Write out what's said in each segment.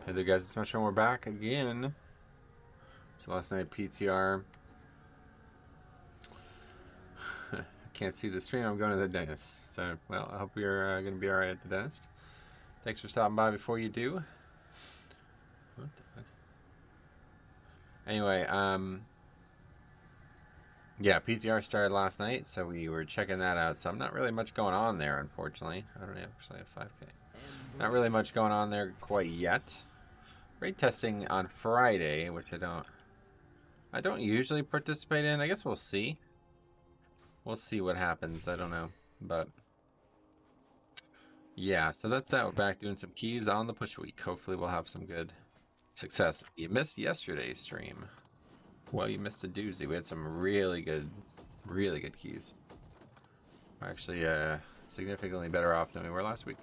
Hey there guys, it's Metro, we're back again. So last night PTR. Can't see the stream, I'm going to the dentist. So, well, I hope you're going to be alright at the dentist. Thanks for stopping by before you do. What the fuck? Anyway, yeah, PTR started last night, so we were checking that out. So I'm not really much going on there, unfortunately. I don't actually have 5K. Not really much going on there quite yet. Raid testing on Friday, which I don't usually participate in. I guess we'll see. We'll see what happens. I don't know. But yeah, so that's that. We're back doing some keys on the push week. Hopefully we'll have some good success. You missed yesterday's stream. Well, you missed a doozy. We had some really good keys. We're actually significantly better off than we were last week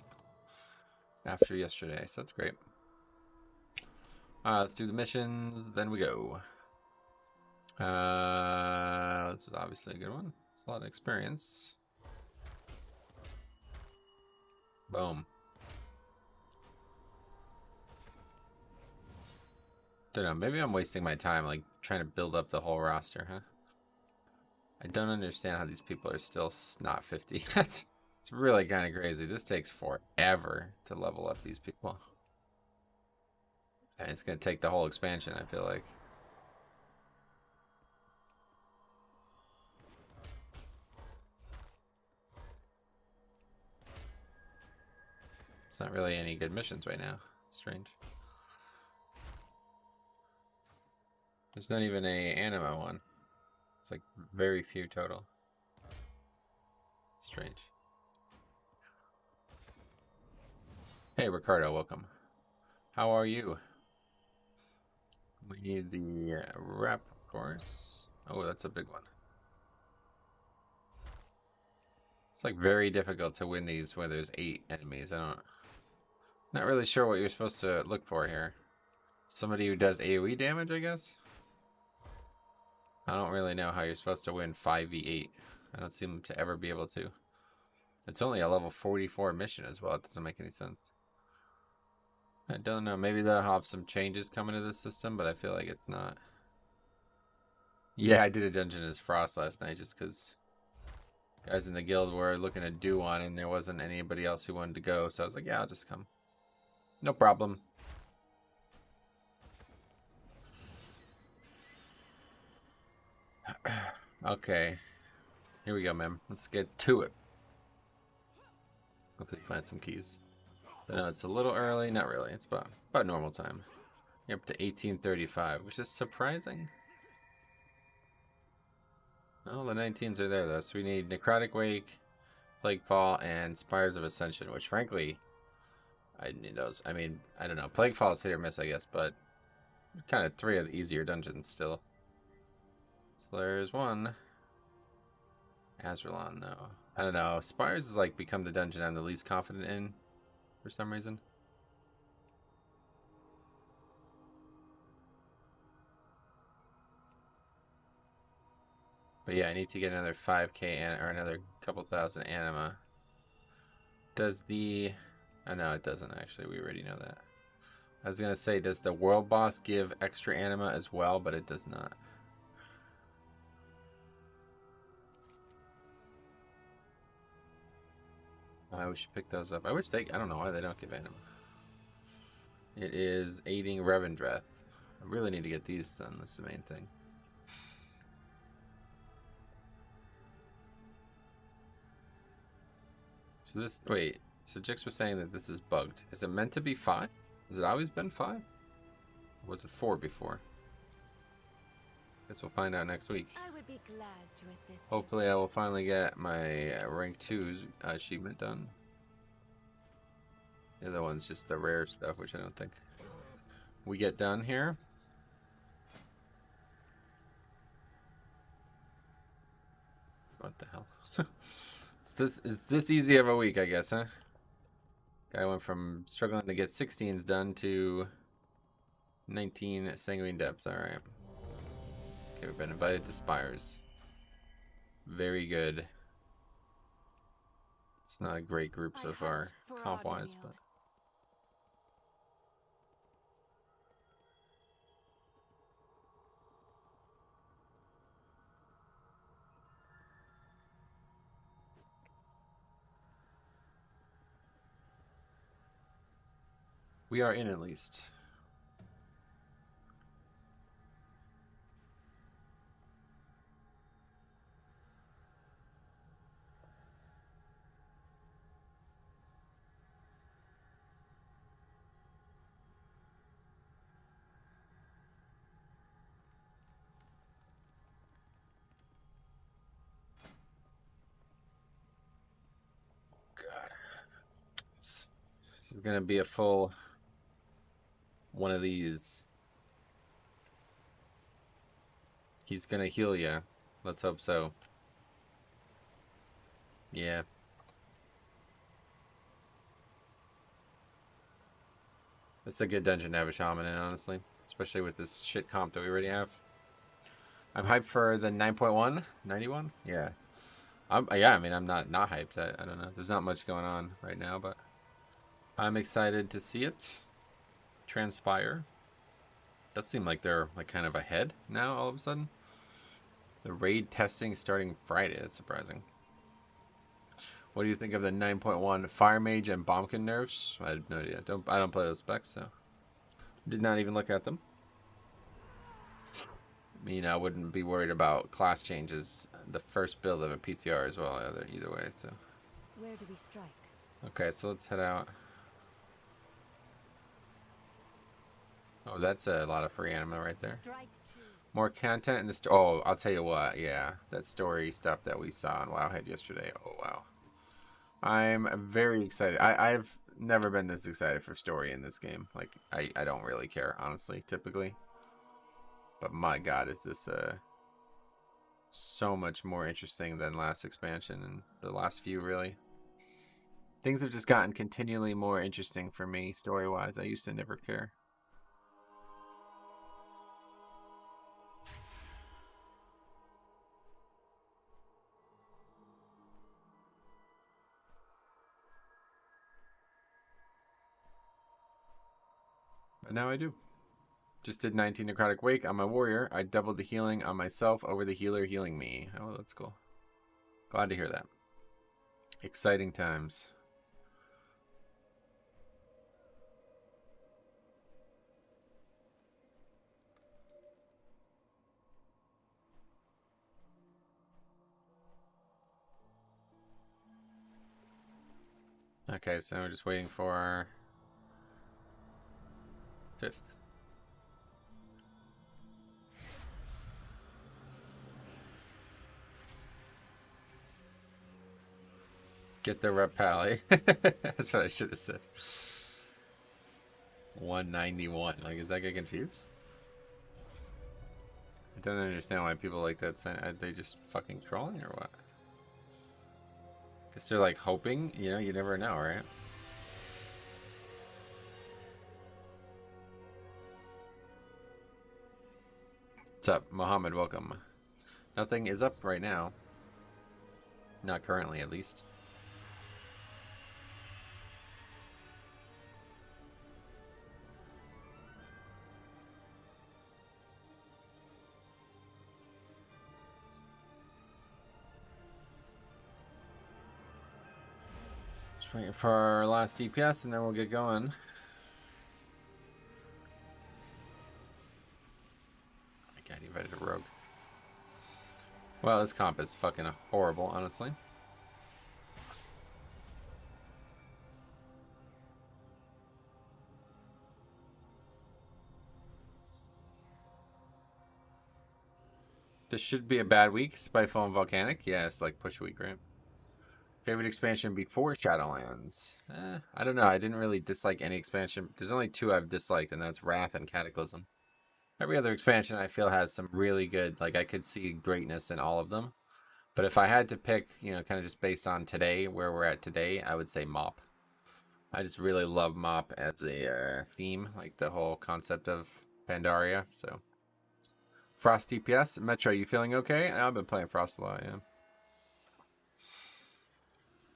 after yesterday. So that's great. Let's do the missions. Then we go. This is obviously a good one. It's a lot of experience. Boom. Don't know, maybe I'm wasting my time like trying to build up the whole roster, huh? I don't understand how these people are still not 50. It's really kind of crazy. This takes forever to level up these people. And it's going to take the whole expansion, I feel like. It's not really any good missions right now. Strange. There's not even a anima one. It's like very few total. Strange. Hey Ricardo, welcome. How are you? We need the rep, of course. Oh, that's a big one. It's like very difficult to win these when there's 8 enemies. Not really sure what you're supposed to look for here. Somebody who does AoE damage, I guess? I don't really know how you're supposed to win 5v8. I don't seem to ever be able to. It's only a level 44 mission as well. It doesn't make any sense. I don't know. Maybe they'll have some changes coming to this system, but I feel like it's not. Yeah, I did a dungeon as Frost last night just because guys in the guild were looking to do one and there wasn't anybody else who wanted to go. So I was like, yeah, I'll just come. No problem. Okay. Here we go, man. Let's get to it. Hopefully find some keys. I know it's a little early. Not really. It's about normal time. You're up to 1835, which is surprising. Oh, the 19s are there, though. So we need Necrotic Wake, Plaguefall, and Spires of Ascension, which, frankly, I need those. I mean, I don't know. Plaguefall is hit or miss, I guess, but kind of 3 of the easier dungeons still. So there's one. Azralon, though. I don't know. Spires has, like, become the dungeon I'm the least confident in for some reason. But yeah, I need to get another 5k or another couple thousand anima. Does the... Oh, no, it doesn't actually. We already know that. I was going to say, does the world boss give extra anima as well? But it does not. We should pick those up. I wish they... I don't know why they don't give anima. It is aiding Revendreth. I really need to get these done. That's the main thing. So this... Wait. So Jix was saying that this is bugged. Is it meant to be 5? Has it always been 5? Or was it 4 before? Guess we'll find out next week. I would be glad to assist. Hopefully I will finally get my rank 2 achievement done. The other one's just the rare stuff, which I don't think we get done here. What the hell? It's this easy of a week, I guess, huh? Guy went from struggling to get 16s done to 19 sanguine depths. All right. Okay, we've been invited to Spires. Very good. It's not a great group so far, comp-wise, but... We are in at least. God. This is gonna be a full one of these. He's gonna heal ya. Let's hope so. Yeah. It's a good dungeon to have a shaman in, honestly. Especially with this shit comp that we already have. I'm hyped for the 9.1? 91? Yeah. Yeah, I mean, I'm not hyped. I don't know. There's not much going on right now, but I'm excited to see it transpire. Does seem like they're like kind of ahead now all of a sudden. The raid testing starting Friday. That's surprising. What do you think of the 9.1 Fire Mage and Bombkin nerfs? I have no idea. I don't play those specs, so did not even look at them. I mean, I wouldn't be worried about class changes. The first build of a PTR as well, either way. So. Where do we strike? Okay, so let's head out. Oh, that's a lot of free anima right there. More content in the story. Oh, I'll tell you what. Yeah, that story stuff that we saw on Wowhead yesterday. Oh, wow. I'm very excited. I've never been this excited for story in this game. Like, I don't really care, honestly, typically. But my god, is this so much more interesting than last expansion and the last few, really. Things have just gotten continually more interesting for me, story-wise. I used to never care. But now I do. Just did 19 Necrotic Wake on my warrior. I doubled the healing on myself over the healer healing me. Oh, that's cool. Glad to hear that. Exciting times. Okay, so we're just waiting for our 5th. Get the rep pally. That's what I should have said. 191. Like, is that guy confused? I don't understand why people like that. Are they just fucking trolling or what? Guess they're like hoping. You know, you never know, right? What's up, Mohammed? Welcome. Nothing is up right now. Not currently, at least. Just waiting for our last DPS and then we'll get going. Oh my god, he invited a rogue. Well, this comp is fucking horrible, honestly. This should be a bad week. Spiteful and Volcanic. Yeah, it's like push week, right? Favorite expansion before Shadowlands? I don't know. I didn't really dislike any expansion. There's only 2 I've disliked, and that's Wrath and Cataclysm. Every other expansion I feel has some really good, like I could see greatness in all of them. But if I had to pick, you know, kind of just based on today, where we're at today, I would say Mop. I just really love Mop as a theme, like the whole concept of Pandaria. So, Frost DPS. Metro, you feeling okay? I've been playing Frost a lot, yeah.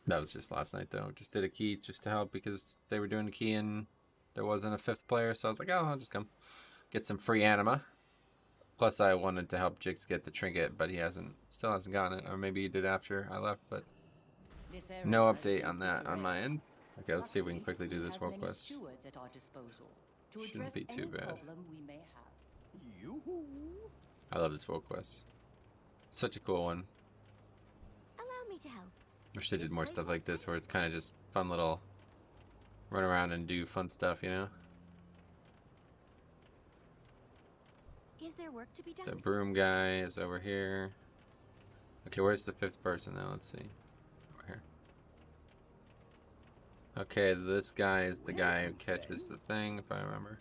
That was just last night, though. Just did a key just to help because they were doing a key and there wasn't a 5th player. So I was like, oh, I'll just come get some free anima. Plus, I wanted to help Jix get the trinket, but he still hasn't gotten it. Or maybe he did after I left, but no update on that on my end. Okay, let's see if we can Luckily, quickly do we this have world many quest. stewards at our disposal to Shouldn't address be too any bad. problem we may have. Yoo-hoo. I love this world quest. Such a cool one. Allow me to help. Wish they did more stuff like this where it's kind of just fun little run around and do fun stuff, you know? Is there work to be done? The broom guy is over here. Okay, where's the fifth person now? Let's see. Over here. Okay, this guy is the guy who catches the thing, if I remember.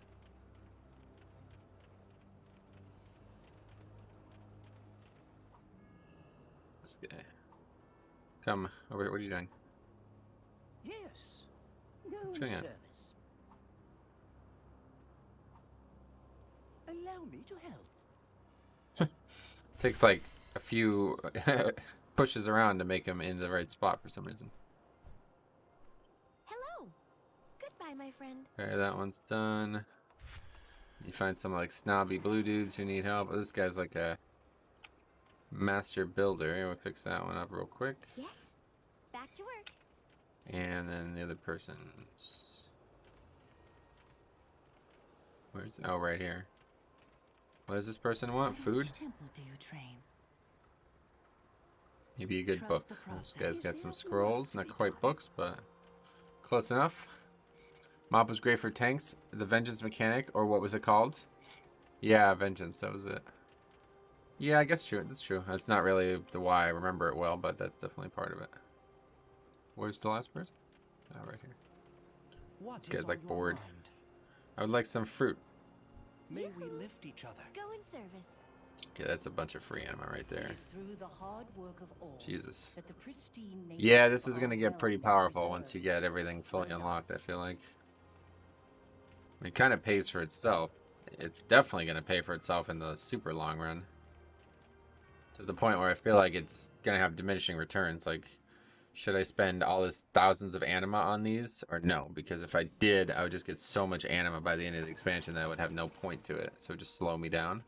This guy. Come over here. What are you doing? Yes. Go What's in going on? service. Allow me to help. Takes like a few pushes around to make him in the right spot for some reason. Hello. Goodbye, my friend. Okay, that one's done. You find some like snobby blue dudes who need help. This guy's like a master builder. We'll fix that one up real quick. Yes. Back to work. And then the other person's... Where's... Oh, right here. What does this person want? Food? Which temple do you train? Maybe a good Trust book. the This process. guy's got Is some there scrolls. work to Not be quite done? books, but close enough. Mop was great for tanks. The Vengeance mechanic, or what was it called? Yeah, Vengeance, that was it. Yeah, I guess true. That's true. That's not really the why I remember it well, but that's definitely part of it. Where's the last person? Oh, right here. What This guy's is like on your bored. mind? I would like some fruit. May we lift each other? Go in service. Okay, that's a bunch of free anima right there. It is through the hard work of all Jesus. that the pristine nature Yeah, this of is going to our get pretty realm is powerful once you preserved. get everything fully Well done. unlocked, I feel like. I mean, it kind of pays for itself. It's definitely going to pay for itself in the super long run. To the point where I feel like it's going to have diminishing returns. Like, should I spend all this thousands of anima on these? Or no? Because if I did, I would just get so much anima by the end of the expansion that I would have no point to it. So it would just slow me down.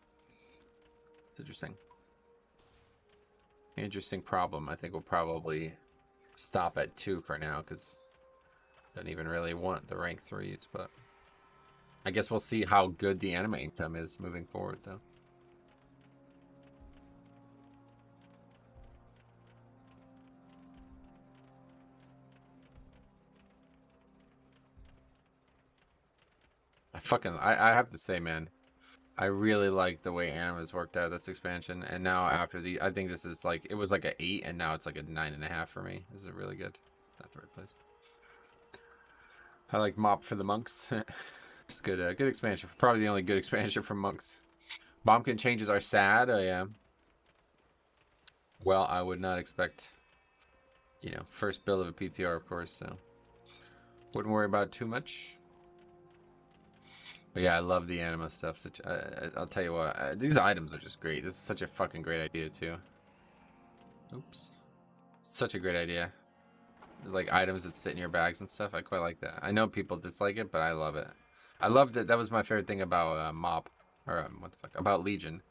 It's interesting. Interesting problem. I think we'll probably stop at 2 for now because I don't even really want the rank 3s, but I guess we'll see how good the anime income is moving forward though. I have to say, man, I really like the way anime's worked out this expansion, and now after the, I think this is like, it was like an 8 and now it's like a 9.5 for me. This is really good. Not the right place. I like Mop for the monks. It's good, good expansion. Probably the only good expansion for monks. Bombkin changes are sad. Oh yeah. Well, I would not expect, you know, first build of a PTR, of course. So wouldn't worry about it too much. But yeah, I love the anima stuff. Such, I'll tell you what, these items are just great. This is such a fucking great idea too. Oops. Such a great idea. Like items that sit in your bags and stuff. I quite like that. I know people dislike it, but I love it. I loved it. That was my favorite thing about Mop, or what the fuck, about Legion.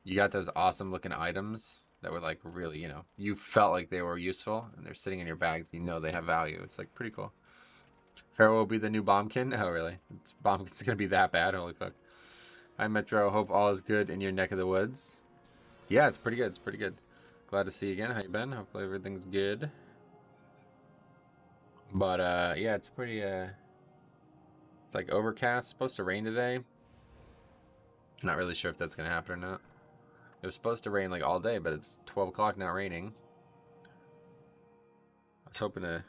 You got those awesome looking items that were like really, you know, you felt like they were useful, and they're sitting in your bags. You know they have value. It's like pretty cool. Pharaoh will be the new Bombkin. Oh really? Bombkin's gonna be that bad? Holy fuck! Hi Metro. Hope all is good in your neck of the woods. Yeah, it's pretty good. It's pretty good. Glad to see you again. How you been? Hopefully everything's good. But yeah, it's pretty it's like overcast, supposed to rain today. Not really sure if that's gonna happen or not. It was supposed to rain like all day, but it's 12 o'clock, not raining. I was hoping to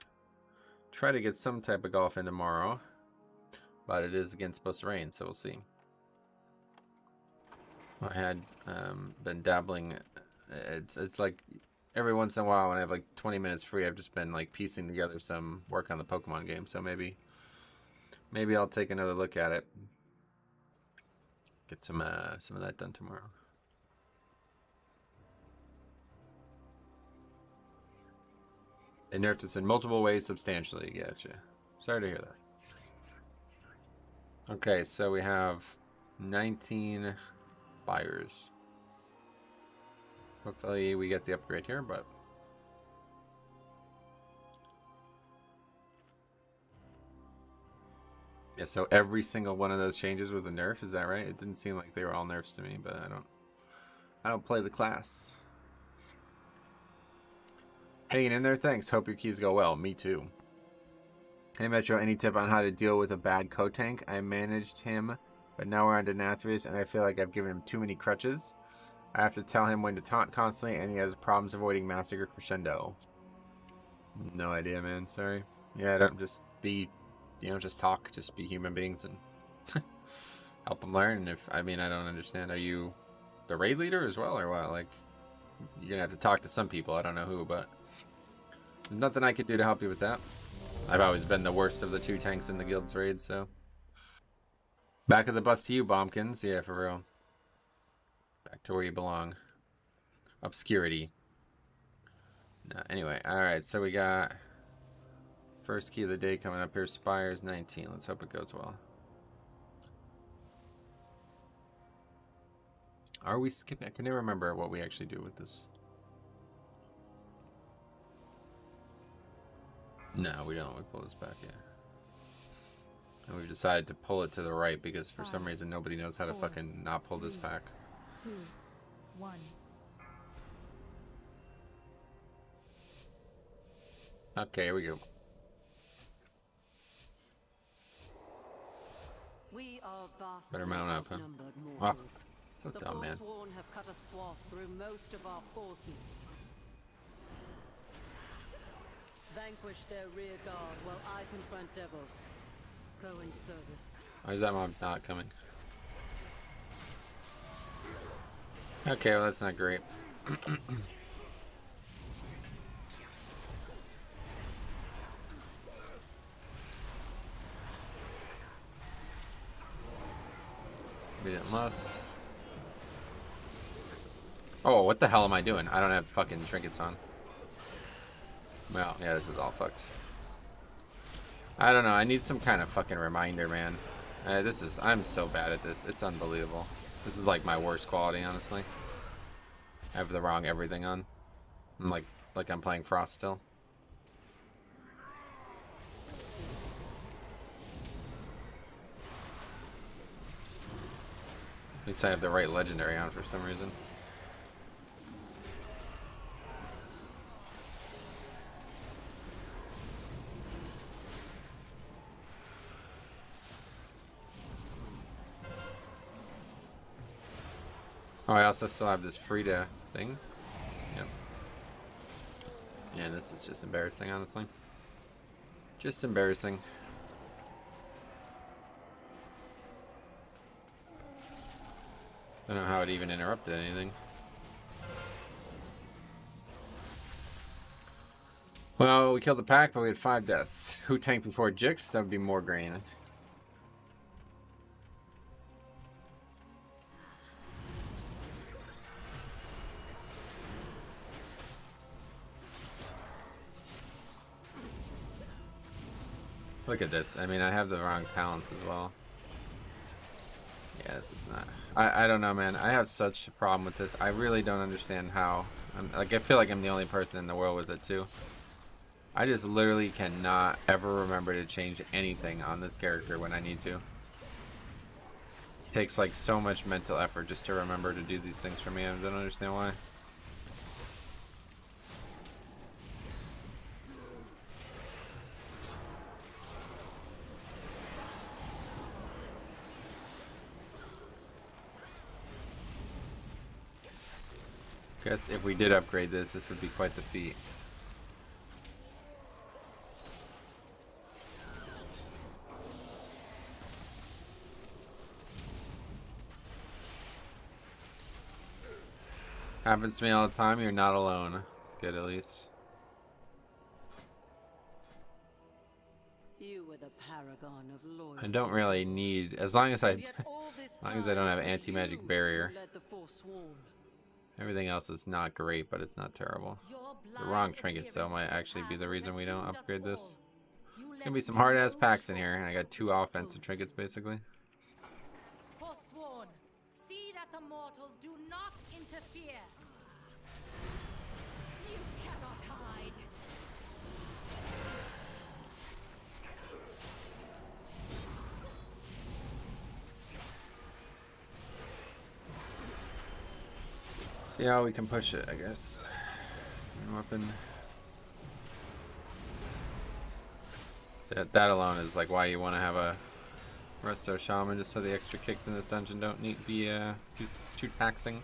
try to get some type of golf in tomorrow, but it is again supposed to rain, so we'll see. I had been dabbling. It's like every once in a while when I have like 20 minutes free, I've just been like piecing together some work on the Pokemon game. So maybe I'll take another look at it. Get some of that done tomorrow. They nerfed us in multiple ways substantially. Gotcha. Sorry to hear that. Okay, so we have 19 buyers. Hopefully we get the upgrade here, but Yeah, so every single one of those changes was a nerf, is that right? It didn't seem like they were all nerfs to me, but I don't play the class. Hanging in there, thanks. Hope your keys go well. Me too. Hey Metro, any tip on how to deal with a bad co-tank? I managed him, but now we're on to Nathrius, and I feel like I've given him too many crutches. I have to tell him when to taunt constantly, and he has problems avoiding Massacre Crescendo. No idea, man. Sorry. Yeah, don't just be, just talk. Just be human beings and help them learn. And if, I mean, I don't understand. Are you the raid leader as well, or what? Like, you're gonna have to talk to some people. I don't know who, but there's nothing I could do to help you with that. I've always been the worst of the 2 tanks in the guild's raid, so. Back of the bus to you, Bombkins. Yeah, for real. Back to where you belong. Obscurity. No, anyway, alright, so we got first key of the day coming up here, Spires 19. Let's hope it goes well. Are we skipping? I can never remember what we actually do with this. No, we don't. We pull this back, yeah. And we've decided to pull it to the right because for some reason nobody knows how to fucking not pull this back. 2, 1. Okay, here we go. We are vastly Better mount up, huh? outnumbered Wow. mortals. Look The down, man. Forsworn have cut a swath through most of our forces. Vanquish their rear guard while I confront devils. Go in service. Why is that mob not coming? Okay, well that's not great. We didn't must. Oh, what the hell am I doing? I don't have fucking trinkets on. Well, yeah, this is all fucked. I don't know. I need some kind of fucking reminder, man. I'm so bad at this. It's unbelievable. This is like my worst quality, honestly. I have the wrong everything on. I'm like I'm playing Frost still. At least I have the right legendary on for some reason. Oh, I also still have this Frida thing. Yep. Yeah, this is just embarrassing, honestly. Just embarrassing. I don't know how it even interrupted anything. Well, we killed the pack, but we had 5 deaths. Who tanked before Jix? That would be more grain. Look at this. I mean, I have the wrong talents as well. Yeah, this is not... I don't know, man. I have such a problem with this. I really don't understand how... I feel like I'm the only person in the world with it, too. I just literally cannot ever remember to change anything on this character when I need to. It takes, like, so much mental effort just to remember to do these things for me. I don't understand why. Guess if we did upgrade this, this would be quite the feat. Happens to me all the time. You're not alone. Good, at least. You were the paragon of loyalty. I don't really need, as long as I Yet all this as long as I don't have time, it was anti-magic you barrier. who led the Forsworn. Everything else is not great, but it's not terrible. Your The blind wrong trinkets though might adherence to actually be path the reason we don't doomed us upgrade this. all. You It's gonna be left some me hard-ass no packs in here, choice. and I got 2 offensive trinkets basically. Forsworn, see that the mortals do not interfere. You cannot hide. See how we can push it, I guess. Weapon. So that alone is like why you want to have a Resto Shaman, just so the extra kicks in this dungeon don't need to be too taxing.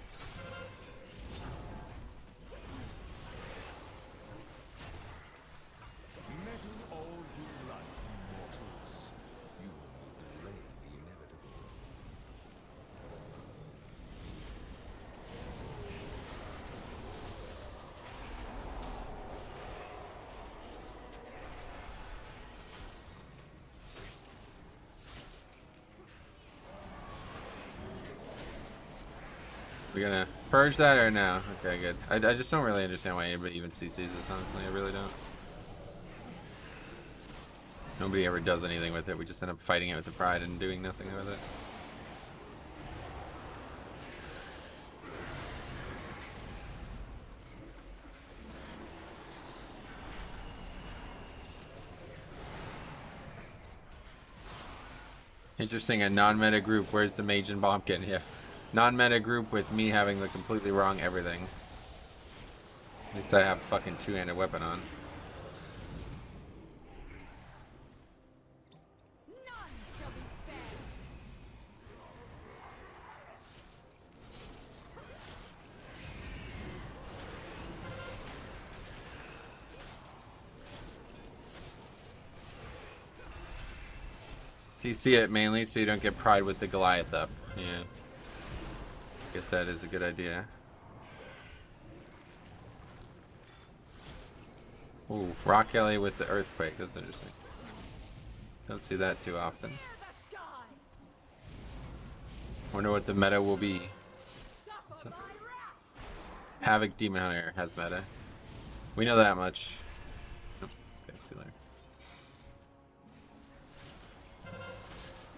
We're gonna purge that or no? Okay, good. I just don't really understand why anybody even CCs this, honestly. I really don't. Nobody ever does anything with it. We just end up fighting it with the pride and doing nothing with it. Interesting, a non-meta group. Where's the mage and bombkin? Yeah. Non-meta group with me having the completely wrong everything. At least I have fucking two-handed weapon on. None shall be spared. CC it mainly so you don't get pride with the Goliath up. Yeah. Guess that is a good idea. Ooh, Rock Alley with the Earthquake. That's interesting. Don't see that too often. Fear the skies. Wonder what the meta will be. Suffer my wrath. Havoc Demon Hunter has meta. We know that much. Oh, okay, see you later.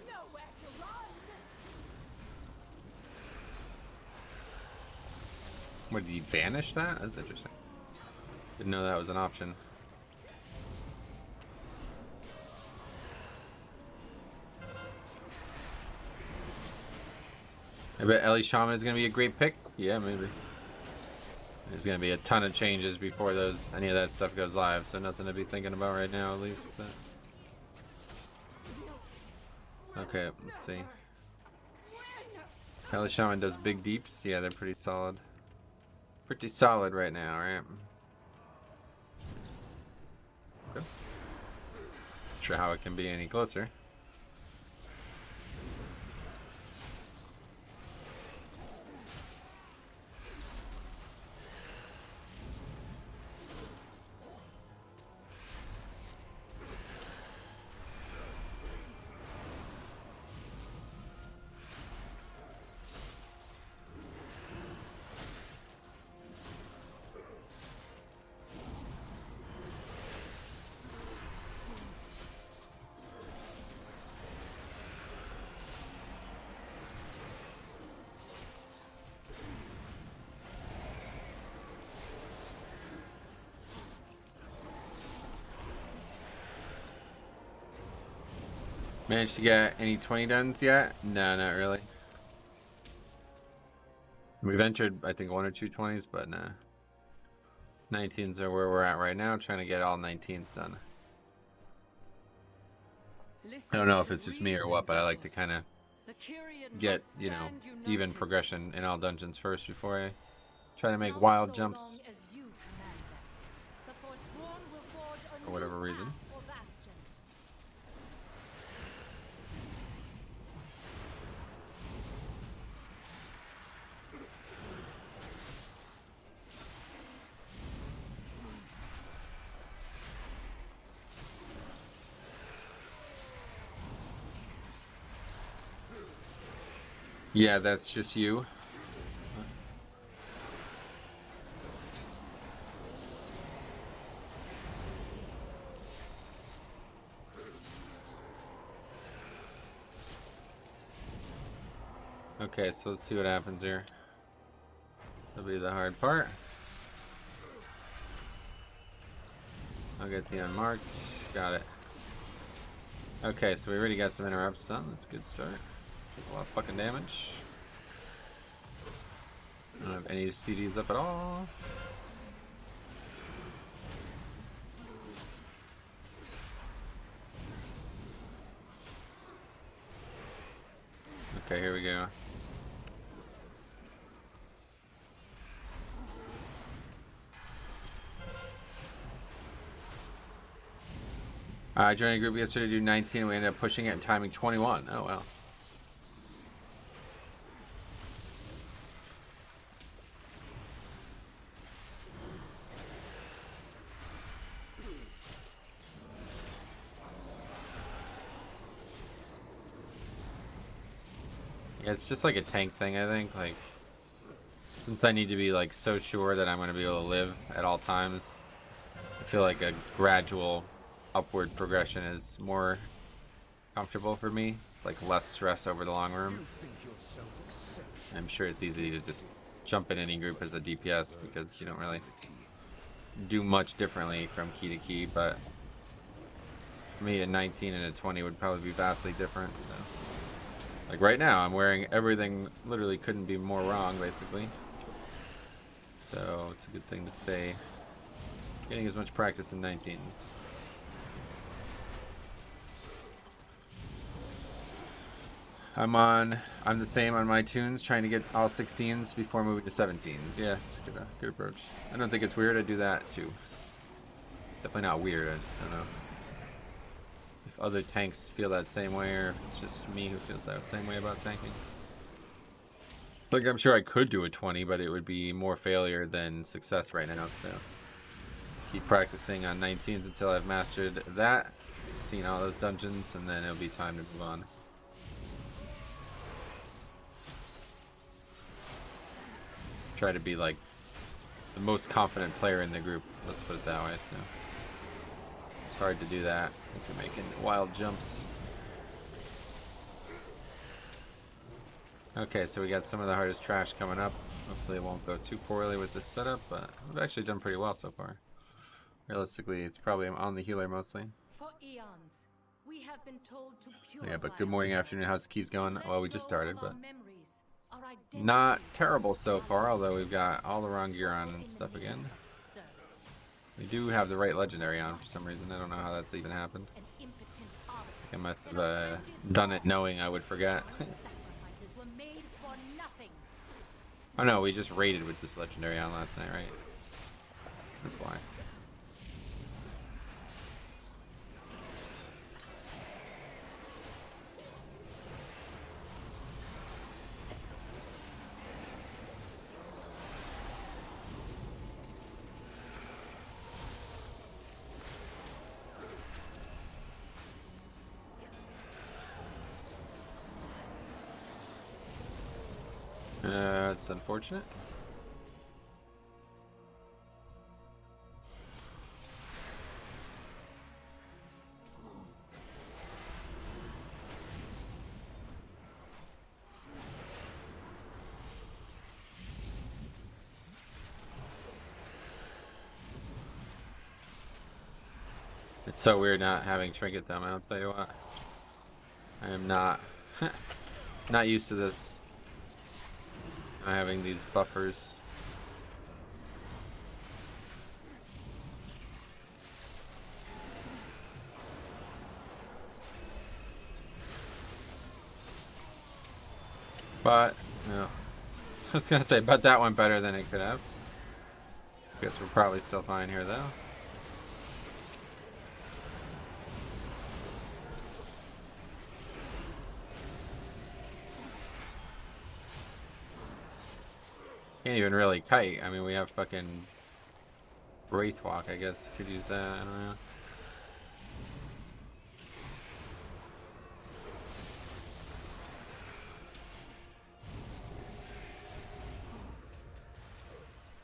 Nowhere to run. What, did he vanish that? That's interesting. Didn't know that was an option. I bet Ellie Shaman is going to be a great pick. Yeah, maybe. There's going to be a ton of changes before any of that stuff goes live, so nothing to be thinking about right now, at least. But... okay, let's see. Ellie Shaman does big deeps. Yeah, they're pretty solid. Pretty solid right now, right? Okay. Not sure how it can be any closer. Managed to get any 20 duns yet? No, not really. We've entered, I think, 1 or 2 20s, but nah. 19s are where we're at right now, trying to get all 19s done. I don't know if it's just me or what, but I like to kind of get, you know, even progression in all dungeons first before I try to make wild jumps for whatever reason. Yeah, that's just you. Okay, so let's see what happens here. That'll be the hard part. I'll get the unmarked. Got it. Okay, so we already got some interrupts done. That's a good start. Let's take a lot of fucking damage. I don't have any CDs up at all. Okay, here we go. I joined a group yesterday to do 19. We ended up pushing it and timing 21. Oh, wow. Yeah, it's just like a tank thing, I think. Like, since I need to be like so sure that I'm going to be able to live at all times, I feel like a gradual upward progression is more comfortable for me. It's like less stress over the long run. I'm sure it's easy to just jump in any group as a DPS because you don't really do much differently from key to key, but for me a 19 and a 20 would probably be vastly different. So like right now I'm wearing everything, literally couldn't be more wrong basically. So it's a good thing to stay getting as much practice in 19s. I'm the same on my tunes, trying to get all 16s before moving to 17s. Yeah, it's a good approach. I don't think it's weird. I do that too. Definitely not weird. I just don't know if other tanks feel that same way or if it's just me who feels that same way about tanking. Like, I'm sure I could do a 20, but it would be more failure than success right now. So keep practicing on 19s until I've mastered that, seen all those dungeons, and then it'll be time to move on. Try to be like the most confident player in the group, let's put it that way. So it's hard to do that if you're making wild jumps. Okay, so we got some of the hardest trash coming up. Hopefully it won't go too poorly with this setup, but we've actually done pretty well so far. Realistically, it's probably on the healer mostly. For eons, we have been told to purify Yeah, but good morning, afternoon. How's the keys going? Well, we just started, but our not terrible so far, although we've got all the wrong gear on and stuff again. We do have the right legendary on for some reason. I don't know how that's even happened. I must have done it knowing I would forget. Oh no, we just raided with this legendary on last night, right? That's why. It's unfortunate. It's so weird not having trinket them, I'll tell you what. I am not not used to this. Not having these buffers. But no. I was gonna say, but that went better than it could have. Guess we're probably still fine here though. Can't even really kite. I mean, we have fucking Wraithwalk, I guess. Could use that. I don't know.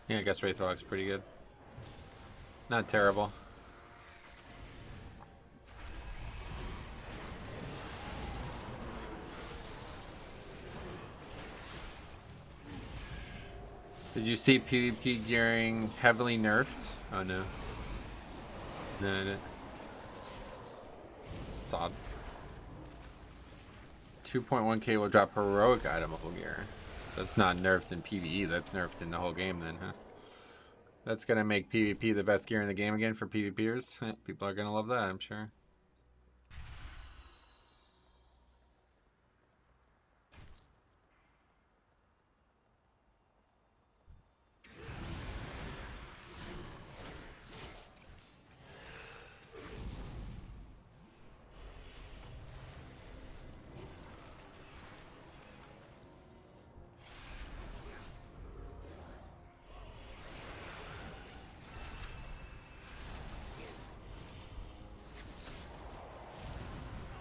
Yeah, I guess Wraithwalk's pretty good. Not terrible. Did you see PvP gearing heavily nerfed? Oh no. No, I didn't. It's odd. 2.1k will drop heroic itemable gear. That's not nerfed in PvE, that's nerfed in the whole game then, huh? That's gonna make PvP the best gear in the game again for PvPers. People are gonna love that, I'm sure.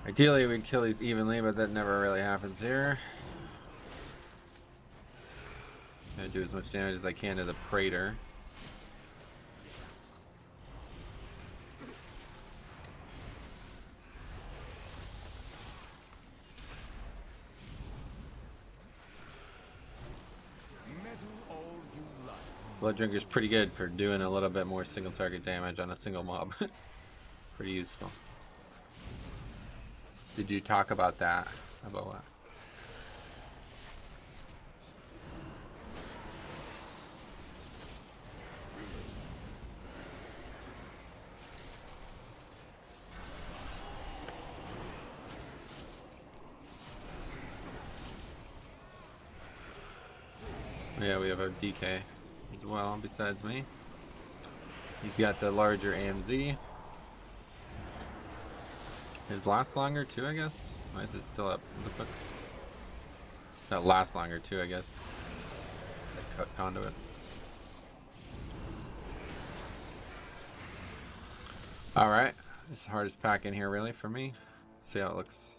Ideally, we'd kill these evenly, but that never really happens here. Gonna do as much damage as I can to the Praetor. Blood Drinker's pretty good for doing a little bit more single target damage on a single mob. Pretty useful. Did you talk about that? About what? Yeah, we have a DK as well besides me. He's got the larger AMZ. His lasts longer too, I guess. Why is it still up? What the fuck? That lasts longer too, I guess. Cut conduit. Alright. This is the hardest pack in here really for me. Let's see how it looks.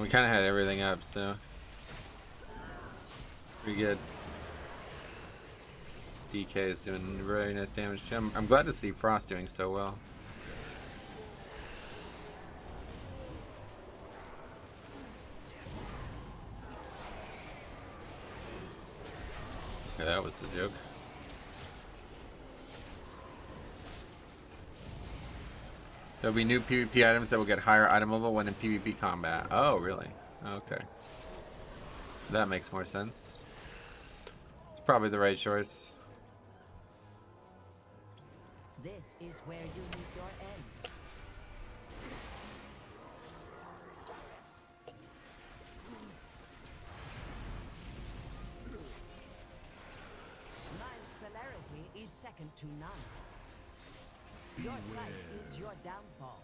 We kind of had everything up, so pretty good. DK is doing very nice damage to him. I'm glad to see Frost doing so well. Okay, that was the joke. There'll be new PvP items that will get higher item level when in PvP combat. Oh, really? Okay. That makes more sense. It's probably the right choice. This is where you meet your end. My celerity is second to none. Your sight is your downfall.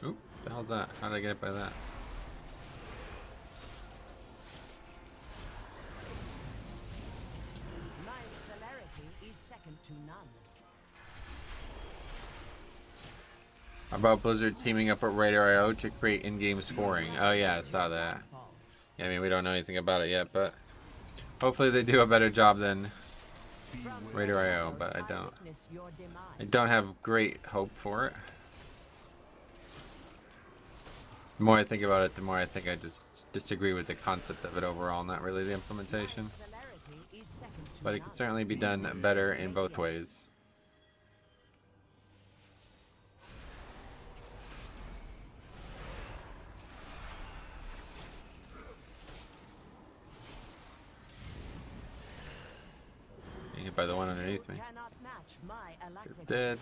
Oop, the hell's that? How did I get by that? My celerity is second to none. How about Blizzard teaming up with Radar.io to create in-game scoring? Oh yeah, I saw that. Yeah, I mean, we don't know anything about it yet, but hopefully they do a better job than Radar.io, but I don't have great hope for it. The more I think about it, the more I think I just disagree with the concept of it overall, not really the implementation. But it can certainly be done better in both ways. Hit by the one underneath me. It's dead.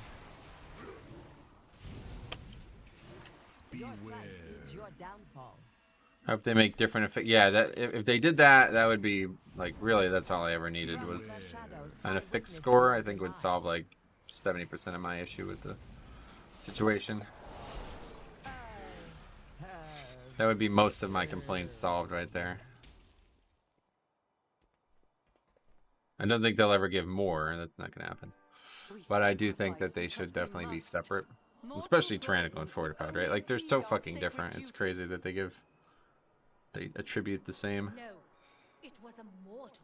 I hope they make different effects. Yeah, that if they did that, that would be like really. That's all I ever needed was an affixed score. I think would solve like 70% of my issue with the situation. That would be most of my complaints solved right there. I don't think they'll ever give more. That's not going to happen. But I do think that they should definitely be separate. Especially Tyrannical and Fortified, right? Like, they're so fucking different. It's crazy that they attribute the same.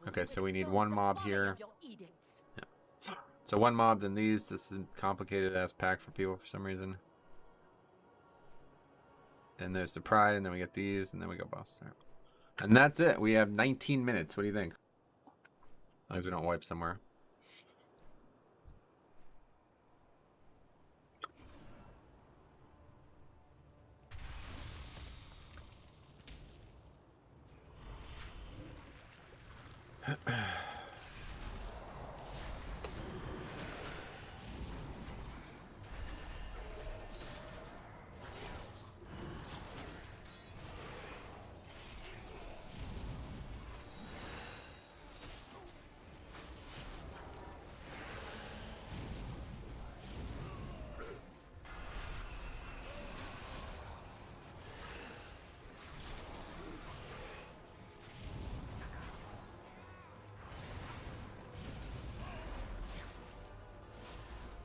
Okay, so we need one mob here. Yeah. So one mob, then these. This is a complicated ass pack for people for some reason. Then there's the pride, and then we get these, and then we go boss. Right. And that's it. We have 19 minutes. What do you think? As long as we don't wipe somewhere.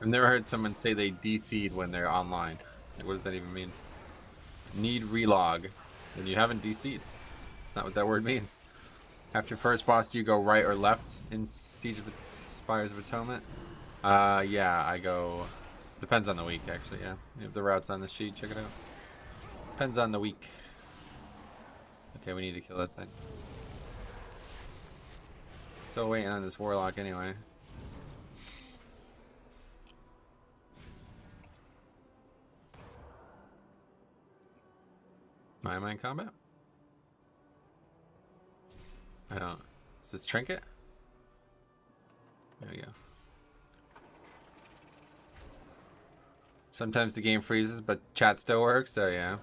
I've never heard someone say they DC'd when they're online. Like, what does that even mean? Need relog. Then you haven't DC'd. Not what that word means. After first boss, do you go right or left in Siege of Spires of Atonement? Yeah, I go... Depends on the week, actually, yeah. If the route's on the sheet, check it out. Depends on the week. Okay, we need to kill that thing. Still waiting on this Warlock anyway. Am I in combat? I don't. Is this trinket? There we go. Sometimes the game freezes, but chat still works, so yeah.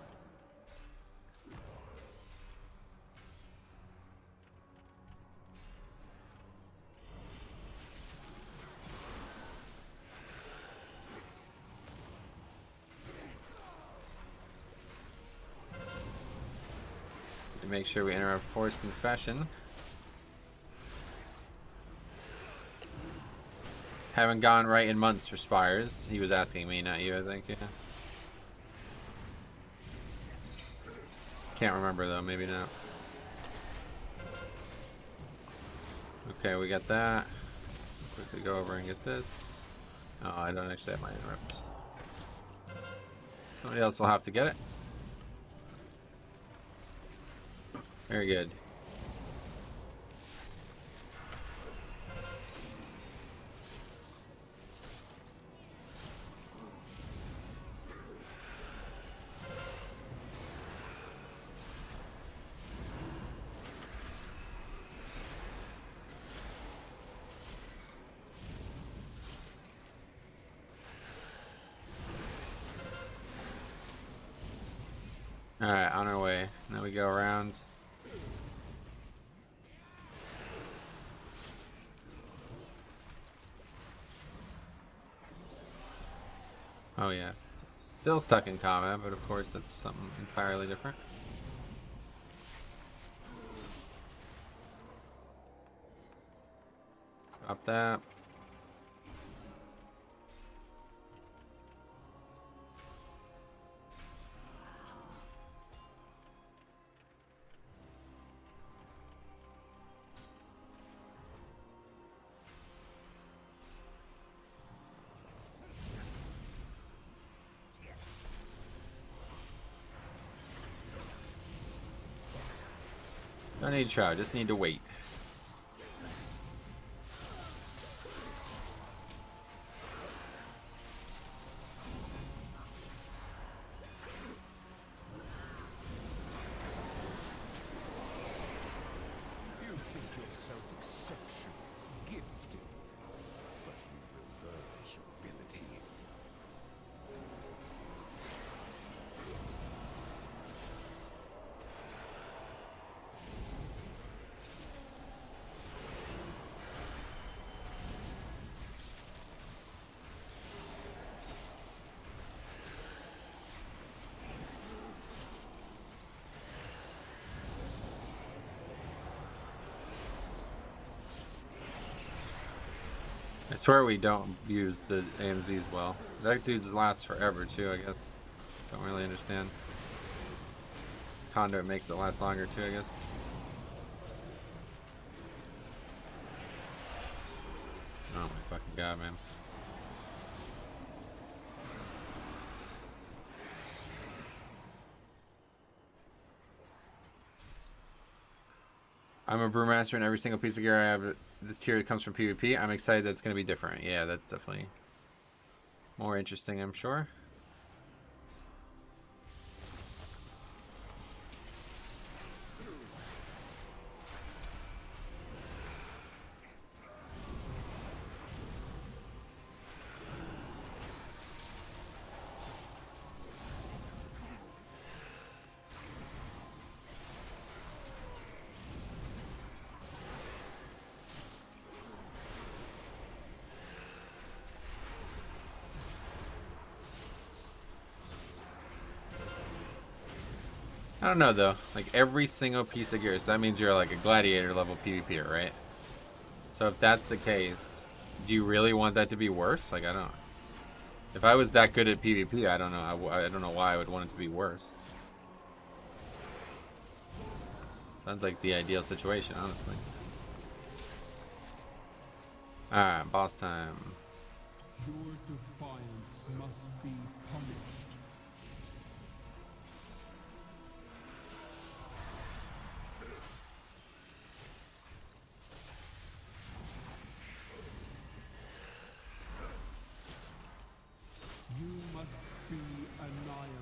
Make sure we enter our forced confession. Haven't gone right in months for Spires. He was asking me, not you, I think, yeah. Can't remember though, maybe not. Okay, we got that. Quickly go over and get this. Oh, I don't actually have my interrupts. Somebody else will have to get it. Very good. Alright, on our way. Now we go around. Oh yeah, still stuck in combat, but of course that's something entirely different. Drop that. Don't need to try, just need to wait. You think yourself exceptional, gifted, but you will learn humility. I swear we don't use the AMZs well. That dude's lasts forever too, I guess. Don't really understand. Conduit makes it last longer too, I guess. Oh my fucking god, man. I'm a brewmaster and every single piece of gear I have this tier comes from PvP. I'm excited that it's going to be different. Yeah, that's definitely more interesting, I'm sure. I don't know though, like every single piece of gear, so that means you're like a gladiator level PvPer, right? So if that's the case, do you really want that to be worse? Like I don't. If I was that good at PvP, I don't know. I don't know why I would want it to be worse. Sounds like the ideal situation, honestly. Alright, boss time. Your defiance must be punished. You must be annihilated.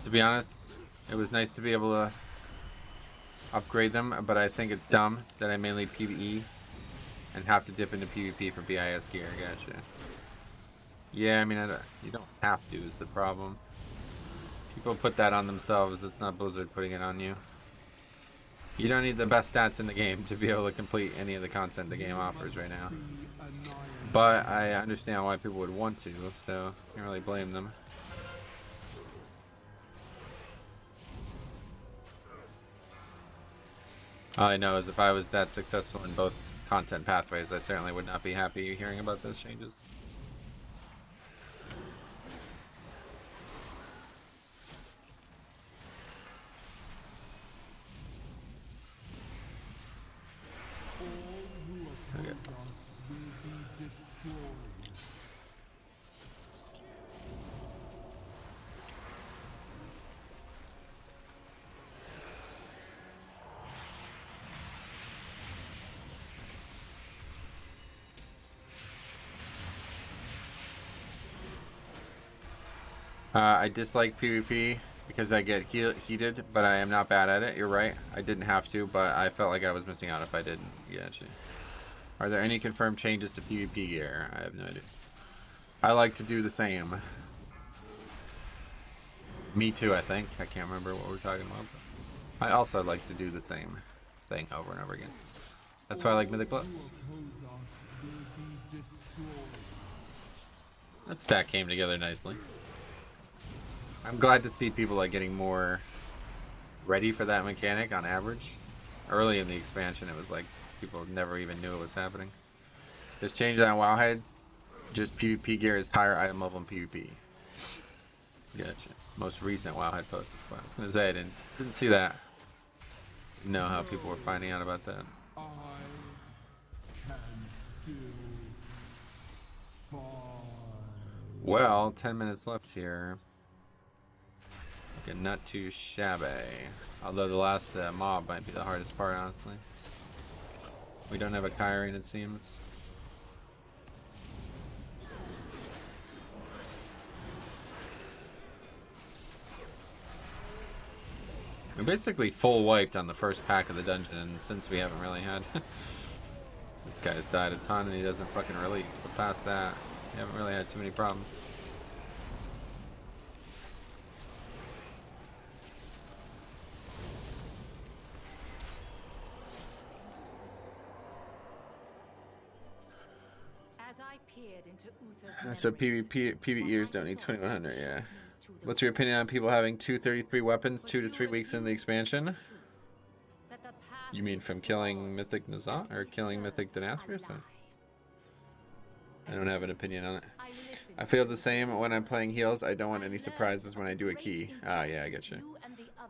To be honest, it was nice to be able to upgrade them, but I think it's dumb that I mainly PvE and have to dip into PvP for BIS gear. Gotcha. Yeah, I mean, you don't have to is the problem. People put that on themselves. It's not Blizzard putting it on you. You don't need the best stats in the game to be able to complete any of the content the game offers right now. But I understand why people would want to, so I can't really blame them. All I know is if I was that successful in both content pathways, I certainly would not be happy hearing about those changes. Okay. I dislike PvP because I get heated, but I am not bad at it. You're right. I didn't have to, but I felt like I was missing out if I didn't. Gotcha. Are there any confirmed changes to PvP gear? I have no idea. I like to do the same. Me too, I think. I can't remember what we're talking about. But I also like to do the same thing over and over again. That's why I like Mythic Plus. That stack came together nicely. I'm glad to see people like getting more ready for that mechanic on average. Early in the expansion, it was like people never even knew it was happening. Just change that on Wowhead. Just PvP gear is higher item level in PvP. Gotcha. Most recent Wowhead post. That's why I was gonna say I didn't see that. Didn't know how people were finding out about that. I can still find. Well, 10 minutes left here. Looking not too shabby. Although the last mob might be the hardest part, honestly. We don't have a Kyrene, it seems. We're basically full wiped on the first pack of the dungeon, and since we haven't really had... This guy's died a ton and he doesn't fucking release, but past that, we haven't really had too many problems. As I peered into Uther's So memories, PvEers don't need 2100, yeah. What's your opinion on people having 233 weapons 2 to 3 weeks in the expansion? that the path You mean from killing Mythic Nazat or killing Mythic Denathrius? I don't have an opinion on it. I feel the same when I'm playing heals. I don't want any surprises when I do a key. Ah, yeah, I get you.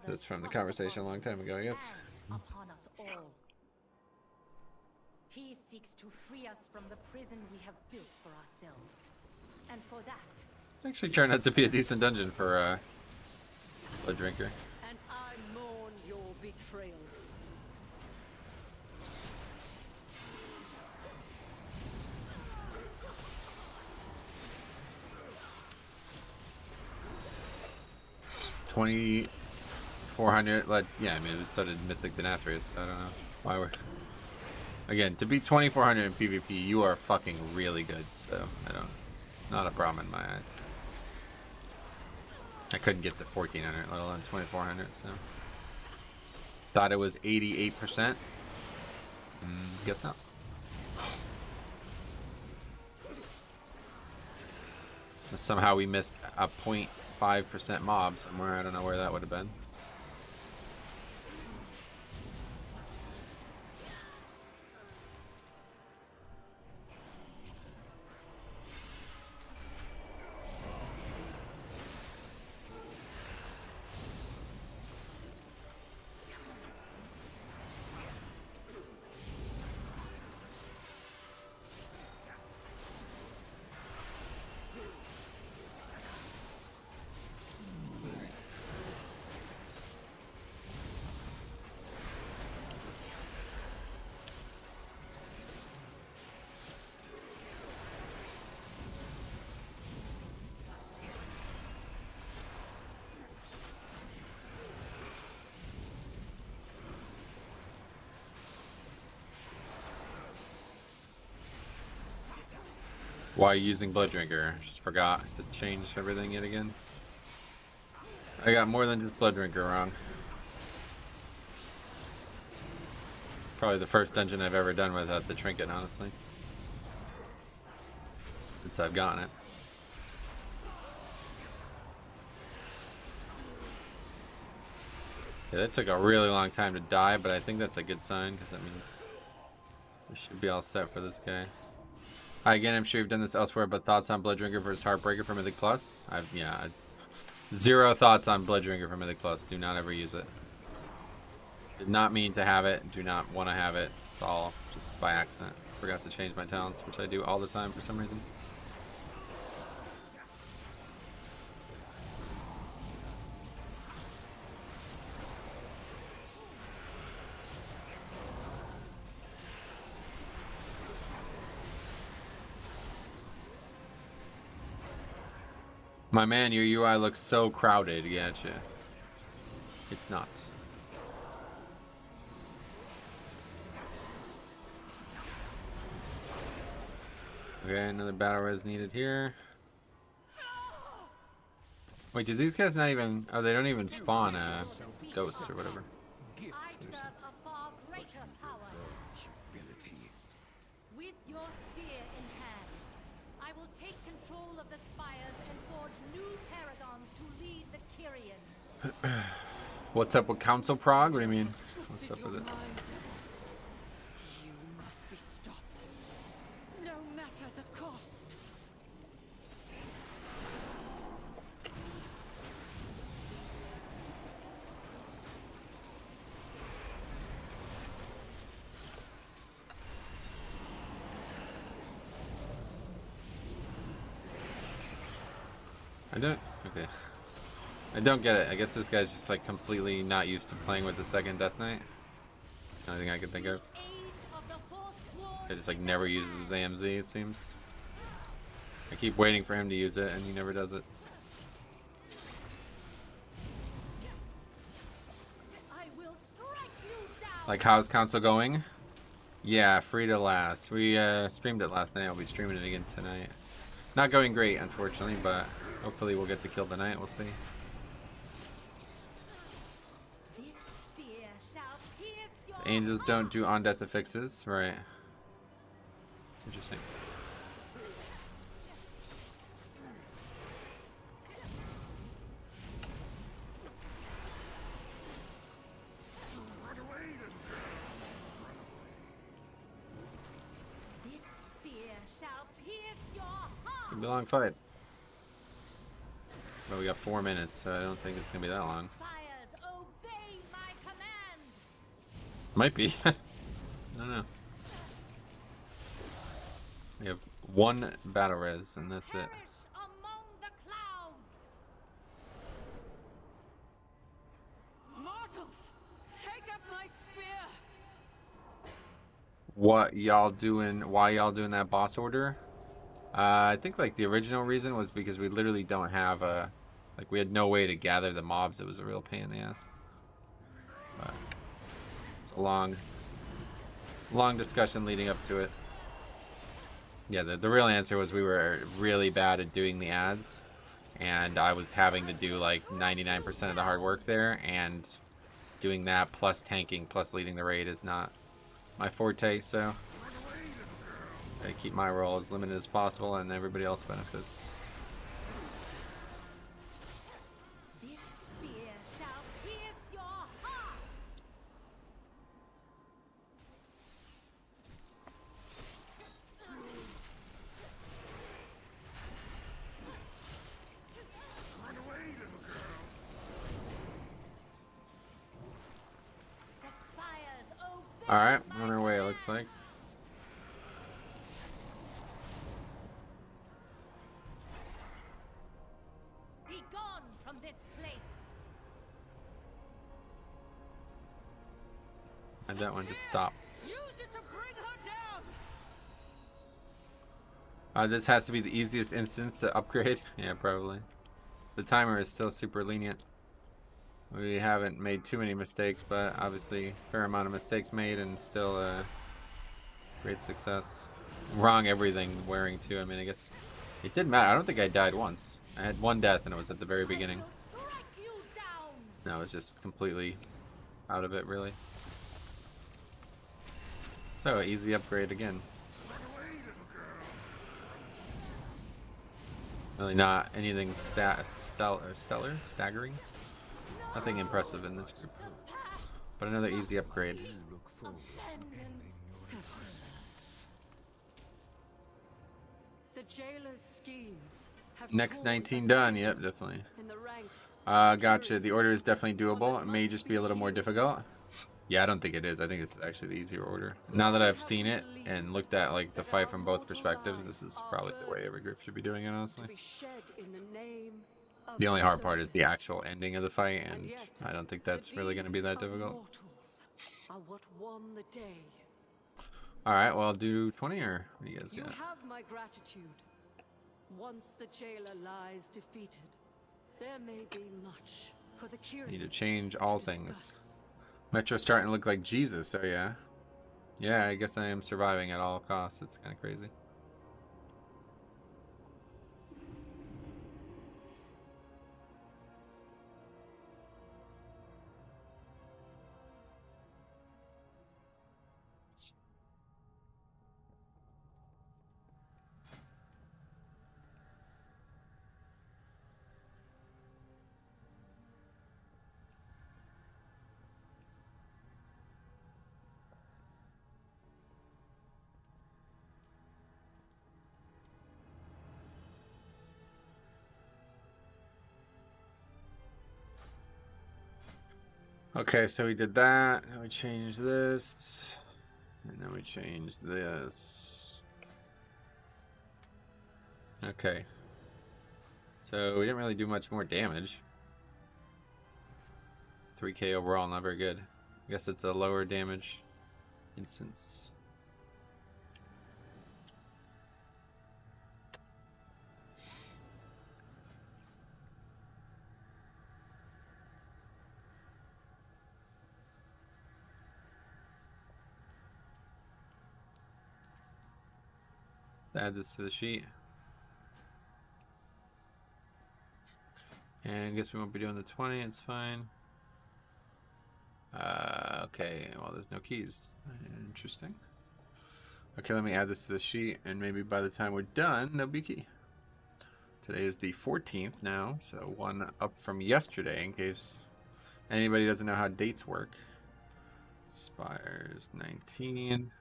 That's from the conversation a long time ago, I guess. upon us all. seeks to free us from the prison we have built for ourselves. And for that, It's actually turned out to be a decent dungeon for Blood Drinker. And I mourn your betrayal. $2,400. Yeah, I mean, so did Mythic Denathrius. So I don't know why we're. Again, to beat 2,400 in PvP, you are fucking really good. So I don't. Not a problem in my eyes. I couldn't get to 1,400, let alone 2,400. So thought it was 88%. Guess not. Somehow we missed a 0.5% mob somewhere. I don't know where that would have been. Why using Blood Drinker? Just forgot to change everything yet again. I got more than just Blood Drinker wrong. Probably the first dungeon I've ever done without the trinket, honestly. Since I've gotten it. Yeah, that took a really long time to die, but I think that's a good sign, because that means we should be all set for this guy. Hi again, I'm sure you've done this elsewhere, but thoughts on Blood Drinker versus Heartbreaker for Mythic Plus? Zero thoughts on Blood Drinker for Mythic Plus. Do not ever use it. Did not mean to have it. Do not want to have it. It's all just by accident. Forgot to change my talents, which I do all the time for some reason. My man, your UI looks so crowded. Gotcha. It's not. Okay, another battle res needed here. Wait, do these guys not even... Oh, they don't even spawn ghosts or whatever. I serve a far greater power. With your spear in hand, I will take control of the spires and forge new paragons to lead the Kyrian. What's up with Council Prog? What do you mean? What's up with it? You must be stopped. No matter the cost. Okay. I don't get it. I guess this guy's just like completely not used to playing with the second Death Knight. Only thing I can think of. He just like never uses his AMZ, it seems. I keep waiting for him to use it and he never does it. Like, how's console going? Yeah, free to last. We streamed it last night. I'll be streaming it again tonight. Not going great, unfortunately, but hopefully we'll get the kill tonight. We'll see. The angels don't do on-death affixes, right? Interesting. It's gonna be a long fight. But we got 4 minutes, so I don't think it's gonna be that long. Might be. I don't know. We have 1 battle res, and that's it. Perish among the clouds. Mortals, take up my spear. What y'all doing? Why y'all doing that boss order? I think like the original reason was because we literally don't have a, like we had no way to gather the mobs. It was a real pain in the ass. But it's a long discussion leading up to it. Yeah, the real answer was we were really bad at doing the ads, and I was having to do like 99% of the hard work there, and doing that plus tanking plus leading the raid is not my forte, so I keep my role as limited as possible and everybody else benefits. This spear shall pierce your heart. The spires obey. Alright, on our way it looks like. Be gone from this place. And that one just stop. Use it to bring her down. This has to be the easiest instance to upgrade. Yeah, probably. The timer is still super lenient. We haven't made too many mistakes, but obviously fair amount of mistakes made and still great success. Wrong everything wearing too. I mean, I guess it didn't matter. I don't think I died once. I had 1 death and it was at the very beginning. Will strike you down. No, it's just completely out of it, really. So, easy upgrade again. Really not anything staggering. Nothing impressive in this group. But another easy upgrade. The jailer's schemes have Next torn 19 a done. schism Yep, definitely. in the ranks. Gotcha. The order is definitely doable. It may just be a little more difficult. Yeah, I don't think it is. I think it's actually the easier order. Now that I've seen it and looked at like the fight from both perspectives, this is probably the way every group should be doing it, honestly. To be shed in the name of The only hard part is the service. actual ending of the fight, and yet, I don't think that's the really going to be deeds that of difficult. mortals are what won the day. Alright, well, do 20 or what do you guys You got? have my gratitude. Once the jailer lies defeated, there may be much for the Kyrian Need to change all to things. discuss. Metro's starting to look like Jesus, so yeah. Yeah, I guess I am surviving at all costs. It's kind of crazy. Okay, so we did that. Now we changed this. And then we changed this. Okay. So we didn't really do much more damage. 3k overall, not very good. I guess it's a lower damage instance. Add this to the sheet. And I guess we won't be doing the 20, it's fine. Okay, well there's no keys. Interesting. Okay, let me add this to the sheet, and maybe by the time we're done, there'll be a key. Today is the 14th now, so 1 up from yesterday in case anybody doesn't know how dates work. Spires 19.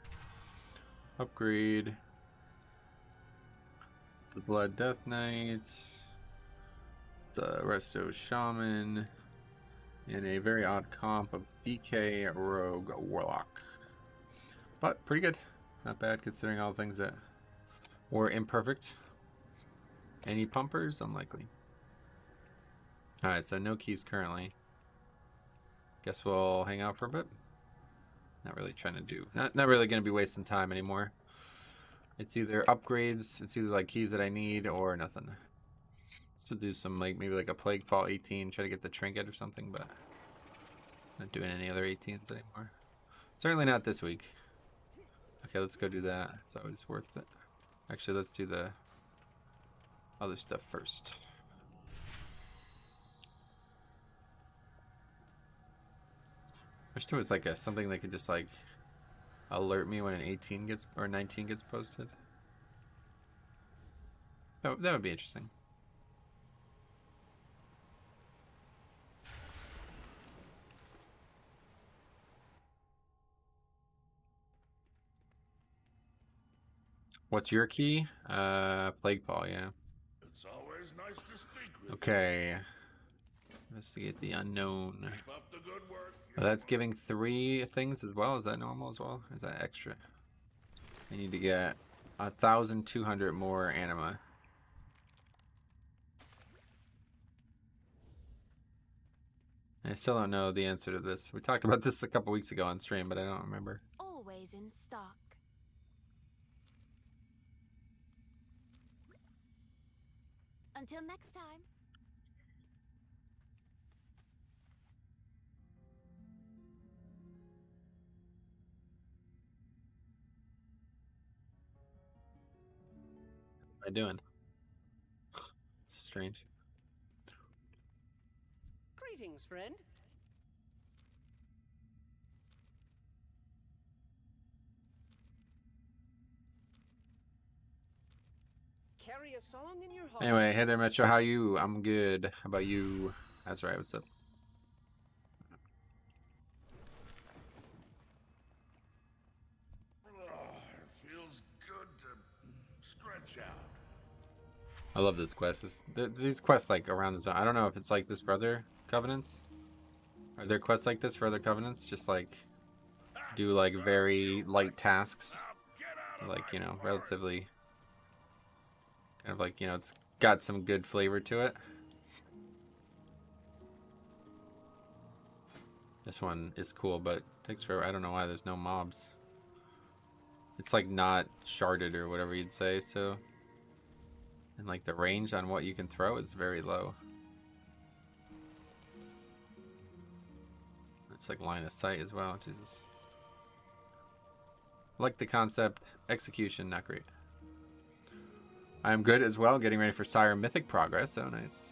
Upgrade. The Blood Death Knight, the Resto Shaman, and a very odd comp of DK Rogue Warlock. But pretty good. Not bad considering all the things that or imperfect. Any pumpers? Unlikely. Alright, so no keys currently. Guess we'll hang out for a bit. Not really trying to do... Not really going to be wasting time anymore. It's either upgrades, it's either like keys that I need, or nothing. Still do some, like, maybe like a Plaguefall 18, try to get the trinket or something, but... Not doing any other 18s anymore. Certainly not this week. Okay, let's go do that. It's always worth it. Actually, let's do the other stuff first. Wish there was like something that could just like alert me when an 18 gets or 19 gets posted. That would be interesting. What's your key? Plaguefall, yeah. It's always nice to speak with Okay. Investigate the unknown. you. Keep up the good work. Oh, that's giving 3 things as well. Is that normal as well? Or is that extra? I need to get 1,200 more anima. I still don't know the answer to this. We talked about this a couple weeks ago on stream, but I don't remember. Always in stock. Until next time. What am I doing? It's strange. Greetings, friend. Carry a song in your heart. Anyway, hey there, Metro. How you? I'm good. How about you? That's right. What's up? It feels good to stretch out. I love this quest. These quests like around the zone. I don't know if it's like this for other covenants. Are there quests like this for other covenants? Just like do like very light tasks, like, you know, relatively kind of like, you know, it's got some good flavor to it. This one is cool, but it takes forever. I don't know why there's no mobs. It's like not sharded or whatever you'd say, so. And like the range on what you can throw is very low. It's like line of sight as well. Jesus. I like the concept. Execution, not great. I'm good as well. Getting ready for Sire Mythic progress. Oh, nice.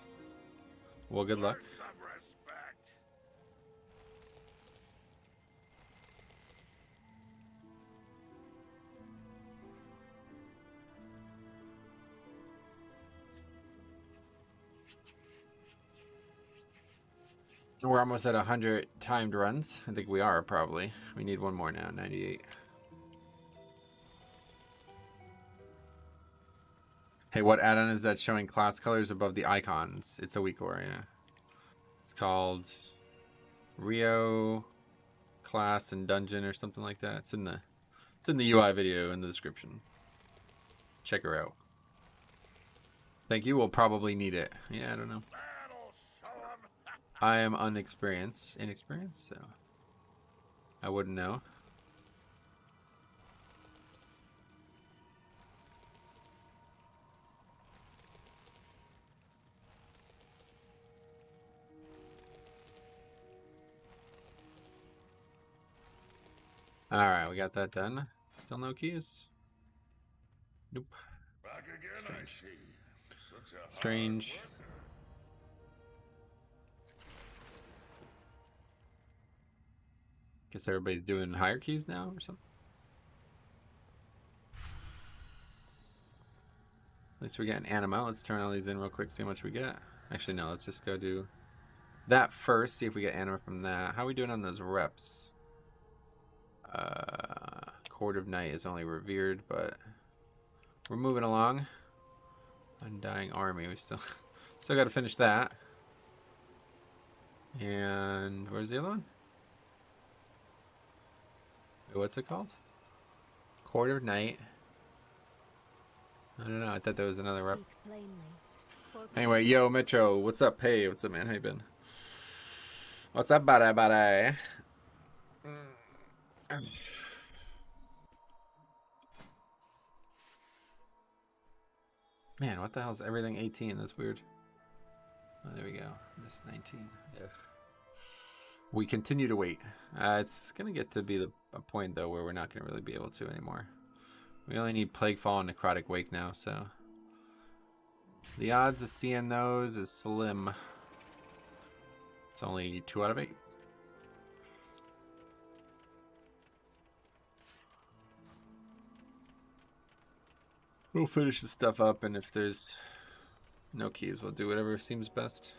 Well, good luck. Some respect. We're almost at 100 timed runs. I think we are, probably. We need one more now, 98. Hey, what add-on is that showing class colors above the icons? It's a Weekor, yeah. It's called Rio Class and Dungeon or something like that. It's in the UI video in the description. Check her out. Thank you. We'll probably need it. Yeah, I don't know. Battle, son. I am inexperienced, so I wouldn't know. All right, we got that done. Still no keys. Nope. Back again, Strange. I see. Such a hard Strange. worker. Guess everybody's doing higher keys now or something. At least we're getting anima. Let's turn all these in real quick, see how much we get. Actually, no, let's just go do that first, see if we get anima from that. How are we doing on those reps? Court of Night is only revered, but we're moving along. Undying Army, we still got to finish that. And where's the other one? Wait, what's it called? Court of Night. I don't know. I thought there was another rep. Speak plainly. For Anyway, yo, Metro, what's up? Hey, what's up, man? How you been? What's up, buddy? Man, what the hell is everything 18? That's weird. Oh, there we go. Miss 19. Yeah. We continue to wait. It's going to get to be a point, though, where we're not going to really be able to anymore. We only need Plaguefall and Necrotic Wake now, so... The odds of seeing those is slim. It's only 2 out of 8. We'll finish the stuff up, and if there's no keys, we'll do whatever seems best.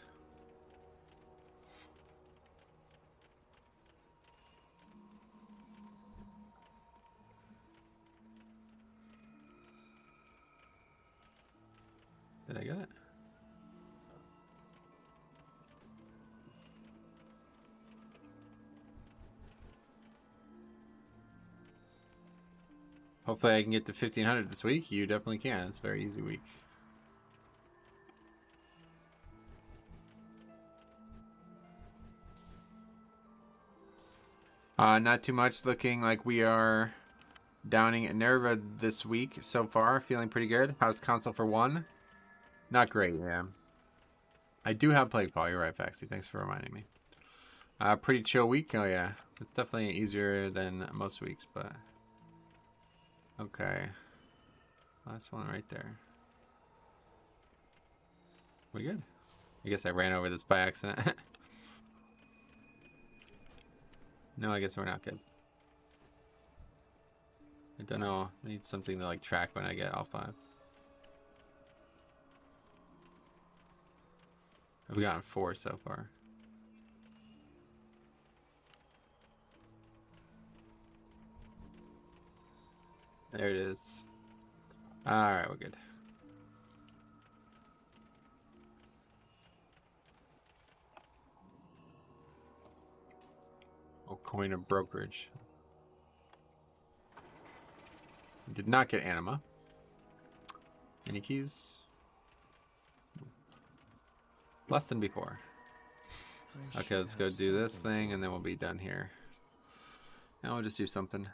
Did I get it? Hopefully I can get to 1500 this week. You definitely can. It's a very easy week. Not too much. Looking like we are downing Nerva this week so far. Feeling pretty good. How's console for 1? Not great, yeah. I do have Plaguefall. You're right, Faxi. Thanks for reminding me. Pretty chill week. Oh, yeah. It's definitely easier than most weeks, but... Okay. Last one right there. We good? I guess I ran over this by accident. No, I guess we're not good. I don't know. I need something to like track when I get all 5. We've gotten 4 so far. There it is. Alright, we're good. Oh, coin of brokerage. We did not get anima. Any keys? Less than before. Okay, let's go do this thing and then we'll be done here. Now we'll just do something.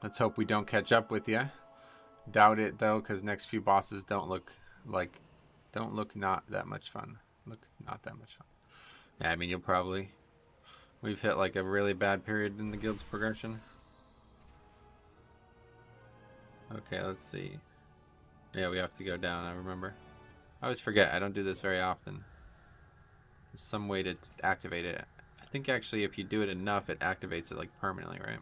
Let's hope we don't catch up with you. Doubt it though, because next few bosses don't look not that much fun. Look not that much fun. Yeah, I mean you'll probably. We've hit like a really bad period in the guild's progression. Okay, let's see. Yeah, we have to go down. I remember. I always forget. I don't do this very often. There's some way to activate it. I think actually, if you do it enough, it activates it like permanently, right?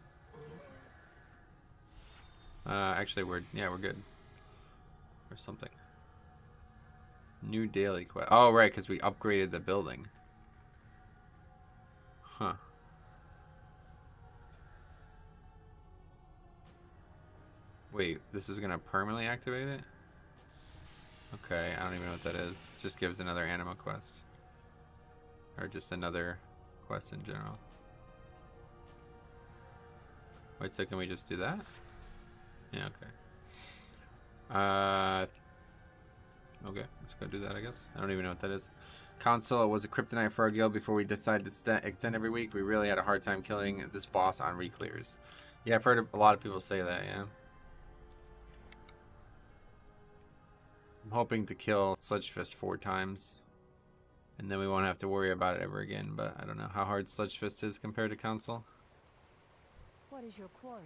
Actually, we're good. Or something. New daily quest. Oh, right, because we upgraded the building. Huh. Wait, this is gonna permanently activate it? Okay, I don't even know what that is. Just gives another anima quest. Or just another quest in general. Wait, so can we just do that? Yeah, okay. Okay, let's go do that, I guess. I don't even know what that is. Console was a kryptonite for our guild before we decided to extend every week. We really had a hard time killing this boss on reclears. Yeah, I've heard a lot of people say that, yeah. I'm hoping to kill Sludgefist 4 times. And then we won't have to worry about it ever again, but I don't know how hard Sludgefist is compared to console. What is your quarry?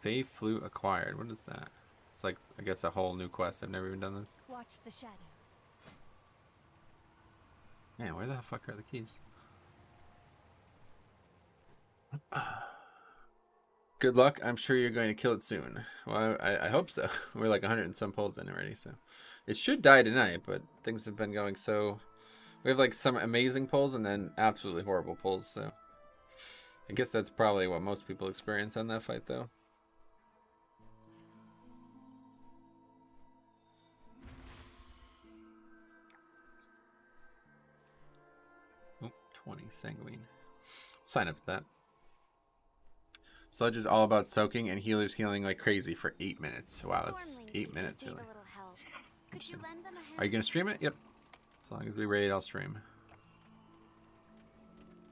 Fae Flute acquired. What is that? It's like, I guess, a whole new quest. I've never even done this. Watch the shadows. Man, where the fuck are the keys? Good luck. I'm sure you're going to kill it soon. Well, I hope so. We're like 100 and some pulls in already, so. It should die tonight, but things have been going so... We have like some amazing pulls and then absolutely horrible pulls, so... I guess that's probably what most people experience on that fight, though. Oh, 20 sanguine. Sign up for that. Sludge is all about soaking, and healers healing like crazy for 8 minutes. Wow, that's 8 minutes, really. Interesting. Are you going to stream it? Yep. As long as we raid, I'll stream.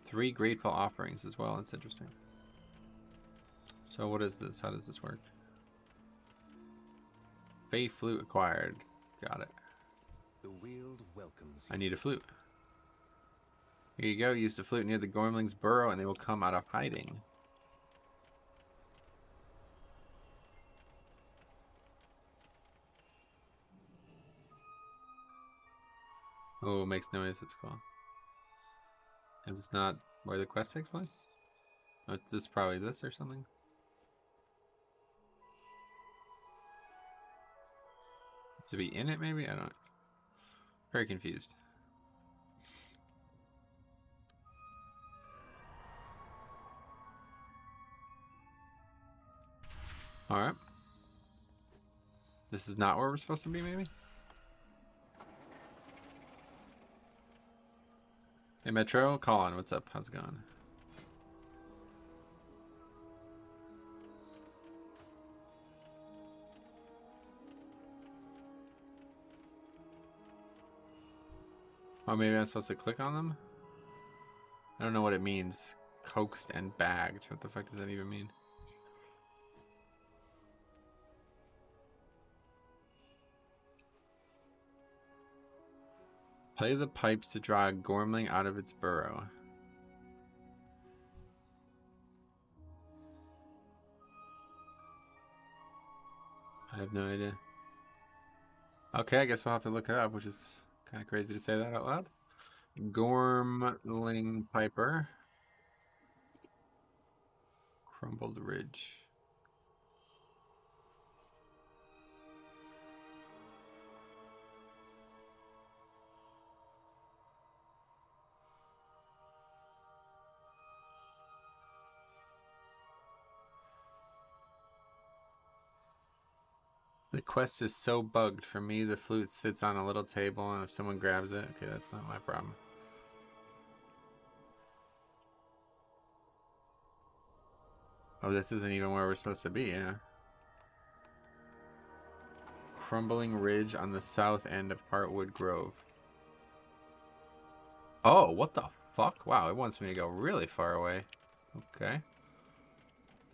3 grateful offerings as well. That's interesting. So what is this? How does this work? Fey flute acquired. Got it. The Weald welcomes you. I need a flute. Here you go. Use the flute near the Gormling's burrow and they will come out of hiding. Oh, it makes noise. That's cool. Is this not where the quest takes place? Oh, it's this, probably this or something. To be in it, maybe? I don't. Very confused. Alright. This is not where we're supposed to be, maybe? Hey, Metro, Colin, what's up? How's it going? Oh, maybe I'm supposed to click on them? I don't know what it means. Coaxed and bagged. What the fuck does that even mean? Play the pipes to draw a Gormling out of its burrow. I have no idea. Okay, I guess we'll have to look it up, which is kind of crazy to say that out loud. Gormling Piper. Crumbled Ridge. The quest is so bugged. For me, the flute sits on a little table, and if someone grabs it, okay, that's not my problem. Oh, this isn't even where we're supposed to be, yeah. Crumbling Ridge on the south end of Heartwood Grove. Oh, what the fuck? Wow, it wants me to go really far away. Okay.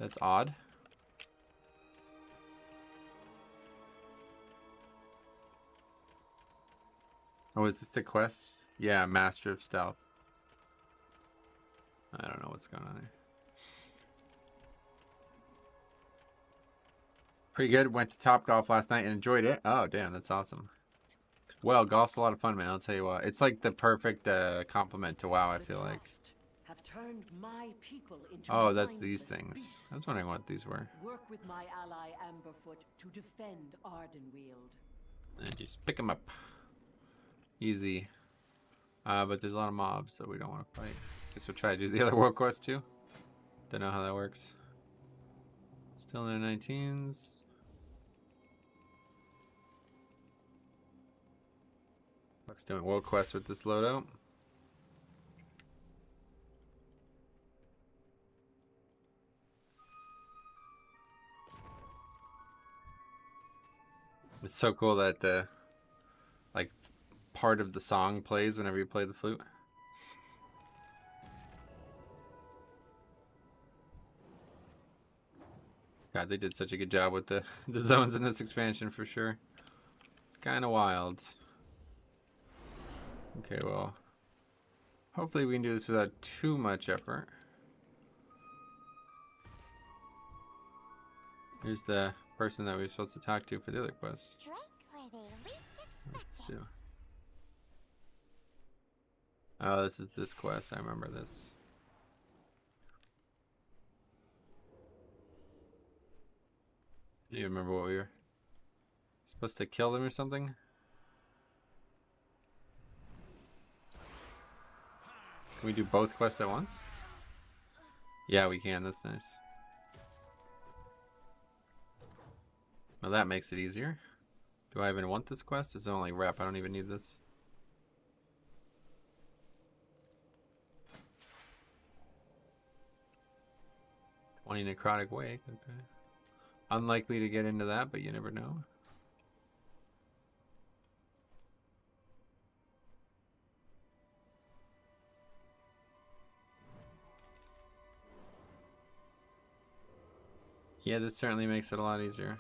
That's odd. Oh, is this the quest? Yeah, Master of Stealth. I don't know what's going on here. Pretty good. Went to Top Golf last night and enjoyed it. Oh, damn, that's awesome. Well, golf's a lot of fun, man. I'll tell you what. It's like the perfect complement to WoW, I feel like. Have turned my people into Oh, that's these mindless things. beasts. I was wondering what these were. Work with my ally Amberfoot to defend Ardenweald. And just pick them up. Easy. But there's a lot of mobs, so we don't want to fight. Guess we'll try to do the other world quest too. Don't know how that works. Still in the 19s. Fuck's doing world quest with this loadout. It's so cool that like part of the song plays whenever you play the flute. God, they did such a good job with the zones in this expansion for sure. It's kind of wild. Okay, well, hopefully we can do this without too much effort. Here's the person that we were supposed to talk to for the other quest. Let's do. Oh, this is this quest. I remember this. Do you remember what we were supposed to kill them or something? Can we do both quests at once? Yeah, we can. That's nice. Well, that makes it easier. Do I even want this quest? It's only rep. I don't even need this. Necrotic Wake. Okay. Unlikely to get into that, but you never know. Yeah, this certainly makes it a lot easier.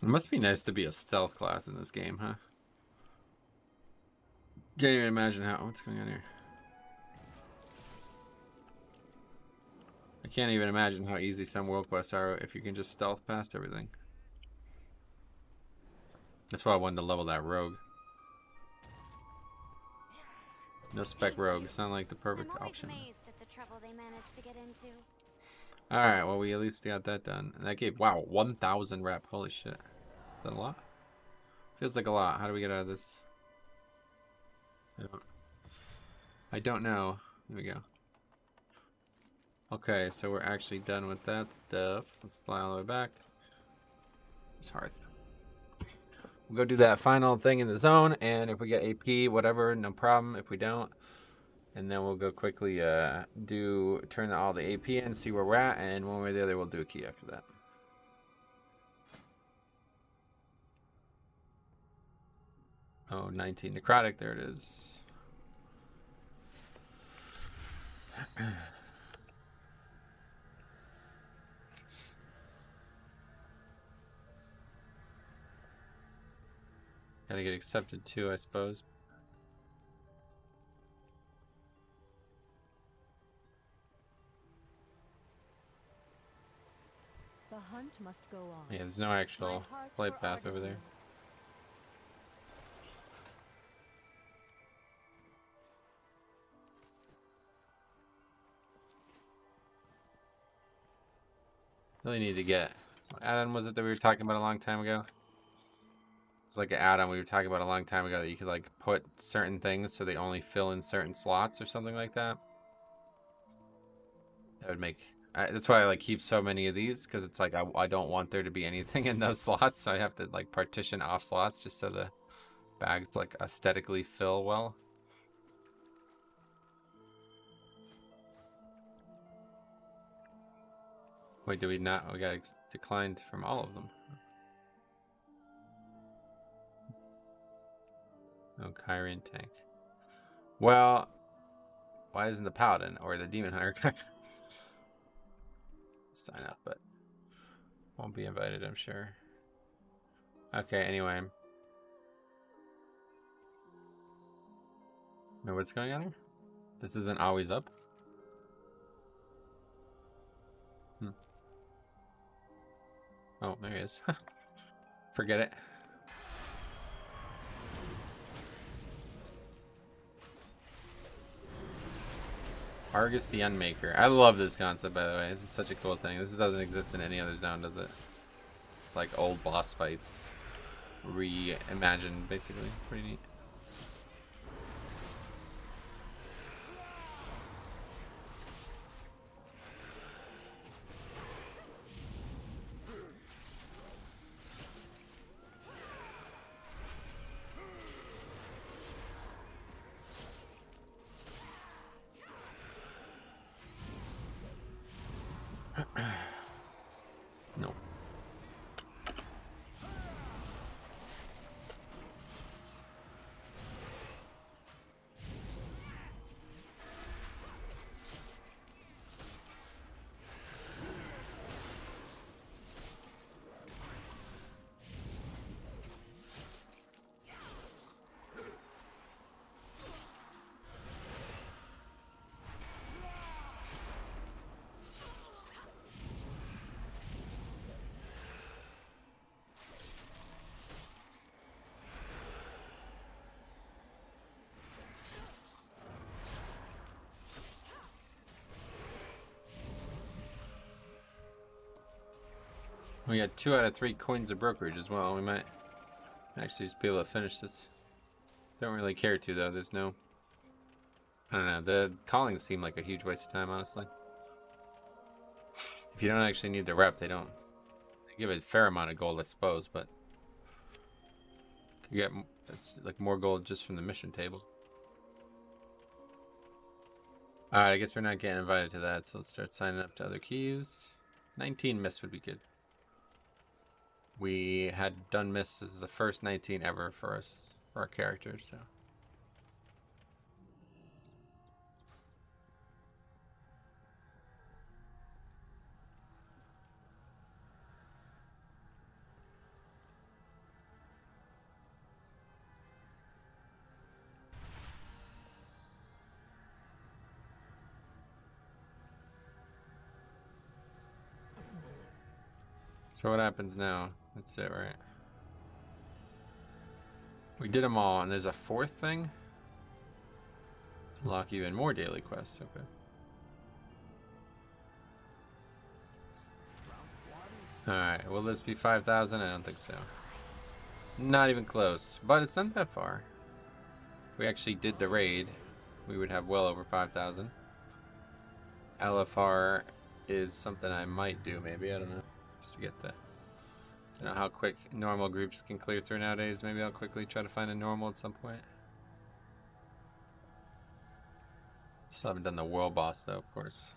It must be nice to be a stealth class in this game, huh? Can't even imagine how. What's going on here? I can't even imagine how easy some world quests are if you can just stealth past everything. That's why I wanted to level that rogue. No spec rogue. Sound like the perfect option. At the trouble they managed to get into. Alright, well, we at least got that done. And that gave, wow, 1,000 rep. Holy shit. Is that a lot? Feels like a lot. How do we get out of this? I don't know. Here we go. Okay, so we're actually done with that stuff. Let's fly all the way back. It's Hearth. We'll go do that final thing in the zone, and if we get AP, whatever, no problem. If we don't, and then we'll go quickly turn all the AP in, see where we're at, and one way or the other, we'll do a key after that. Oh, 19 necrotic, there it is. Gotta get accepted too, I suppose. The hunt must go on. Yeah, there's no actual flight path over there. Really need to get... What add-on was it that we were talking about a long time ago? It's like an add-on we were talking about a long time ago that you could like put certain things so they only fill in certain slots or something like that. That would make... that's why I like keep so many of these, because it's like I don't want there to be anything in those slots, so I have to like partition off slots just so the bags like aesthetically fill well. Wait, did we not? We got declined from all of them. Oh, Kyrian tank. Well, why isn't the Paladin or the Demon Hunter sign up, but won't be invited, I'm sure. Okay, anyway. Know what's going on here? This isn't always up? Oh, there he is. Forget it. Argus the Unmaker. I love this concept, by the way. This is such a cool thing. This doesn't exist in any other zone, does it? It's like old boss fights reimagined, basically. Pretty neat. No. We got 2 out of 3 coins of brokerage as well. We might Actually, just be able to finish this. Don't really care to though. There's no. I don't know. The callings seem like a huge waste of time, honestly. If you don't actually need the rep, they don't. They give a fair amount of gold, I suppose, but you get like more gold just from the mission table. Alright, I guess we're not getting invited to that, so let's start signing up to other keys. 19 miss would be good. We had done miss. This is the first 19 ever for us, for our characters, so. So what happens now? That's it, right? We did them all, and there's a fourth thing? Unlock even more daily quests, okay. Alright, will this be 5,000? I don't think so. Not even close, but it's not that far. If we actually did the raid, we would have well over 5,000. LFR is something I might do, maybe, I don't know. Just to get the... I don't know how quick normal groups can clear through nowadays. Maybe I'll quickly try to find a normal at some point. Still haven't done the world boss though, of course.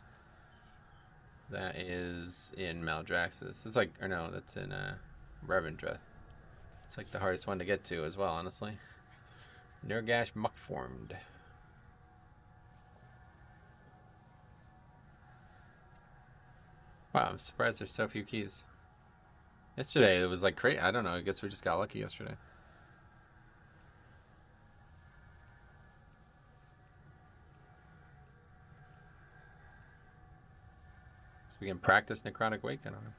That is in Maldraxxus. It's like, or no, that's in Revendreth. It's like the hardest one to get to as well, honestly. Nurgash Muckformed. Wow, I'm surprised there's so few keys. Yesterday it was like crazy. I don't know. I guess we just got lucky yesterday. So we can practice Necrotic Wake. I don't know.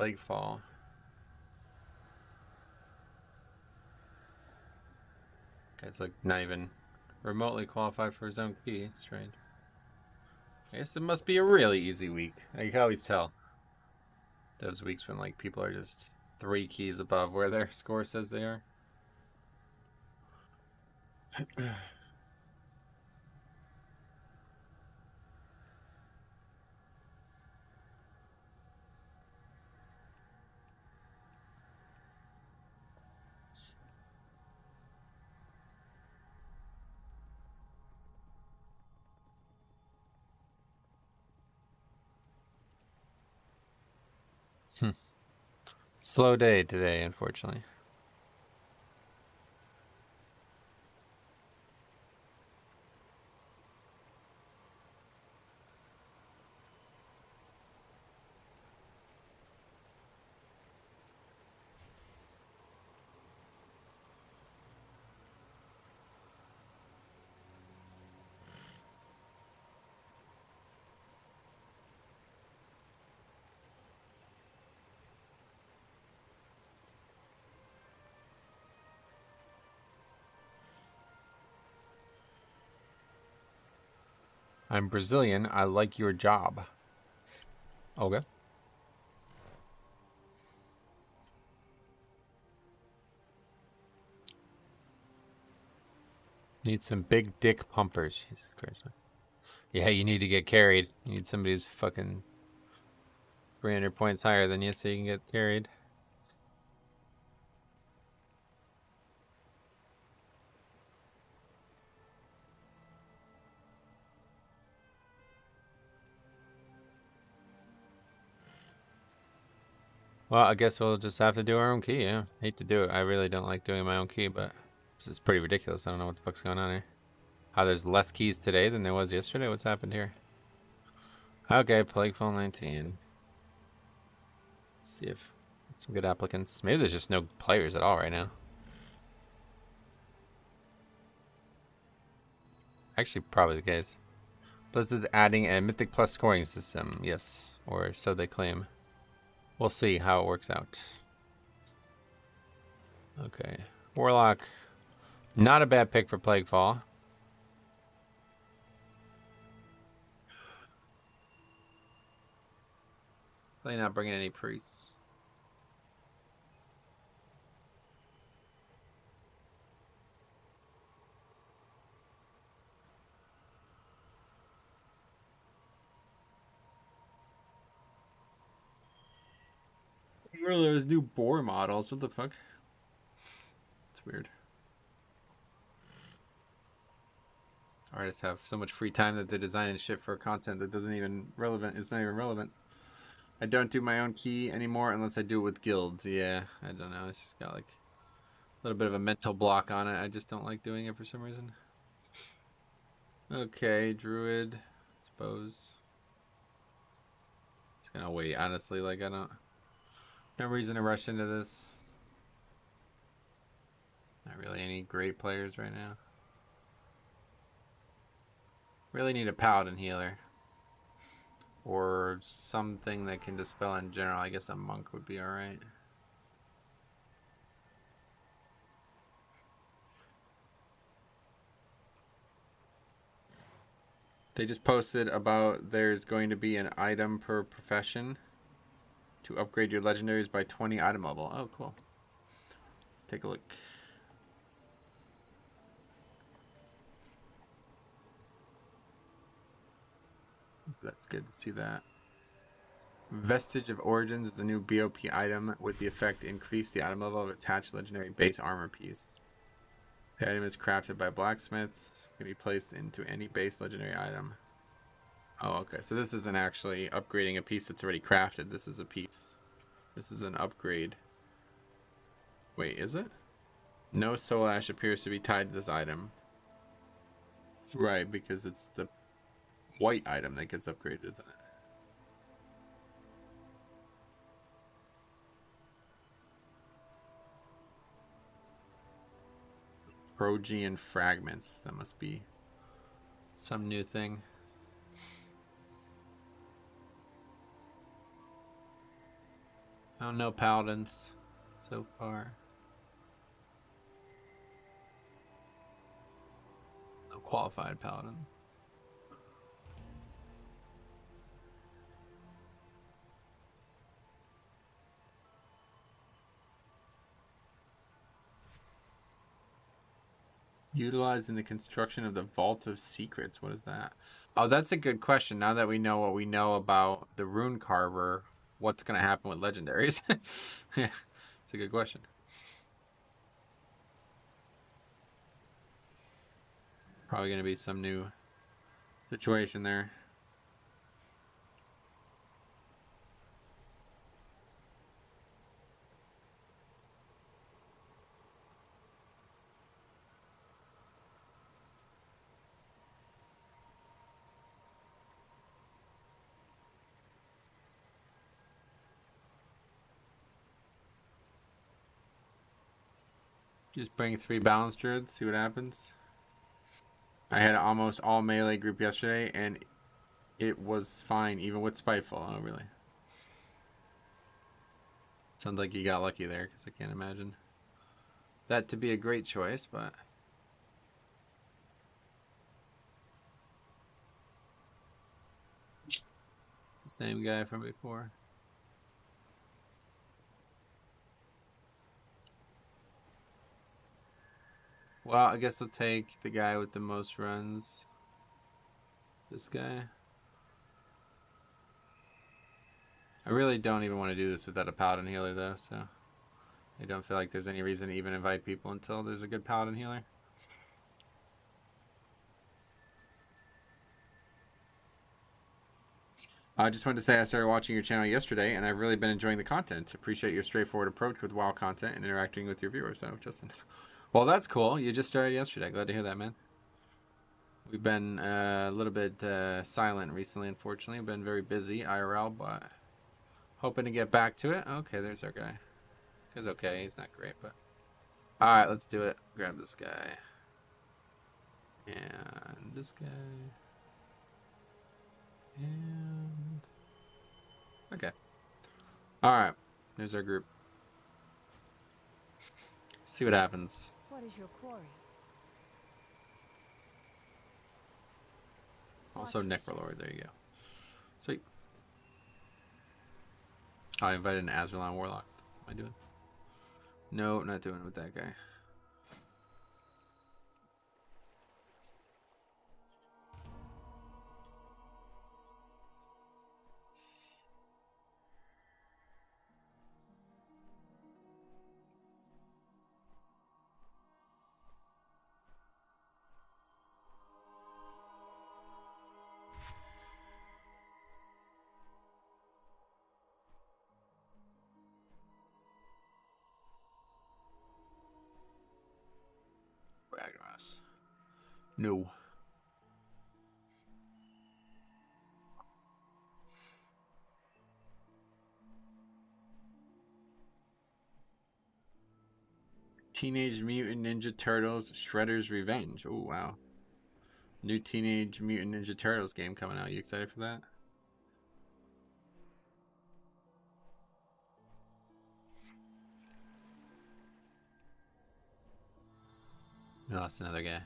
Plaguefall. Okay, it's like not even remotely qualified for his own key. Strange. I guess it must be a really easy week. I can always tell. Those weeks when like people are just 3 keys above where their score says they are. Slow day today, unfortunately. I'm Brazilian. I like your job. Okay. Need some big dick pumpers. Jesus Christ. Yeah, you need to get carried. You need somebody who's fucking 300 points higher than you so you can get carried. Well, I guess we'll just have to do our own key, yeah. Hate to do it. I really don't like doing my own key, but this is pretty ridiculous. I don't know what the fuck's going on here. How there's less keys today than there was yesterday? What's happened here? Okay, Plaguefall 19. See if some good applicants. Maybe there's just no players at all right now. Actually, probably the case. Blizzard adding a Mythic Plus scoring system. Yes, or so they claim. We'll see how it works out. Okay. Warlock. Not a bad pick for Plaguefall. Really not bringing any priests. Really, there's new boar models. What the fuck? It's weird. Artists have so much free time that they're designing shit for content that doesn't even relevant. It's not even relevant. I don't do my own key anymore unless I do it with guilds. Yeah, I don't know. It's just got like a little bit of a mental block on it. I just don't like doing it for some reason. Okay, druid, suppose. Just gonna wait. Honestly, like I don't. No reason to rush into this. Not really any great players right now. Really need a paladin healer. Or something that can dispel in general. I guess a monk would be alright. They just posted about there's going to be an item per profession to upgrade your legendaries by 20 item level. Oh, cool. Let's take a look. That's good to see that. Vestige of Origins is a new BOP item with the effect to increase the item level of attached legendary base armor piece. The item is crafted by blacksmiths, can be placed into any base legendary item. Oh, okay. So this isn't actually upgrading a piece that's already crafted. This is a piece. This is an upgrade. Wait, is it? No soul ash appears to be tied to this item. Right, because it's the white item that gets upgraded, isn't it? Progean fragments. That must be some new thing. I don't know paladins so far. No qualified paladin. Utilizing the construction of the Vault of Secrets. What is that? Oh, that's a good question. Now that we know what we know about the Rune Carver, what's going to happen with legendaries? Yeah, it's a good question. Probably going to be some new situation there. Just bring 3 balance druids, see what happens. I had almost all melee group yesterday, and it was fine, even with Spiteful. Oh, really? Sounds like you got lucky there, because I can't imagine that to be a great choice, but... Same guy from before. Well, I guess I'll take the guy with the most runs. This guy. I really don't even want to do this without a paladin healer, though, so I don't feel like there's any reason to even invite people until there's a good paladin healer. I just wanted to say I started watching your channel yesterday, and I've really been enjoying the content. Appreciate your straightforward approach with WoW content and interacting with your viewers. So, Justin. Well, that's cool. You just started yesterday. Glad to hear that, man. We've been a little bit silent recently, unfortunately. We've been very busy IRL, but hoping to get back to it. Okay, there's our guy. He's okay. He's not great, but... Alright, let's do it. Grab this guy. And this guy. And... Okay. Alright, there's our group. See what happens. What is your quarry? Also Watch the Necrolord, there you go. Sweet. Oh, I invited an Azralan Warlock. What am I doing? No, not doing it with that guy. Ragnaros. No. Teenage Mutant Ninja Turtles Shredder's Revenge. Oh, wow. New Teenage Mutant Ninja Turtles game coming out. You excited for that? We lost another guy.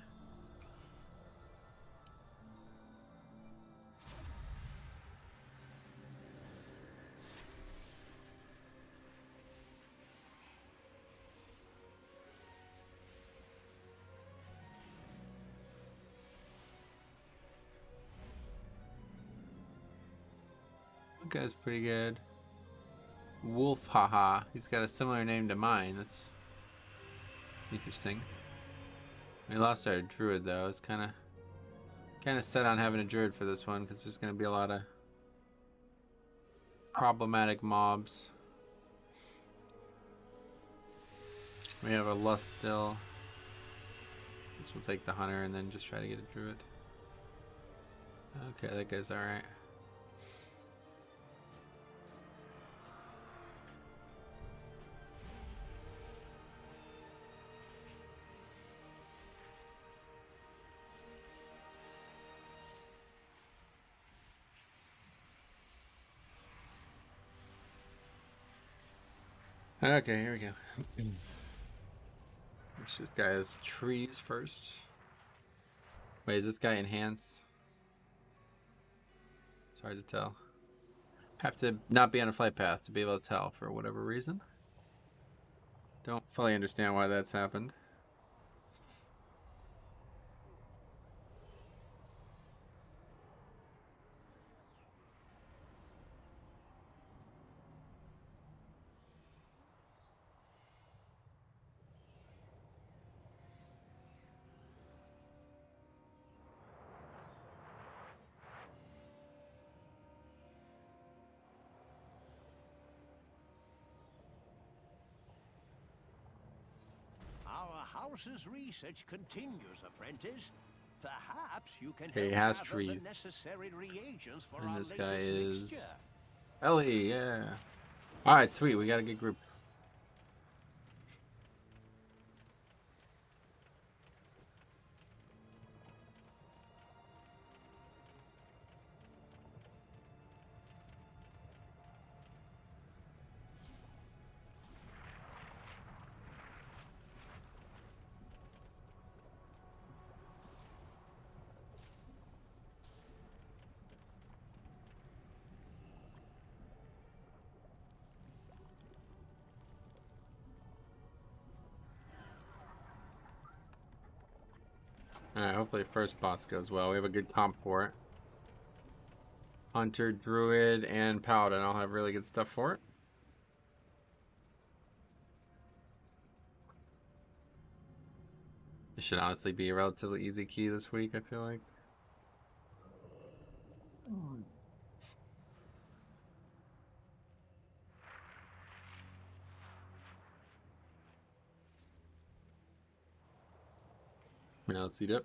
That guy's pretty good. Wolf, haha. He's got a similar name to mine. That's interesting. We lost our druid though. I was kind of set on having a druid for this one because there's going to be a lot of problematic mobs. We have a lust still. This will take the hunter and then just try to get a druid. Okay, that guy's alright. Okay, here we go. This guy has trees first. Wait, is this guy enhanced? It's hard to tell. Have to not be on a flight path to be able to tell for whatever reason. Don't fully understand why that's happened. Our house's research continues, apprentice. Perhaps you can He help has gather trees. the necessary reagents for And our this guy latest is mixture. Ellie, yeah. Alright, sweet, we got a good group. Alright, hopefully first boss goes well. We have a good comp for it. Hunter, Druid, and Paladin all have really good stuff for it. This should honestly be a relatively easy key this week, I feel like. Now let's eat up.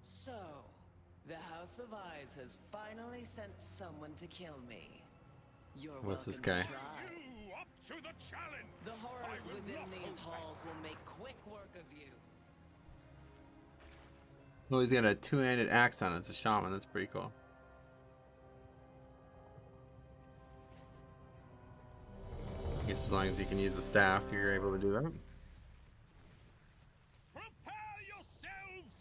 So, the House of Eyes has finally sent someone to kill me. You're What's this welcome guy? to try. You up to the challenge! The horrors will within not these hold back. halls will make quick work of you. Oh, he's got a two-handed axe on it. It's a shaman. That's pretty cool. I guess as long as you can use the staff, you're able to do that. Prepare yourselves!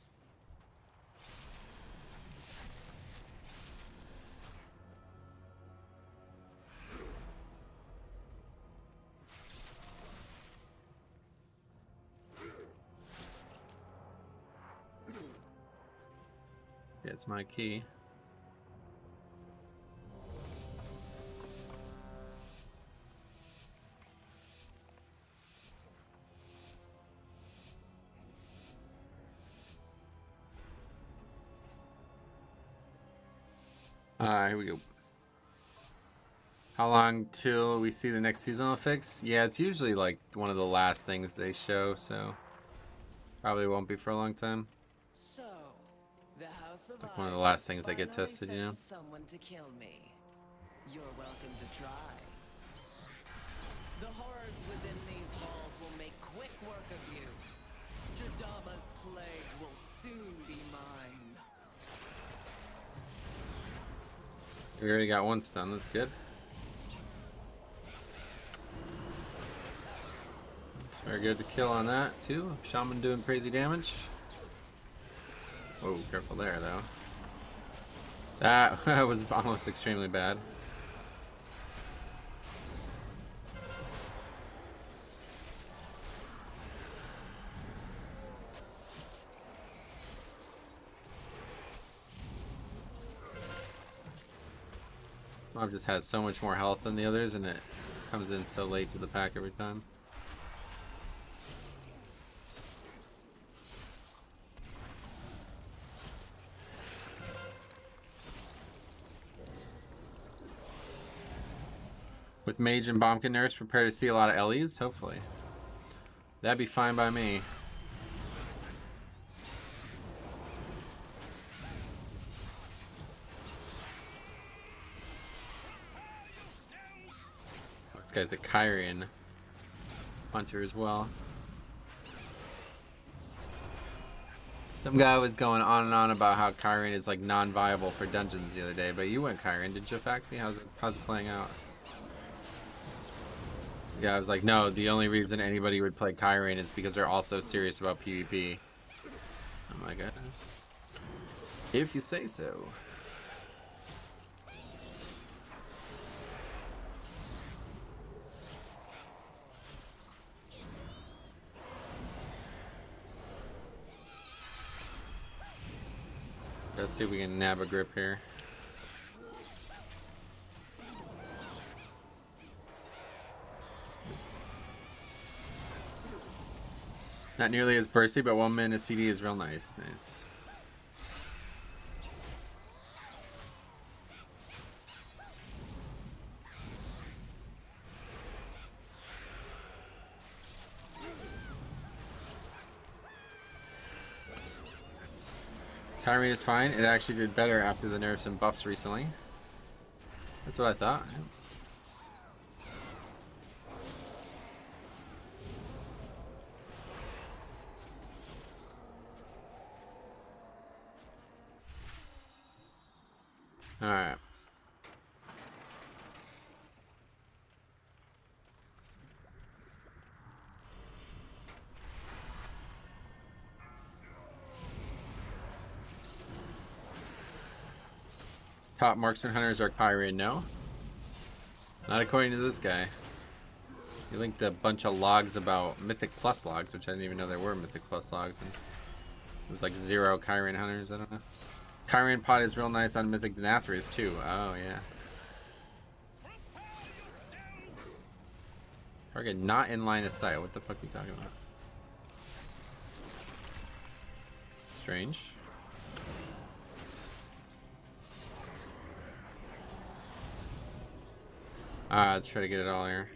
Yeah, it's my key. Here we go. How long till we see the next seasonal fix? Yeah, it's usually like one of the last things they show, so probably won't be for a long time. So, the House of It's like one of the Eyes last has things that get finally tested, sent you know? someone to kill me. You're welcome to try. The horrors within these halls will make quick work of you. Stradama's plague will soon be mine. We already got one stun, that's good. It's very good to kill on that, too. Shaman doing crazy damage. Whoa, careful there, though. That was almost extremely bad. Mob just has so much more health than the others, and it comes in so late to the pack every time. With Mage and Bombkin nerfs, prepare to see a lot of Ellies, hopefully. That'd be fine by me. This guy's a Kyrian hunter as well. Some guy was going on and on about how Kyrian is like non-viable for dungeons the other day, but you went Kyrian, did you, Faxi? How's it playing out? Yeah, I was like, no, the only reason anybody would play Kyrian is because they're also serious about PvP. Oh my god. If you say so. Let's see if we can nab a grip here. Not nearly as bursty, but 1 minute CD is real nice. Nice. Kyrian is fine. It actually did better after the nerfs and buffs recently. That's what I thought. Alright. Top marksman hunters are Kyrian, no? Not according to this guy. He linked a bunch of logs about Mythic Plus logs, which I didn't even know there were Mythic Plus logs. And it was like 0 Kyrian hunters, I don't know. Kyrian pot is real nice on Mythic Denathrius too. Oh, yeah. Target not in line of sight. What the fuck are you talking about? Strange. Let's try to get it all here.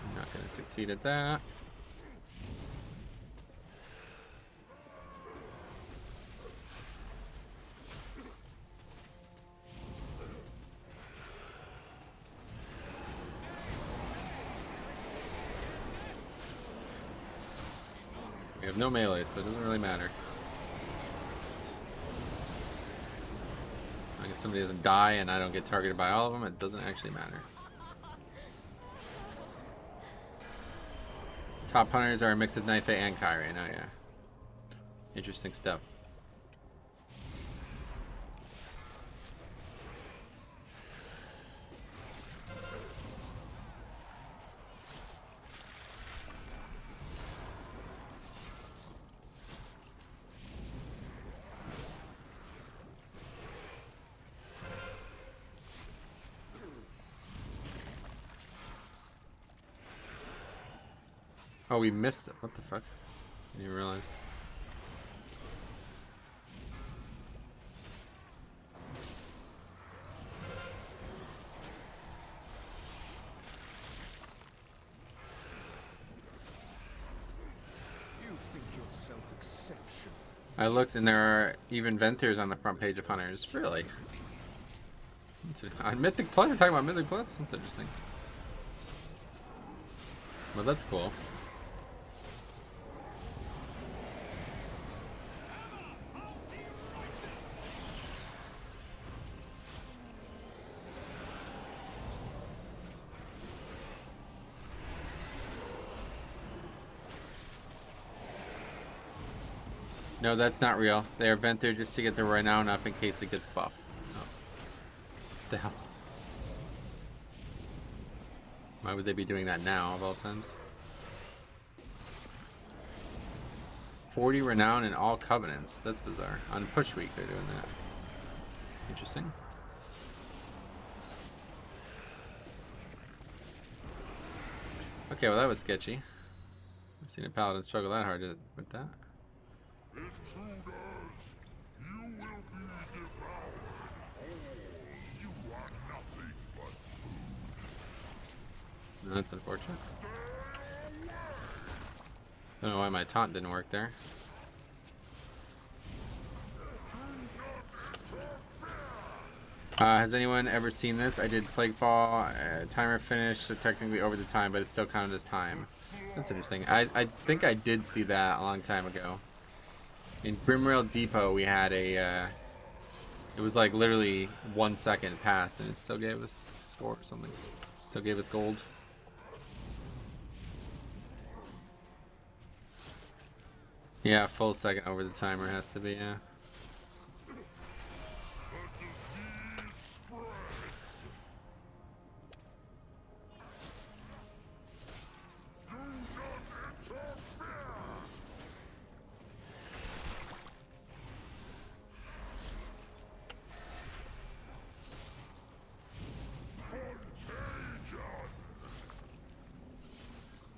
I'm not going to succeed at that. We have no melee, so it doesn't really matter. I guess somebody doesn't die and I don't get targeted by all of them, it doesn't actually matter. Top hunters are a mix of Knife and Kyrian. Oh yeah. Interesting stuff. Oh, we missed it. What the fuck? I didn't even realize. You think yourself exceptional. I looked and there are even Venters on the front page of Hunters. Really? On Mythic Plus? We're talking about Mythic Plus? That's interesting. Well, that's cool. No, that's not real. They are bent there just to get the renown up in case it gets buffed. Oh. What the hell? Why would they be doing that now, of all times? 40 renown in all covenants. That's bizarre. On push week, they're doing that. Interesting. Okay, well that was sketchy. I've seen a paladin struggle that hard with that. Intruders, you will be devoured. You are nothing but food. No, that's unfortunate. I don't know why my taunt didn't work there. Has anyone ever seen this? I did Plaguefall, timer finished, so technically over the time, but it's still counted as time. That's interesting. I think I did see that a long time ago. In Grimrail Depot, we had a, it was like literally 1 second passed, and it still gave us score or something. Still gave us gold. Yeah, full second over the timer has to be, yeah.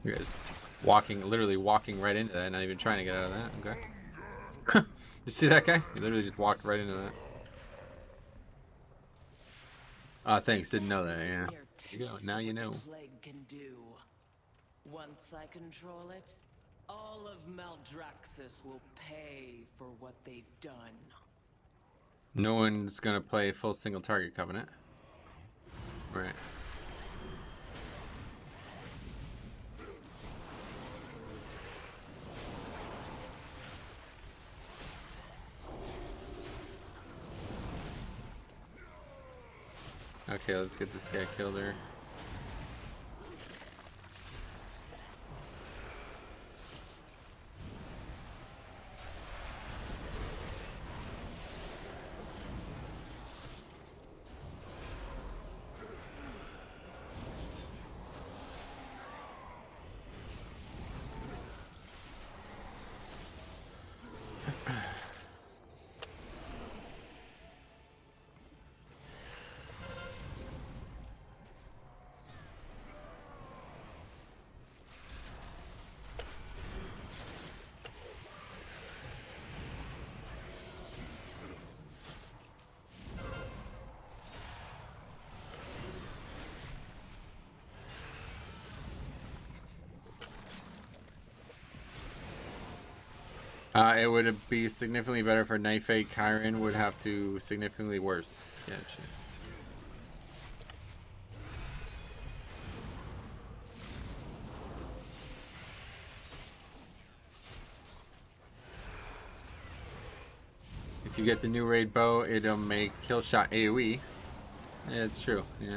You guys just walking, literally walking right into that, not even trying to get out of that. Okay. You see that guy? He literally just walked right into that. Thanks. Didn't know that. Yeah. There you go. Now you know. Plague can do. Once I control it, all of Maldraxxus will pay for what they've done. No one's gonna play full single target covenant. Right. Okay, let's get this guy killed here. It would be significantly better for Knife A. Kyrian would have to significantly worse. Gotcha. If you get the new raid bow, it'll make kill shot AoE. Yeah, it's true. Yeah.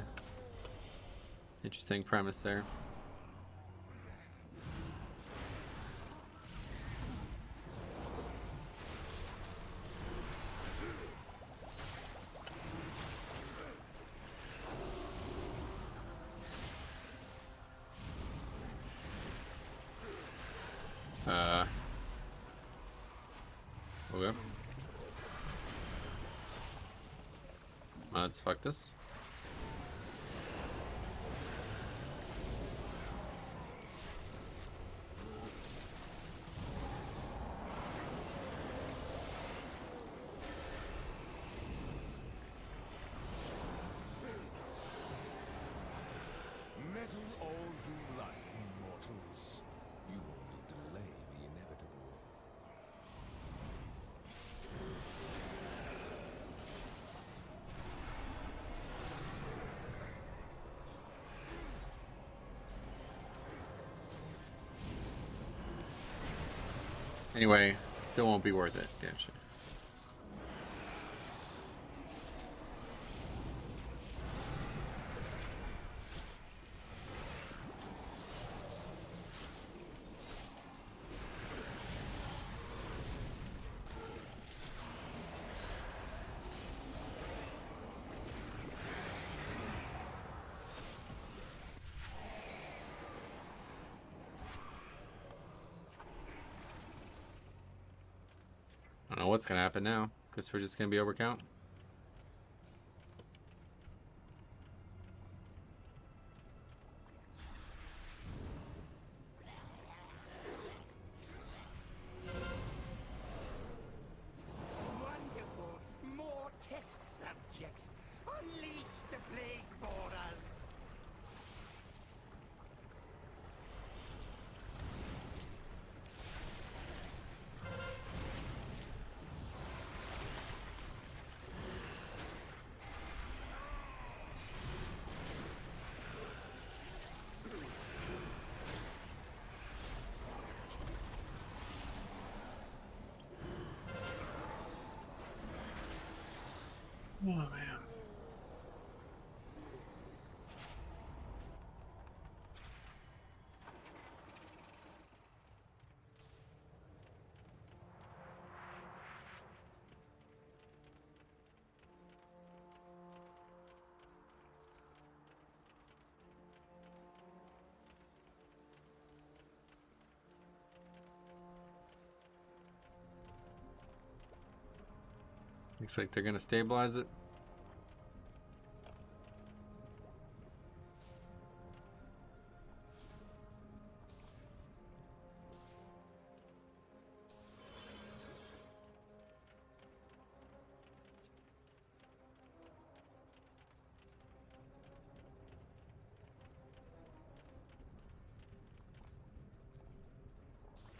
Interesting premise there. Okay. Let's fuck this. Metal all you like, mortals. You only delay the inevitable. Anyway, still won't be worth it. Yeah, sure. I don't know what's gonna happen now. Guess we're just gonna be overcount. Wonderful. More test subjects. Unleash the plague borders. Oh man. Looks like they're gonna stabilize it.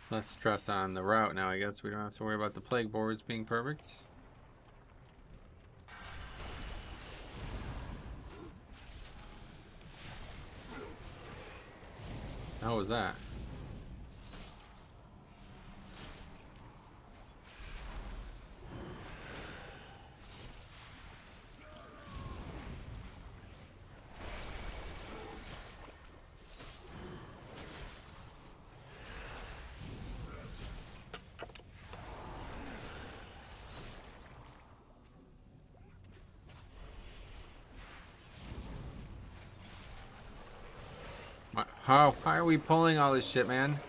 Less stress on the route now, I guess. We don't have to worry about the plague boards being perfect. How was that? How are we pulling all this shit, man?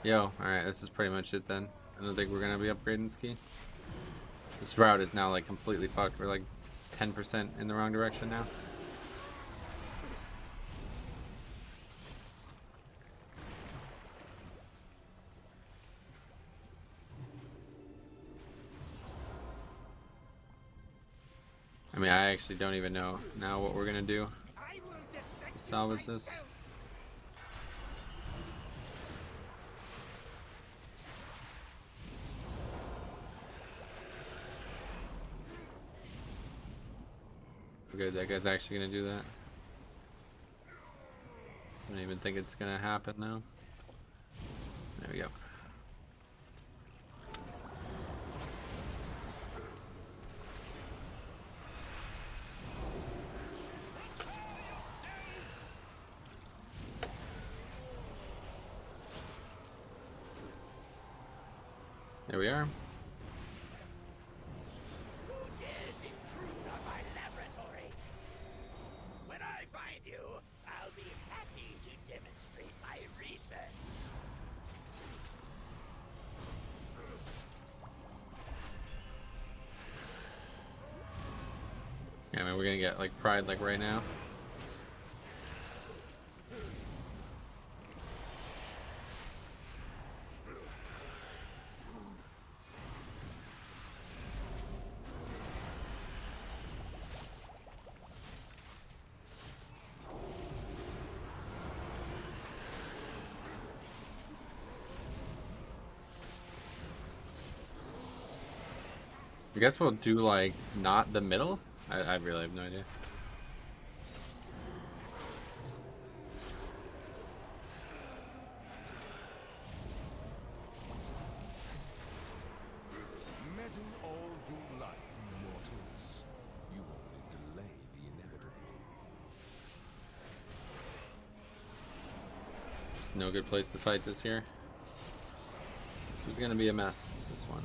Yo, alright, this is pretty much it then. I don't think we're gonna be upgrading ski. This route is now like completely fucked. We're like 10% in the wrong direction now. I mean, I actually don't even know now what we're gonna do to salvage this. Good, that guy's actually gonna do that. I don't even think it's gonna happen now. There we go. There we are. Who dares intrude on my laboratory? When I find you, I'll be happy to demonstrate my research. Yeah, I mean, we're gonna get like pride like right now. I guess we'll do like not the middle. I really have no idea. Meddle all you like, mortals. You only delay the inevitable. There's no good place to fight this here. This is gonna be a mess, this one.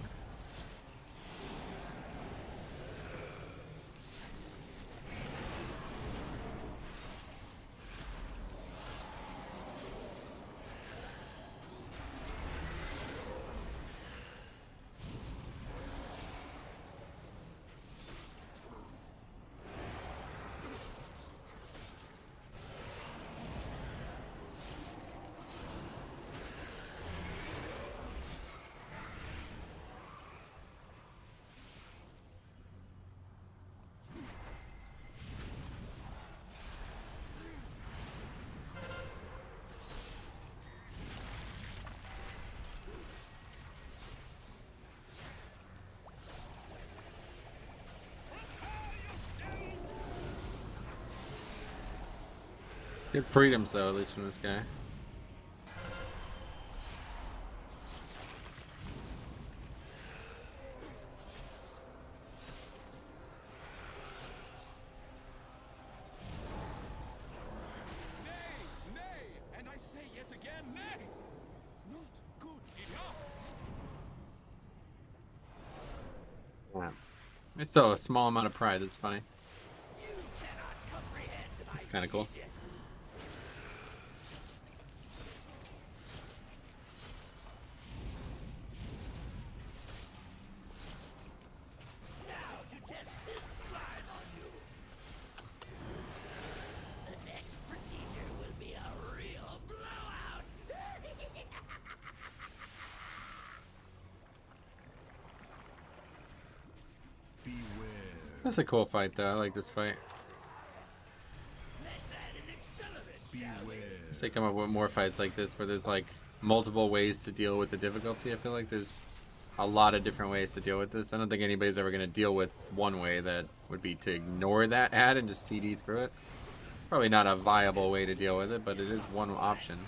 Good freedoms though, at least from this guy. Nay, and I say yet again, nay! Not good enough! It's still a small amount of pride, that's funny. You cannot comprehend my That's kinda cool. genius. Now to test this slime on you. The next procedure will be a real blowout. Beware. That's a cool fight though, I like this fight. Let's add an accelerant, shall we? Beware. Say come up with more fights like this where there's like multiple ways to deal with the difficulty. I feel like there's a lot of different ways to deal with this. I don't think anybody's ever going to deal with one way that would be to ignore that ad and just CD through it. Probably not a viable way to deal with it, but it is one option.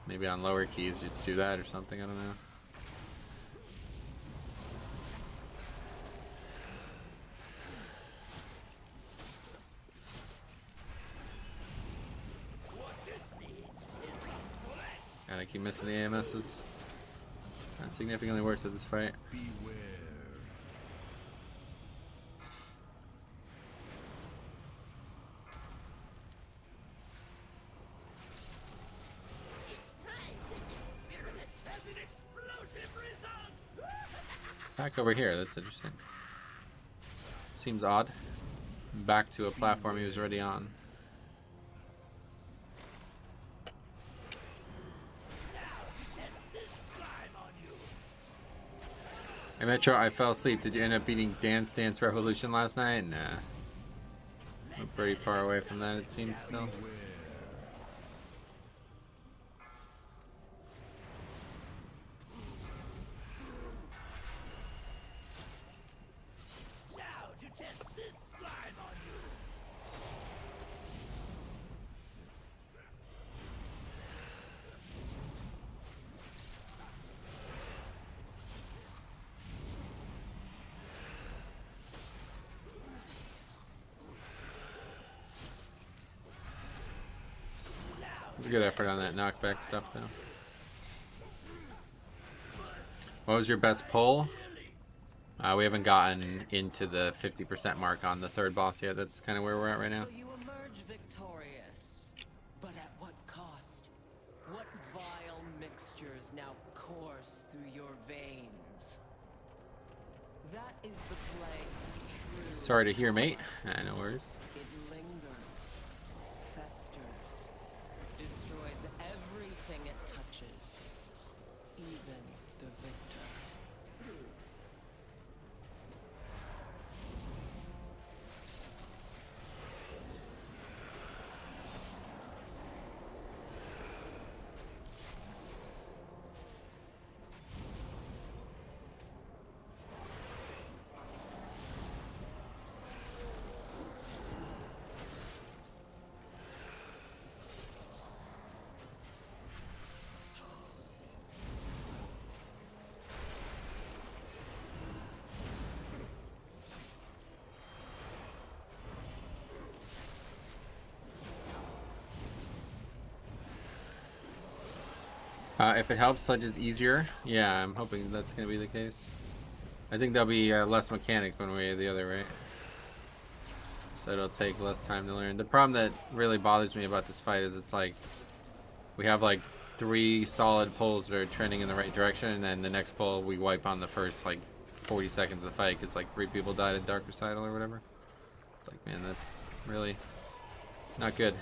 Maybe on lower keys you just do that or something, I don't know. What this needs is some flesh. God, I keep missing the AMSs. Not significantly worse at this fight. Beware. It's time this experiment has an explosive result. Back over here, that's interesting. Seems odd. Back to a platform he was already on. Now to test this slime on you. Hey Metro, I fell asleep. Did you end up beating Dance Dance Revolution last night? Nah. We're pretty far away from that, it seems still. Now to test this slime on you. It was a good effort on that knockback stuff though. What was your best pull? We haven't gotten into the 50% mark on the third boss yet. That's kind of where we're at right now. So you emerge victorious, but at what cost? What vile mixtures now course through your veins? That is the plague's true. Sorry to hear, mate. No worries. It lingers, festers, destroys everything it touches, even the victor. If it helps, Sledge is easier. Yeah, I'm hoping that's going to be the case. I think there'll be less mechanics one way or the other, right? So it'll take less time to learn. The problem that really bothers me about this fight is it's like we have like 3 solid pulls that are trending in the right direction, and then the next pull we wipe on the first like 40 seconds of the fight because like 3 people died at Dark Recital or whatever. It's like, man, that's really not good.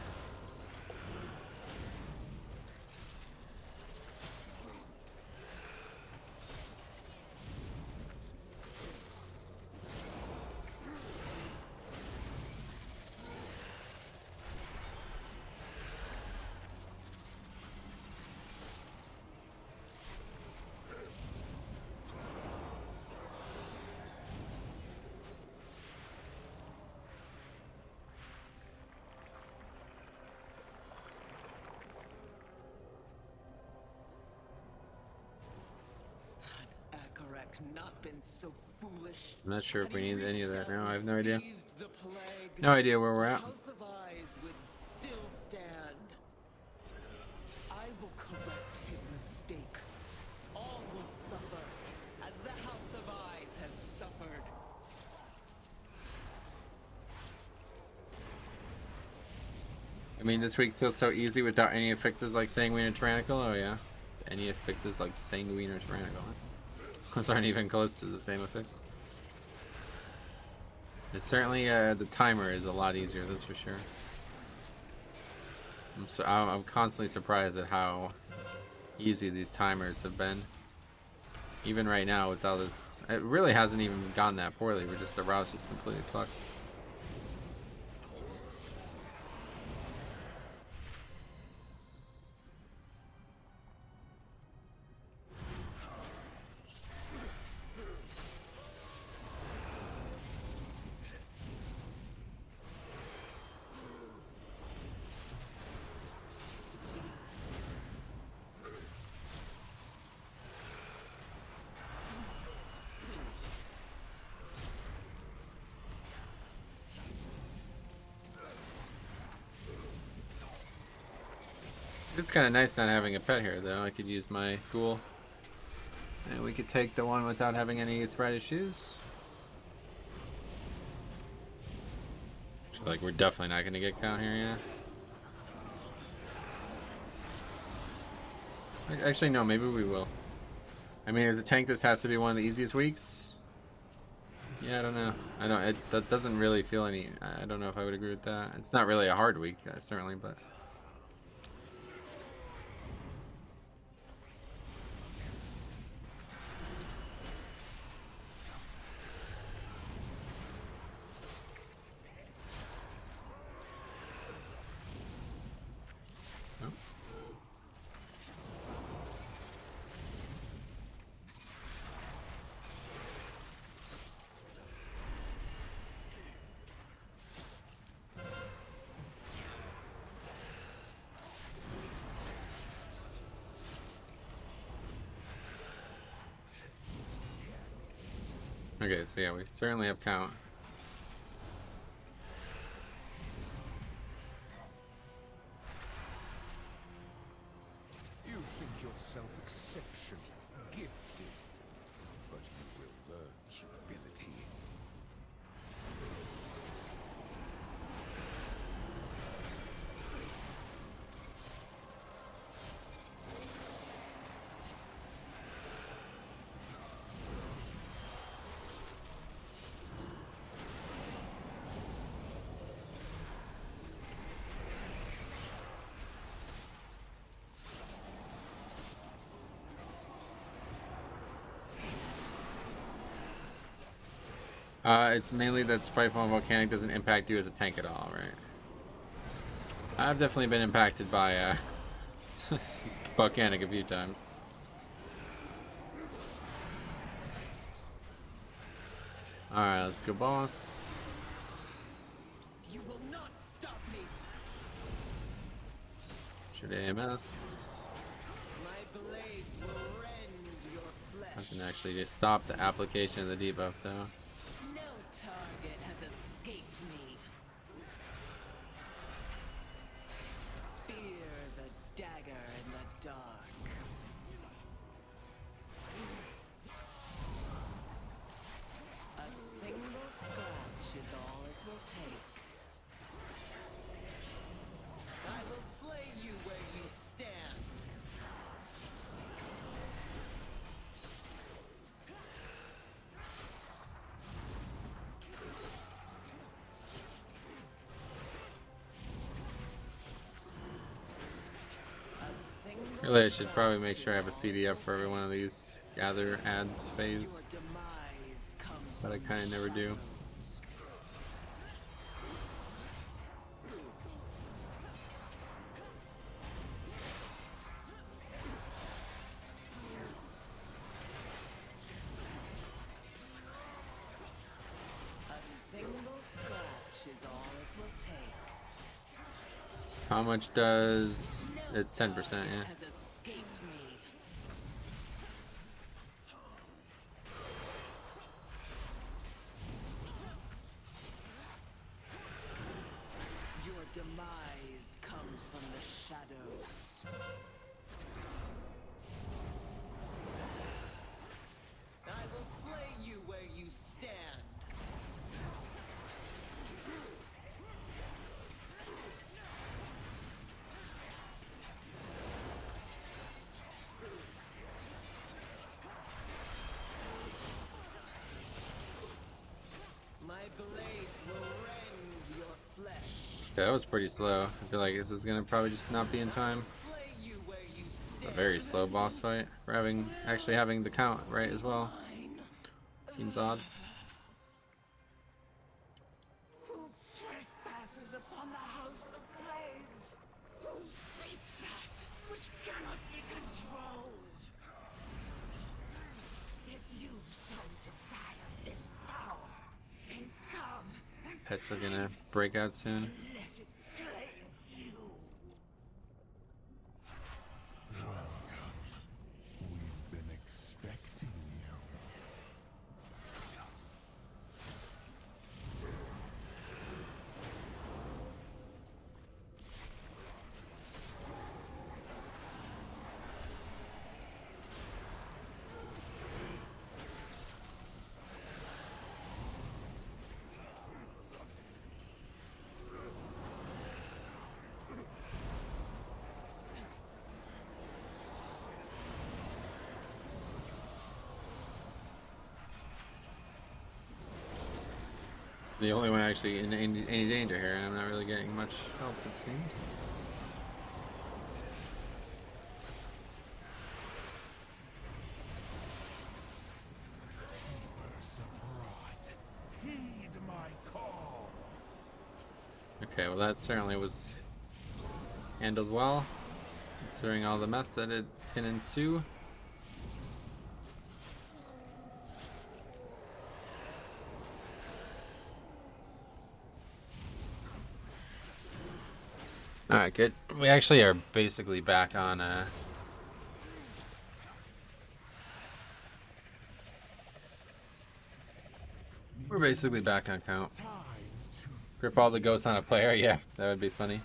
Not been so foolish. I'm not sure if we need any of that now. I have no idea. The plague, No idea where we're at. House of Eyes would still stand. I will correct his mistake. All will suffer, as the House of Eyes has suffered. I mean, this week feels so easy without any affixes like Sanguine or Tyrannical. Oh yeah, any affixes like Sanguine or Tyrannical. Those aren't even close to the same affix. It's certainly the timer is a lot easier, that's for sure. I'm constantly surprised at how easy these timers have been. Even right now with all this, it really hasn't even gone that poorly. We're just, the route's just completely fucked. It's kind of nice not having a pet here, though. I could use my ghoul. And we could take the one without having any threat issues. Like, we're definitely not going to get count here, yeah? Actually, no, maybe we will. I mean, as a tank, this has to be one of the easiest weeks. Yeah, I don't know. That doesn't really feel any... I don't know if I would agree with that. It's not really a hard week, certainly, but... Okay, so yeah, we certainly have count. You think yourself exceptional, gifted. but you will learn humility. It's mainly that Spiteful and Volcanic doesn't impact you as a tank at all, right? I've definitely been impacted by Volcanic a few times. Alright, let's go, boss. You will not stop me. Shoot AMS. My blades will rend your flesh. Doesn't actually just stop the application of the debuff, though. No target has escaped me. Fear the dagger in the dark. A single scratch is all it will take. I will slay you where you stand. Really, I should probably make sure I have a CD up for every one of these gather ads phase, but I kind of never do. A single scratch is all it will take. How much does... It's 10%, yeah. Has escaped me. Your demise comes from the shadows. I will slay you where you stand. My blades will rend your flesh. Yeah, that was pretty slow. I feel like this is gonna probably just not be in time. Slay you where you stand. A very slow boss fight. For actually having the count right as well. Seems odd. Who trespasses upon the house of plagues? Who seeks that which cannot be controlled? If you so desire this power, then come and Pets are gonna break out soon. let it claim you. We've been expecting you. The only one actually in any danger here, and I'm not really getting much help, it seems. Heed my call. Okay, well that certainly was handled well, considering all the mess that it can ensue. Alright, good. We actually are basically back on we're basically back on count. Grip all the ghosts on a player, yeah, that would be funny.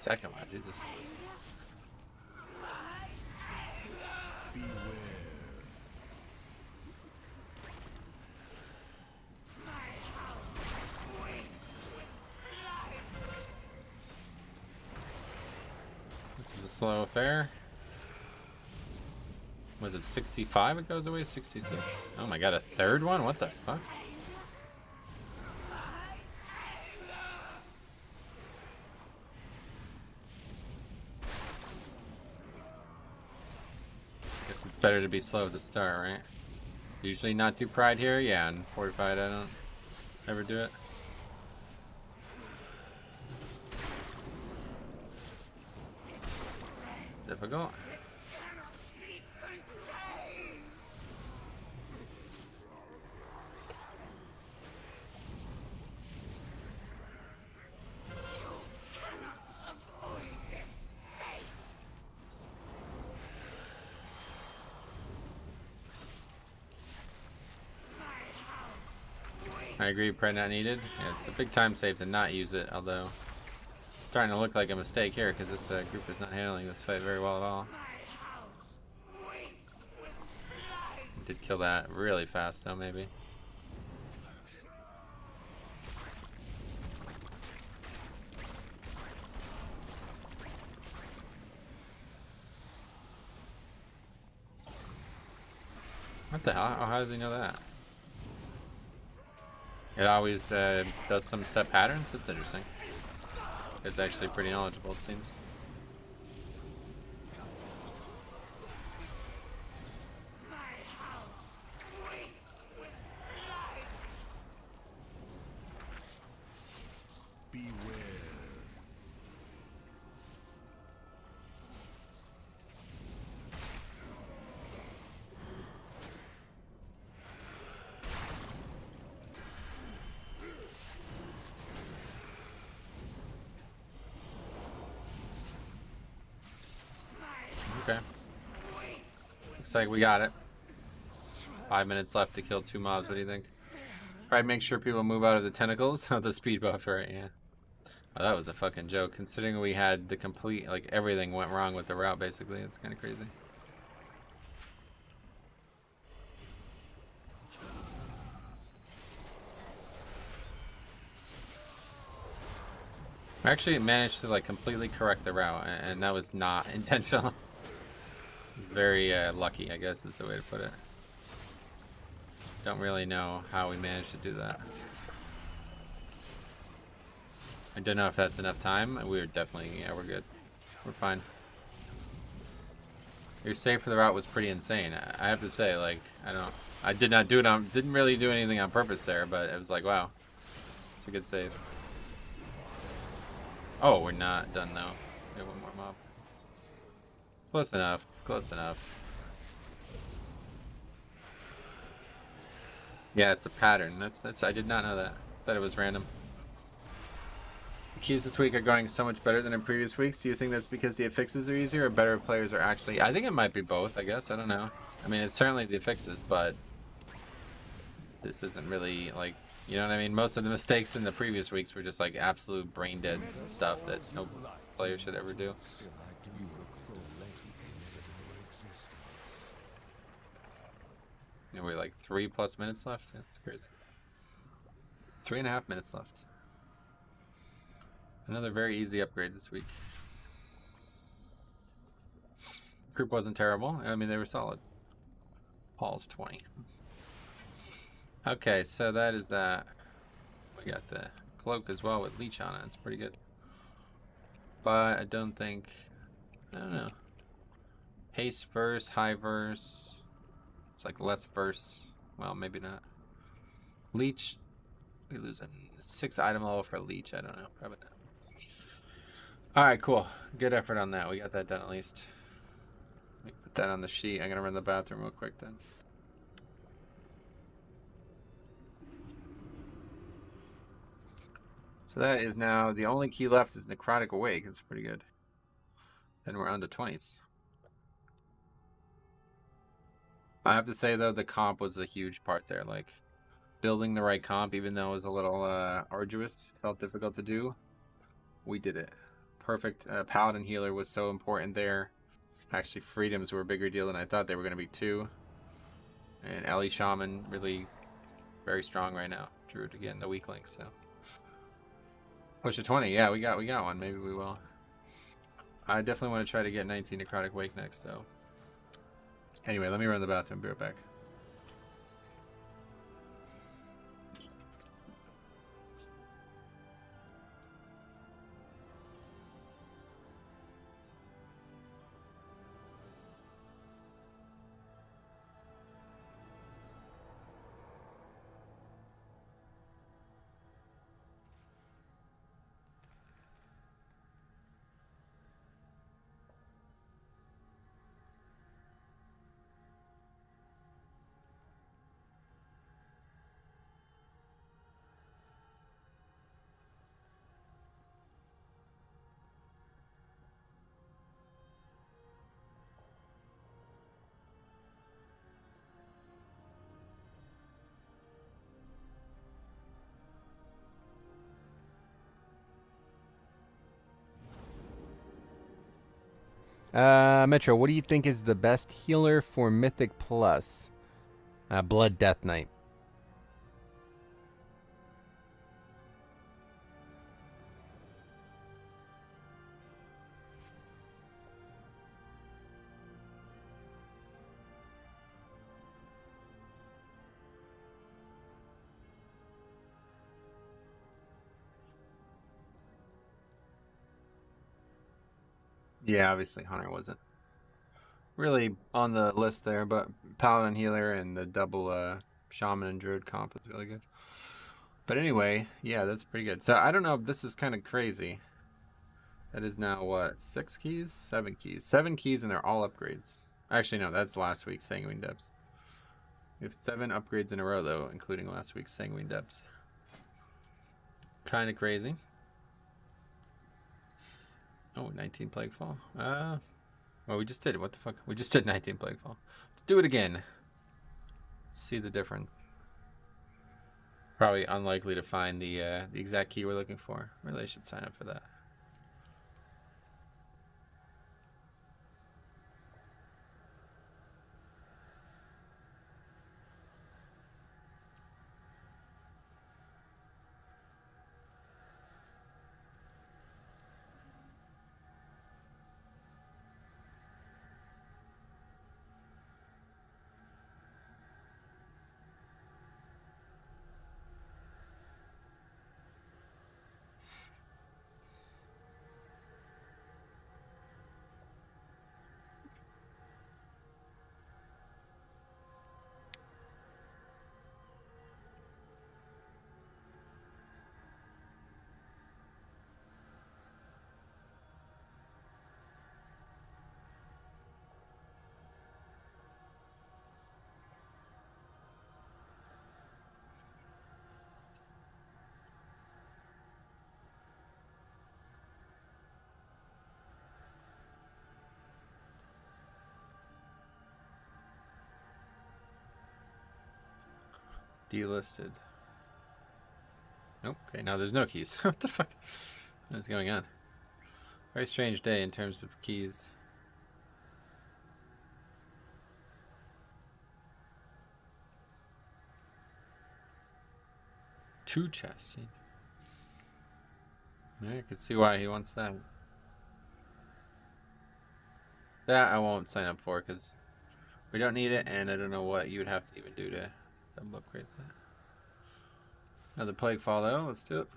second one, Jesus. This is a slow affair. Was it 65 it goes away? 66? Oh my god, a third one? What the fuck? Guess it's better to be slow to start, right? Usually not do pride here? Yeah, and fortified I don't ever do it. Difficult. I agree, pride not needed. Yeah, it's a big time save to not use it, although it's starting to look like a mistake here because this group is not handling this fight very well at all. Did kill that really fast though, maybe. What the hell? How does he know that? It always does some set patterns? That's interesting. It's actually pretty knowledgeable, it seems. Okay. Looks like we got it. 5 minutes left to kill 2 mobs. What do you think? Try to make sure people move out of the tentacles. Oh, the speed buff, right? Yeah. Oh, that was a fucking joke. Considering we had the complete, like, everything went wrong with the route, basically. It's kind of crazy. I actually managed to, like, completely correct the route, and that was not intentional. Very lucky, I guess is the way to put it. Don't really know how we managed to do that. I don't know if that's enough time. We're definitely, yeah, we're good. We're fine. Your save for the route was pretty insane. I have to say, like, I did not do it on, didn't really do anything on purpose there, but it was like, wow. It's a good save. Oh, we're not done though. We have one more mob. Close enough. Close enough. Yeah, it's a pattern. That's I did not know that. Thought it was random. The keys this week are going so much better than in previous weeks. Do you think that's because the affixes are easier or better players are actually... I think it might be both, I guess. I don't know. I mean, it's certainly the affixes, but this isn't really, like... You know what I mean? Most of the mistakes in the previous weeks were just, like, absolute brain-dead stuff that no player should ever do. We're like 3+ minutes left. That's crazy. 3.5 minutes left. Another very easy upgrade this week. Group wasn't terrible. I mean, they were solid. Paul's 20. Okay, so that is that. We got the cloak as well with leech on it. It's pretty good. But I don't think... I don't know. Haste verse, high verse... It's like less verse. Well, maybe not. Leech. We lose a 6 item level for leech. I don't know. Probably not. Alright, cool. Good effort on that. We got that done at least. Let me put that on the sheet. I'm going to run the bathroom real quick then. So that is now the only key left is Necrotic Awake. That's pretty good. Then we're on to 20s. I have to say though, the comp was a huge part there. Like building the right comp, even though it was a little arduous, felt difficult to do. We did it perfect paladin healer was so important there. Actually, freedoms were a bigger deal than I thought they were going to be too. And Ellie Shaman really very strong right now. Druid again, the weak link. So push to 20. Yeah, we got one. Maybe we will. I definitely want to try to get 19 Necrotic Wake next though. Anyway, let me run to the bathroom. Be right back. Metro, what do you think is the best healer for Mythic Plus? Blood Death Knight. Yeah, obviously Hunter wasn't really on the list there, but Paladin Healer and the double Shaman and Druid comp is really good. But anyway, yeah, that's pretty good. So I don't know if this is kind of crazy. That is now what, 6 keys? 7 keys. 7 keys and they're all upgrades. Actually, no, that's last week's Sanguine Depths. We have 7 upgrades in a row though, including last week's Sanguine Depths. Kind of crazy. Oh, 19 Plaguefall. Well, we just did it. What the fuck? We just did 19 Plaguefall. Let's do it again. See the difference. Probably unlikely to find the exact key we're looking for. Really, I should sign up for that. Delisted. Nope. Okay, now there's no keys. What the fuck? What's going on? Very strange day in terms of keys. Two chests, jeez. I can see why he wants that. That I won't sign up for because we don't need it, and I don't know what you would have to even do to double upgrade that. Another Plaguefall though, let's do it.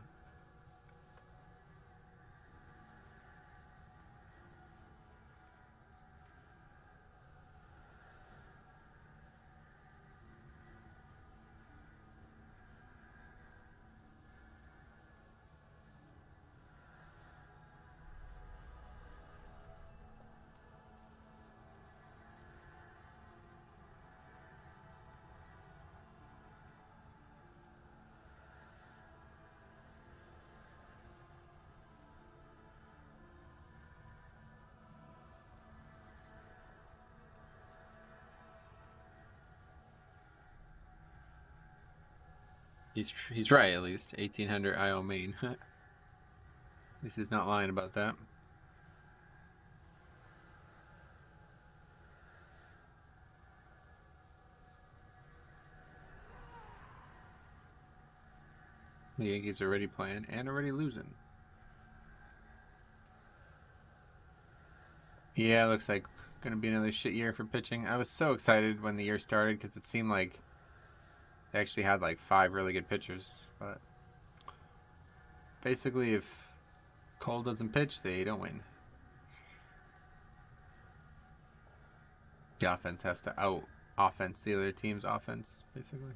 He's right, at least 1800 IO main. At least he's not lying about that. The Yankees are already playing and already losing. Yeah, looks like gonna be another shit year for pitching. I was so excited when the year started because it seemed like they actually had like 5 really good pitchers. But basically, if Cole doesn't pitch, they don't win. The offense has to out-offense the other team's offense, basically.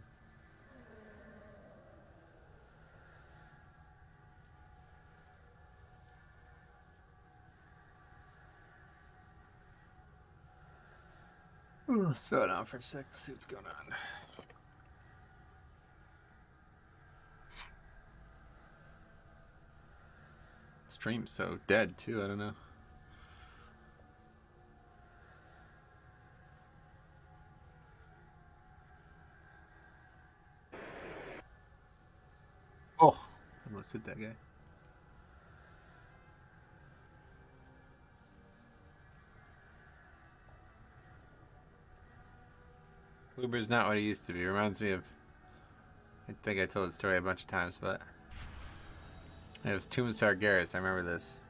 Let's throw it on for a sec to see what's going on. Stream's so dead, too. I don't know. Oh, almost hit that guy. Uber's not what he used to be. Reminds me of, I think I told the story a bunch of times, but it was Tomb Sargeras. I remember this.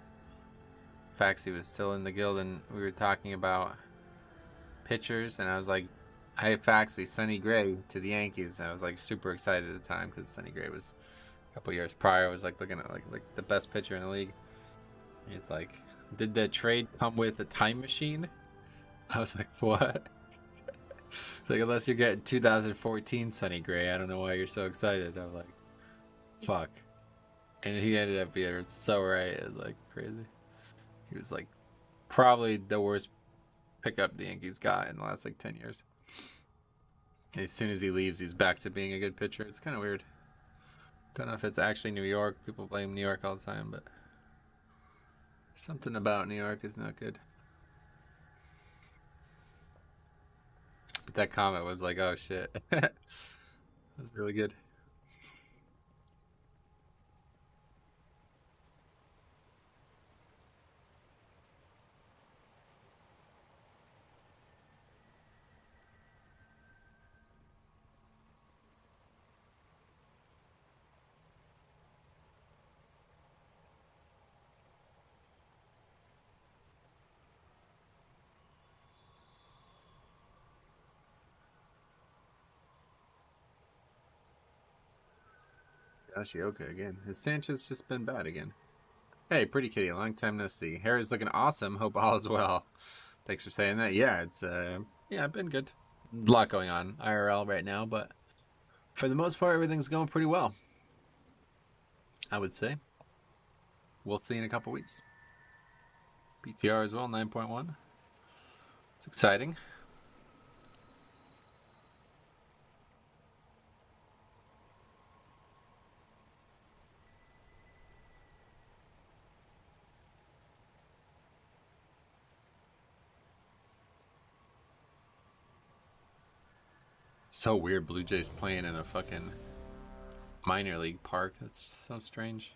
Faxi was still in the guild, and we were talking about pitchers, and I was like, I had Faxi, Sonny Gray to the Yankees, and I was like super excited at the time because Sonny Gray was a couple years prior. I was like looking at like the best pitcher in the league. He's like, did the trade come with a time machine? I was like, what? Like, unless you're getting 2014 Sonny Gray, I don't know why you're so excited. I'm like, fuck. And he ended up being so right. It was like crazy. He was like probably the worst pickup the Yankees got in the last like 10 years. And as soon as he leaves, he's back to being a good pitcher. It's kind of weird. Don't know if it's actually New York. People blame New York all the time, but something about New York is not good. But that comment was like, oh shit. That was really good. Yoshioka again. Has Sanchez just been bad again? Hey, pretty kitty, long time no see. Hair is looking awesome. Hope all is well. Thanks for saying that. Yeah, it's yeah, I've been good. A lot going on IRL right now, but for the most part, everything's going pretty well. I would say. We'll see in a couple weeks. PTR as well, 9.1. It's exciting. So weird, Blue Jays playing in a fucking minor league park. That's so strange.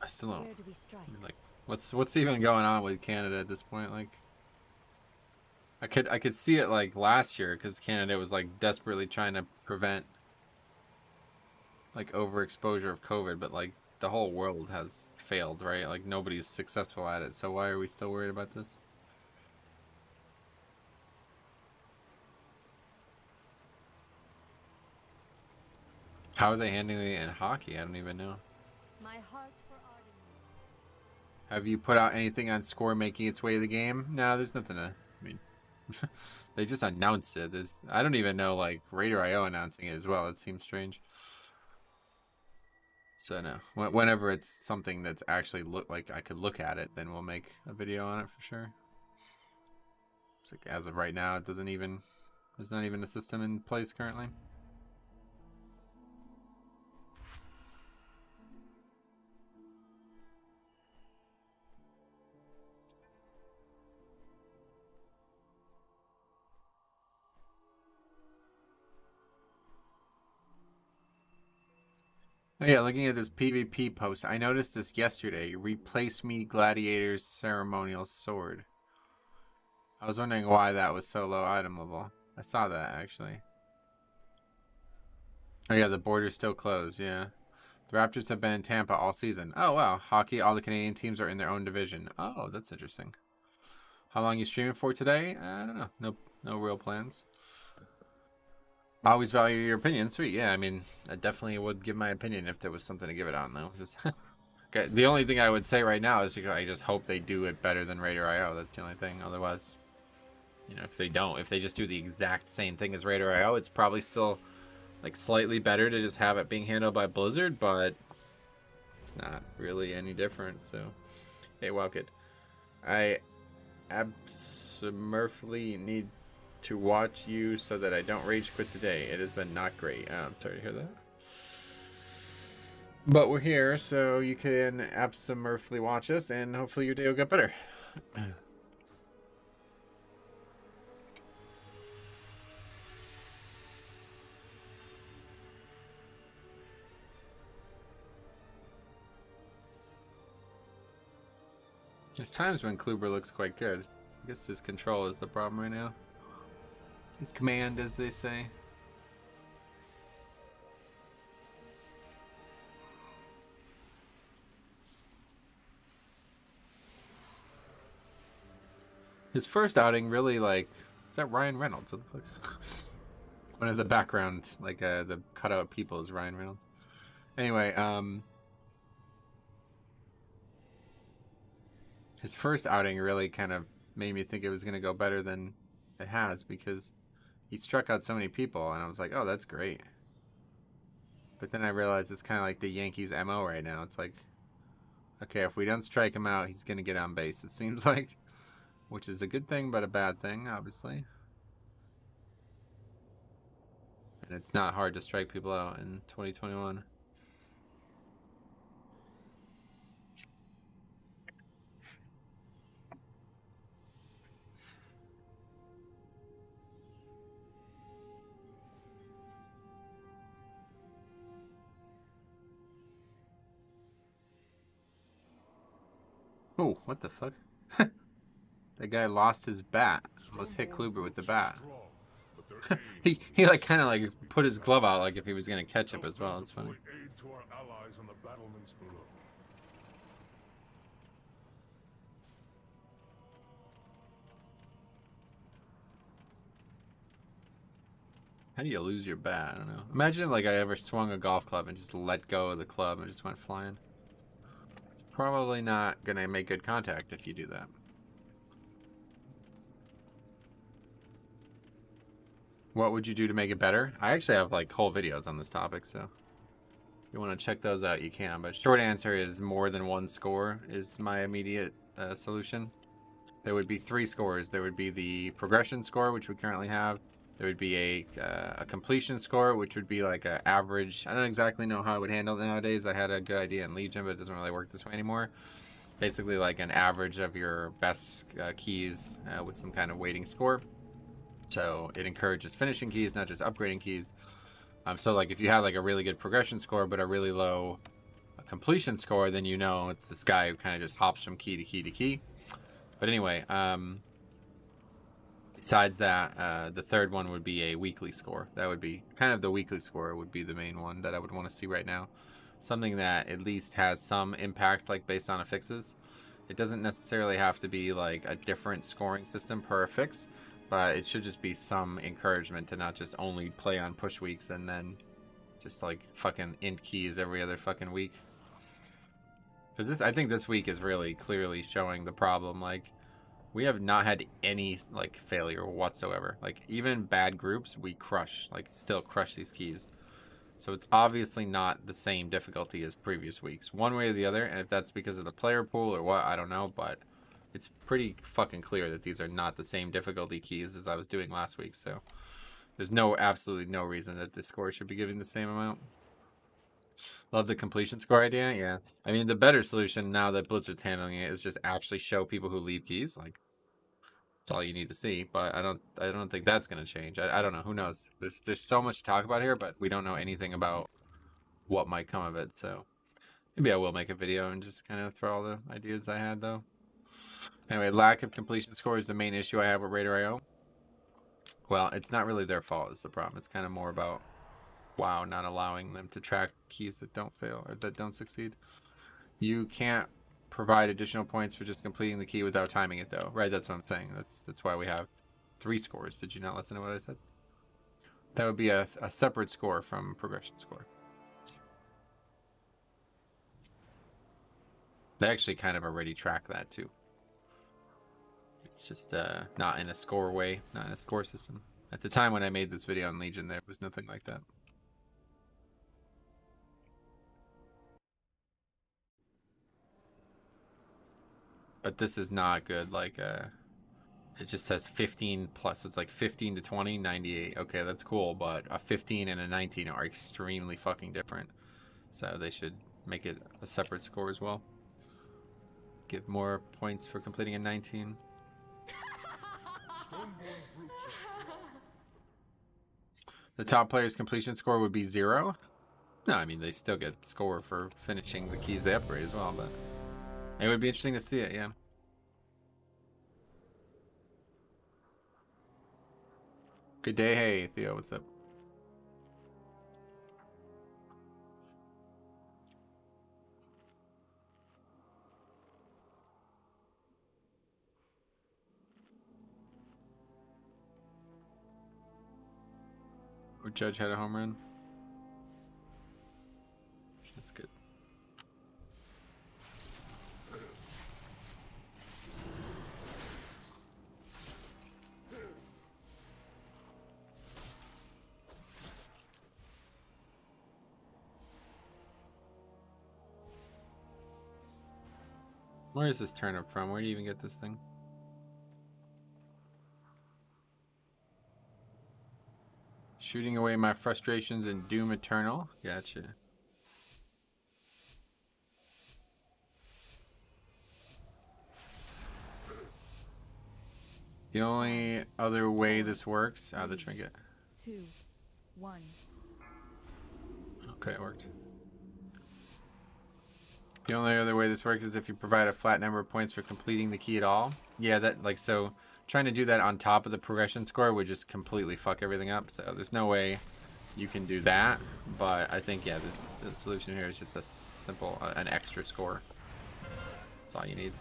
I still don't. Where do we strike? Like, what's even going on with Canada at this point? Like, I could see it like last year because Canada was like desperately trying to prevent like overexposure of COVID, but like the whole world has failed, right? Like nobody's successful at it. So why are we still worried about this? How are they handling it in hockey? I don't even know. My heart for Arden. Have you put out anything on score making its way to the game? No, there's nothing to. I mean, they just announced it. I don't even know, like, Raider.io announcing it as well. It seems strange. So, no. Whenever it's something that's actually look like I could look at it, then we'll make a video on it for sure. It's like, as of right now, there's not even a system in place currently. Oh yeah, looking at this PvP post, I noticed this yesterday. Replace me Gladiator's ceremonial sword. I was wondering why that was so low item level. I saw that actually. Oh yeah, the border's still closed, yeah. The Raptors have been in Tampa all season. Oh wow, hockey, all the Canadian teams are in their own division. Oh, that's interesting. How long you streaming for today? I don't know. No real plans. I always value your opinion. Sweet, yeah. I mean, I definitely would give my opinion if there was something to give it on, though. Just okay. The only thing I would say right now is I just hope they do it better than Raider.io. That's the only thing. Otherwise, you know, if they just do the exact same thing as Raider.io, it's probably still like slightly better to just have it being handled by Blizzard, but it's not really any different. So, hey, Wildkid, I absolutely need to watch you so that I don't rage quit today. It has been not great. I'm sorry to hear that. But we're here, so you can absolutely watch us, and hopefully your day will get better. There's times when Kluber looks quite good. I guess his control is the problem right now. His command, as they say. His first outing really, like, is that Ryan Reynolds? What the fuck? One of the background, like, the cutout people is Ryan Reynolds. Anyway, his first outing really kind of made me think it was going to go better than it has, because he struck out so many people, and I was like, oh, that's great. But then I realized it's kind of like the Yankees' MO right now. It's like, okay, if we don't strike him out, he's going to get on base, it seems like. Which is a good thing, but a bad thing, obviously. And it's not hard to strike people out in 2021. Oh, what the fuck? That guy lost his bat. Almost hit Kluber with the bat. he like kind of like put his glove out like if he was gonna catch it as well. It's funny. How do you lose your bat? I don't know. Imagine like I ever swung a golf club and just let go of the club and just went flying. It's probably not gonna make good contact if you do that. What would you do to make it better? I actually have like whole videos on this topic, so if you want to check those out, you can. But short answer is more than one score is my immediate solution. There would be 3 scores. There would be the progression score, which we currently have. There would be a completion score, which would be like an average. I don't exactly know how I would handle it nowadays. I had a good idea in Legion, but it doesn't really work this way anymore. Basically like an average of your best keys with some kind of weighting score. So it encourages finishing keys, not just upgrading keys. So like if you have like a really good progression score but a really low completion score, then you know it's this guy who kind of just hops from key to key to key. But anyway, besides that, the third one would be a weekly score. That would be kind of the weekly score would be the main one that I would want to see right now. Something that at least has some impact, like based on affixes. It doesn't necessarily have to be like a different scoring system per affix, but it should just be some encouragement to not just only play on push weeks and then just like fucking int keys every other fucking week. Because this, I think this week is really clearly showing the problem. Like, we have not had any like failure whatsoever. Like even bad groups, we crush, like still crush these keys. So it's obviously not the same difficulty as previous weeks, one way or the other. And if that's because of the player pool or what, I don't know, but it's pretty fucking clear that these are not the same difficulty keys as I was doing last week. So there's absolutely no reason that this score should be giving the same amount. Love the completion score idea. Yeah, I mean the better solution now that Blizzard's handling it is just actually show people who leave keys. Like that's all you need to see. But I don't think that's gonna change. I don't know. Who knows? There's so much to talk about here, but we don't know anything about what might come of it. So maybe I will make a video and just kind of throw all the ideas I had though. Anyway, lack of completion score is the main issue I have with Raider.io. Well, it's not really their fault is the problem. It's kind of more about WoW not allowing them to track keys that don't fail or that don't succeed. You can't provide additional points for just completing the key without timing it, though. Right, that's what I'm saying. That's why we have 3 scores. Did you not listen to what I said? That would be a separate score from progression score. They actually kind of already track that, too. It's just not in a score way, not in a score system. At the time when I made this video on Legion, there was nothing like that. But this is not good. Like, it just says 15 plus. It's like 15 to 20, 98. Okay, that's cool, but a 15 and a 19 are extremely fucking different. So they should make it a separate score as well. Give more points for completing a 19. The top player's completion score would be 0. No, I mean, they still get score for finishing the keys they upgrade as well, but it would be interesting to see it, yeah. Good day. Hey, Theo, what's up? Or Judge had a home run. That's good. Where is this turnip from? Where do you even get this thing? Shooting away my frustrations in Doom Eternal. Gotcha. The only other way this works... the trinket. 2, 1. Okay, it worked. The only other way this works is if you provide a flat number of points for completing the key at all. Yeah, that, like, so trying to do that on top of the progression score would just completely fuck everything up. So there's no way you can do that. But I think, yeah, the solution here is just a simple, an extra score. That's all you need.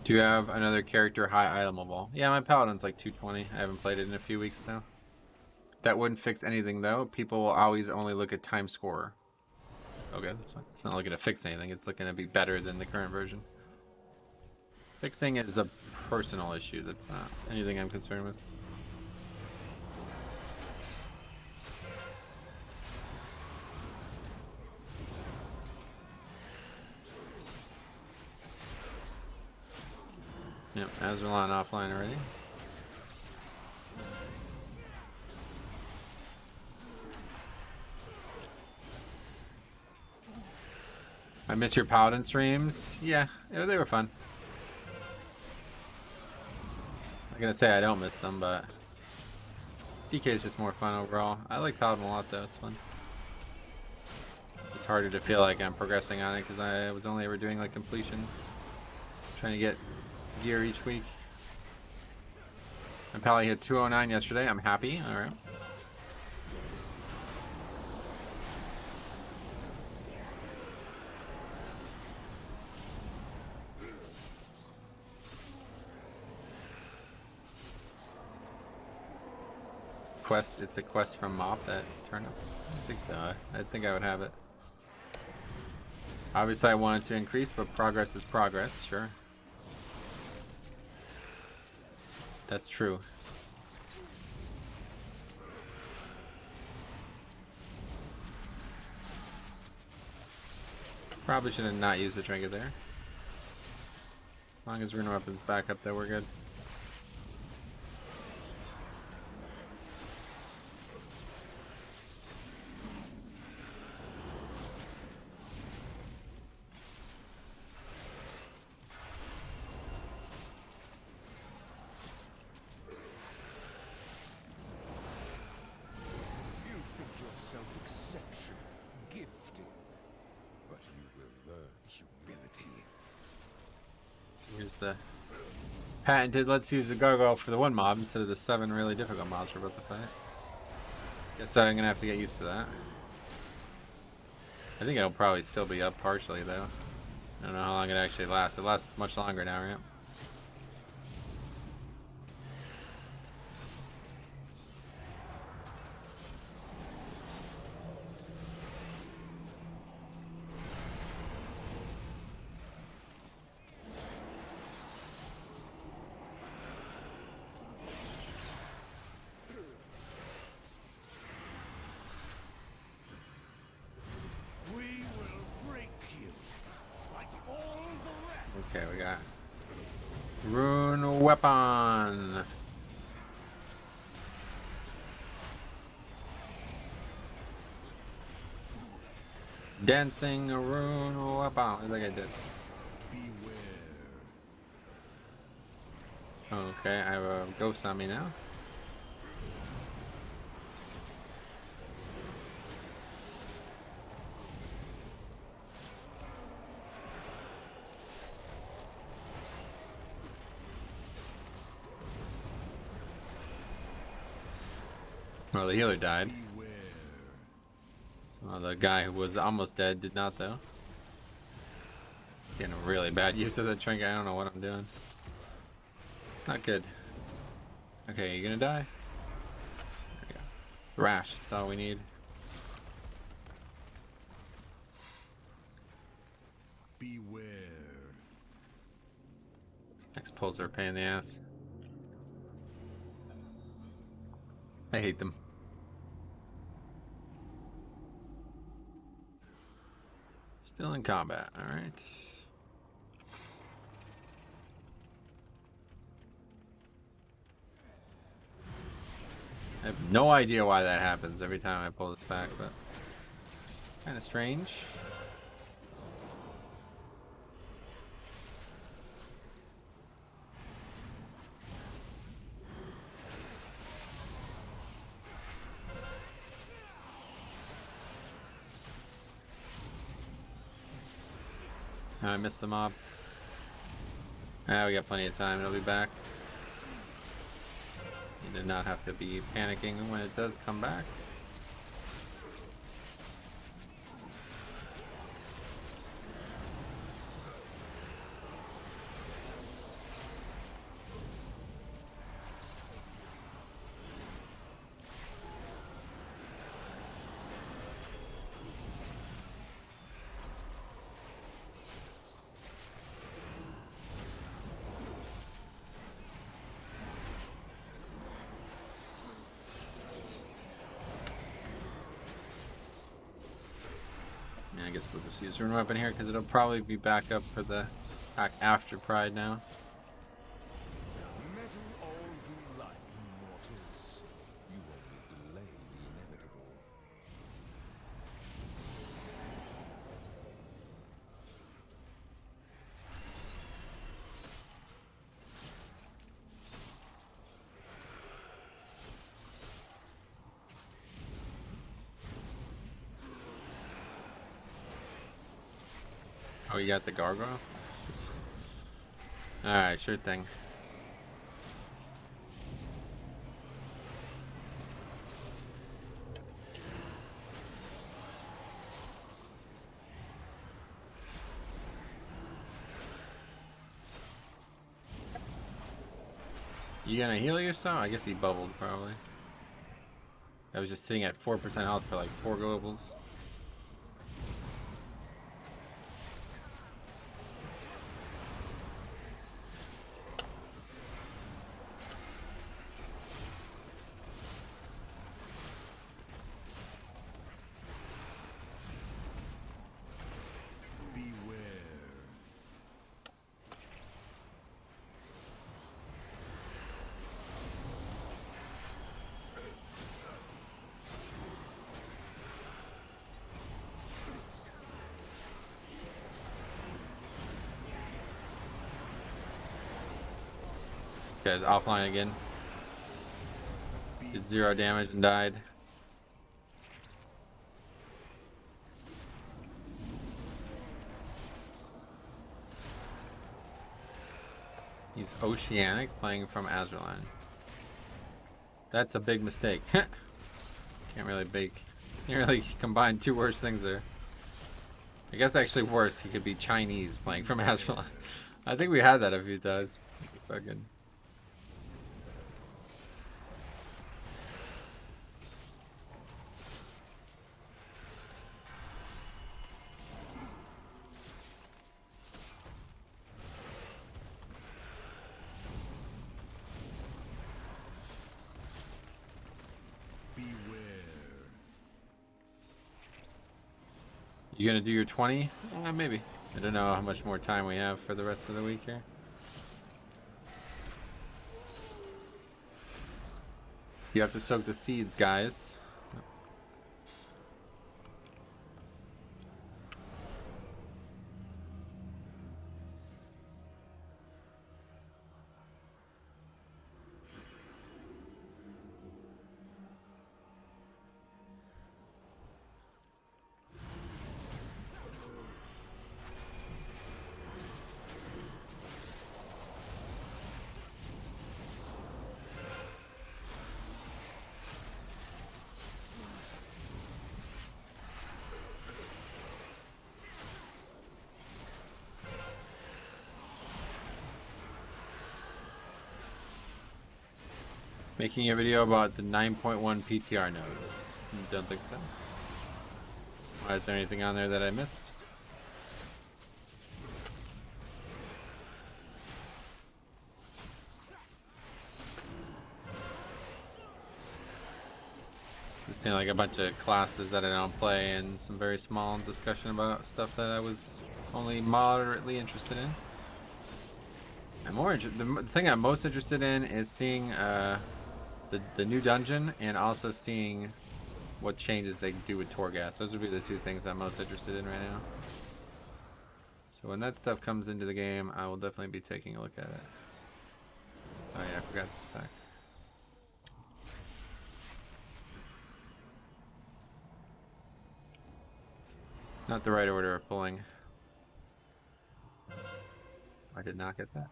Do you have another character high itemable? Yeah, my paladin's like 220. I haven't played it in a few weeks now. That wouldn't fix anything though. People will always only look at time score. Okay, that's fine. It's not looking to fix anything. It's looking to be better than the current version. Fixing is a personal issue. That's not anything I'm concerned with. Yep, Azralan offline already. I miss your Paladin streams. Yeah, they were fun. I'm gonna say I don't miss them, but DK is just more fun overall. I like Paladin a lot though, it's fun. It's harder to feel like I'm progressing on it because I was only ever doing like completion. Trying to get gear each week. And Pally hit 209 yesterday. I'm happy. All right. Quest. It's a quest from Mop that turnip. I think so. I think I would have it. Obviously, I wanted to increase, but progress is progress. Sure. That's true. Probably should have not used the trinket there. As long as rune weapons back up there, we're good. the patented let's use the gargoyle for the one mob instead of the 7 really difficult mobs we're about to fight. Guess I'm gonna have to get used to that. I think it'll probably still be up partially though. I don't know how long it actually lasts. It lasts much longer now, right? Okay, we got Rune Weapon. Dancing Rune Weapon. I think I did. Okay, I have a ghost on me now. Well, the healer died. So the guy who was almost dead did not, though. Getting a really bad use of the trinket. I don't know what I'm doing. Not good. Okay, you gonna die? There we go. Thrash, that's all we need. Beware. Next pulls are a pain in the ass. I hate them. Still in combat, alright. I have no idea why that happens every time I pull this back, but kind of strange. I missed the mob. Ah, we got plenty of time. It'll be back. You did not have to be panicking when it does come back. I guess we'll just use Rune Weapon here because it'll probably be back up for the back after Pride now. Meddle all you like, mortals. You only delay the inevitable. Oh, you got the gargoyle? Alright, sure thing. You gonna heal yourself? I guess he bubbled probably. I was just sitting at 4% health for like 4 globals. This guy's offline again. Did 0 damage and died. He's Oceanic, playing from Azralan. That's a big mistake. Can't really combine two worse things there. I guess actually worse, he could be Chinese playing from Azralan. I think we had that a few times. Fucking. You gonna do your 20? Maybe. I don't know how much more time we have for the rest of the week here. You have to soak the seeds, guys. Making a video about the 9.1 PTR nodes. You don't think so? Why, is there anything on there that I missed? Just seeing like a bunch of classes that I don't play and some very small discussion about stuff that I was only moderately interested in. The thing I'm most interested in is seeing the new dungeon, and also seeing what changes they do with Torghast. Those would be the two things I'm most interested in right now. So when that stuff comes into the game, I will definitely be taking a look at it. Oh yeah, I forgot this pack. Not the right order of pulling. I did not get that.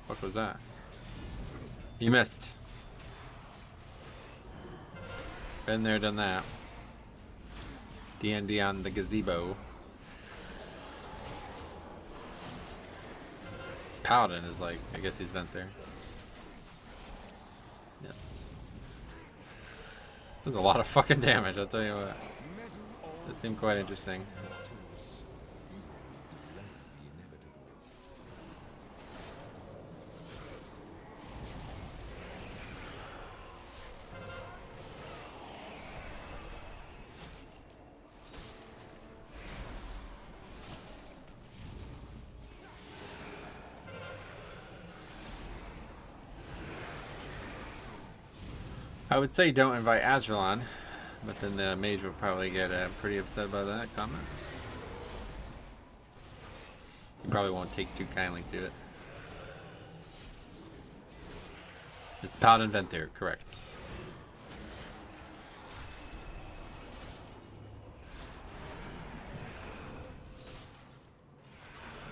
What was that? You missed. Been there, done that. D&D on the gazebo. This paladin is like, I guess he's been there. Yes. There's a lot of fucking damage, I'll tell you what. This seemed quite interesting. I would say don't invite Azralan, but then the mage will probably get pretty upset by that comment. He probably won't take too kindly to it. It's Paladin Venthyr, correct.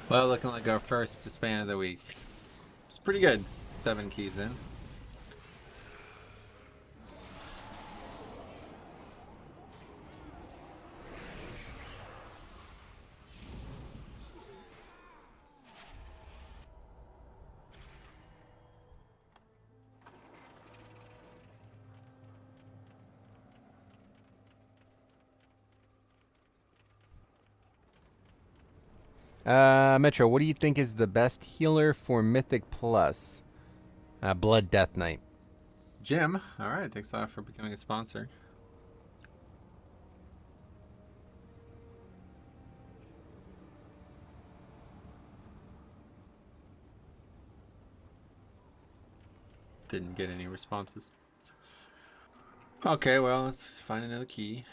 Well, looking like our first span of the week. It's pretty good, 7 keys in. Metro, what do you think is the best healer for Mythic Plus? Blood Death Knight. Jim, alright, thanks a lot for becoming a sponsor. Didn't get any responses. Okay, well, let's find another key.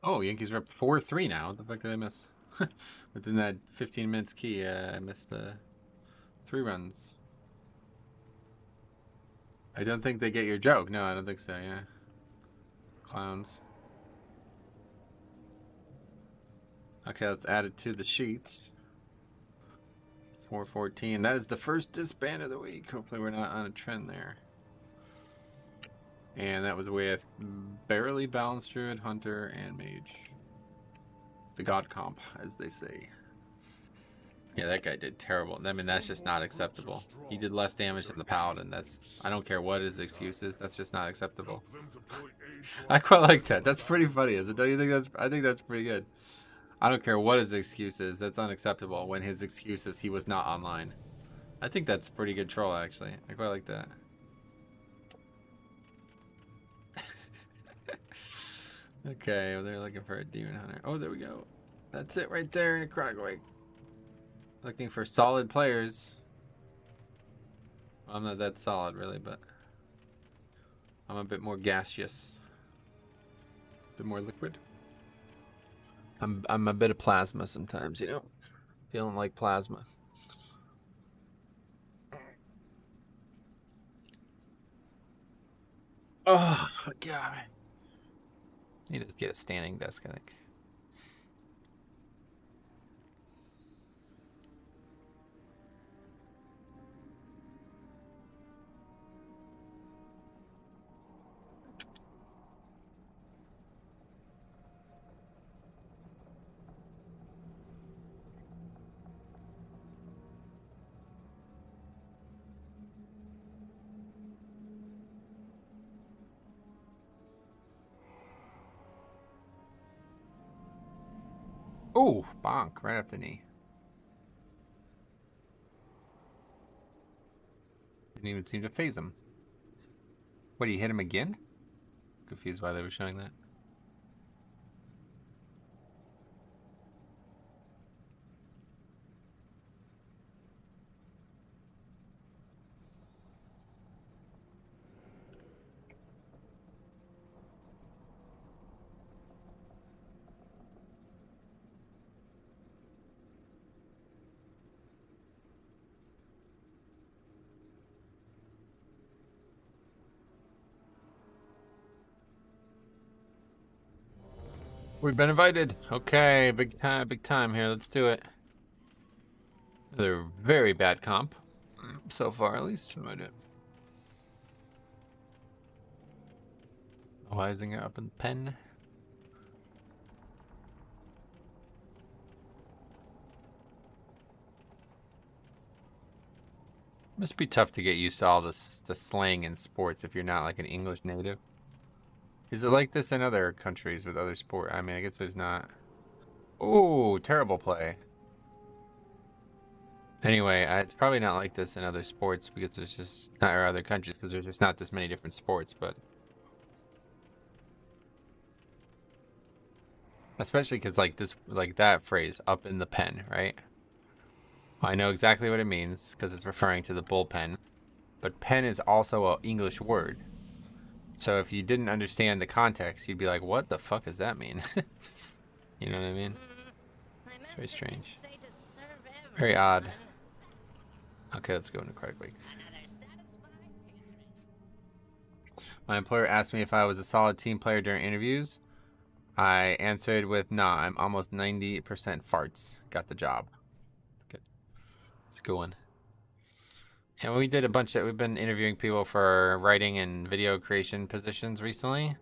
Oh, Yankees are up 4-3 now. What the fuck did I miss? Within that 15 minutes key, I missed 3 runs. I don't think they get your joke. No, I don't think so, yeah. Clowns. Okay, let's add it to the sheets. 414. That is the first disband of the week. Hopefully we're not on a trend there. And that was with Barely Balanced Druid, Hunter, and Mage. The God comp, as they say. Yeah, that guy did terrible. I mean, that's just not acceptable. He did less damage than the Paladin. I don't care what his excuse is. That's just not acceptable. I quite like that. That's pretty funny, isn't it? Don't you think that's... I think that's pretty good. I don't care what his excuse is. That's unacceptable when his excuse is he was not online. I think that's pretty good troll, actually. I quite like that. Okay, well, they're looking for a Demon Hunter. Oh, there we go. That's it right there in a Chronicle Wake. Looking for solid players. Well, I'm not that solid, really, but I'm a bit more gaseous. A bit more liquid. I'm a bit of plasma sometimes, you know? Feeling like plasma. Oh, God. Need to get a standing desk, I think. Oh, bonk, right up the knee. Didn't even seem to phase him. What, he hit him again? Confused why they were showing that. We've been invited. Okay, big time here. Let's do it. They're very bad comp. So far, at least. What am I doing? Wising it up in the pen. Must be tough to get used to all this the slang in sports if you're not like an English native. Is it like this in other countries with other sport? I mean, I guess there's not. Oh, terrible play. Anyway, it's probably not like this in other sports because there's just not or other countries because there's just not this many different sports, but especially because like this, like that phrase, up in the pen, right? I know exactly what it means because it's referring to the bullpen, but pen is also an English word. So if you didn't understand the context, you'd be like, what the fuck does that mean? You know what I mean? It's very strange. Very odd. Okay, let's go into Chronicle Wake. My employer asked me if I was a solid team player during interviews. I answered with, nah, I'm almost 90% farts. Got the job. It's good. It's a good one. And we did we've been interviewing people for writing and video creation positions recently.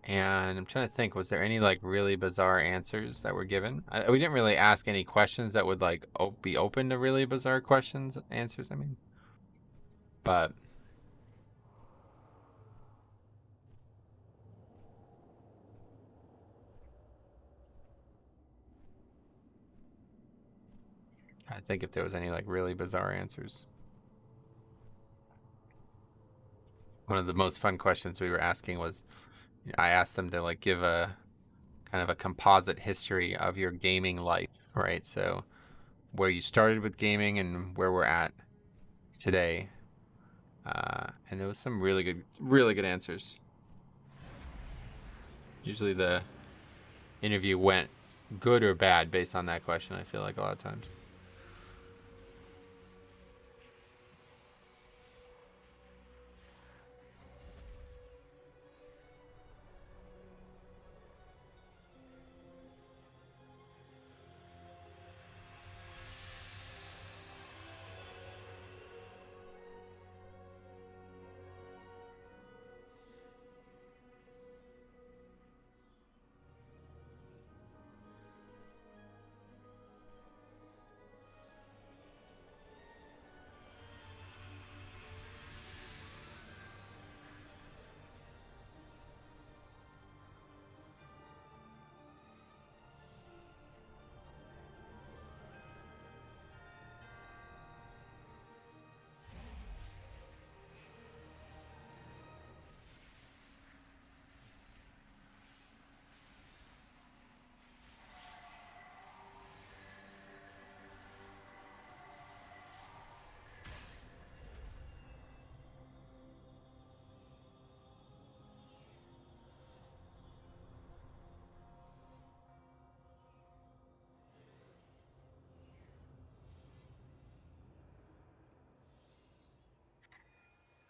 And I'm trying to think, was there any like really bizarre answers that were given? We didn't really ask any questions that would like be open to really bizarre answers, I mean. But I think if there was any like really bizarre answers. One of the most fun questions we were asking was, I asked them to like give a kind of a composite history of your gaming life, right? So where you started with gaming and where we're at today. And there was some really good answers. Usually the interview went good or bad based on that question, I feel like a lot of times.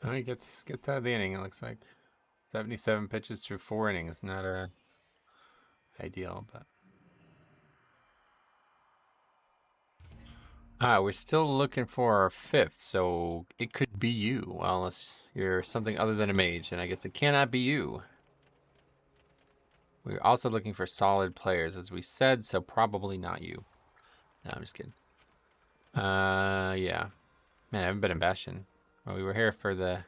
All right, gets out of the inning. It looks like 77 pitches through 4 innings. Not ideal, but we're still looking for our 5th, so it could be you. Well, unless you're something other than a mage, and I guess it cannot be you. We're also looking for solid players, as we said, so probably not you. No, I'm just kidding. Yeah. Man, I haven't been in Bastion. Well, we were here for the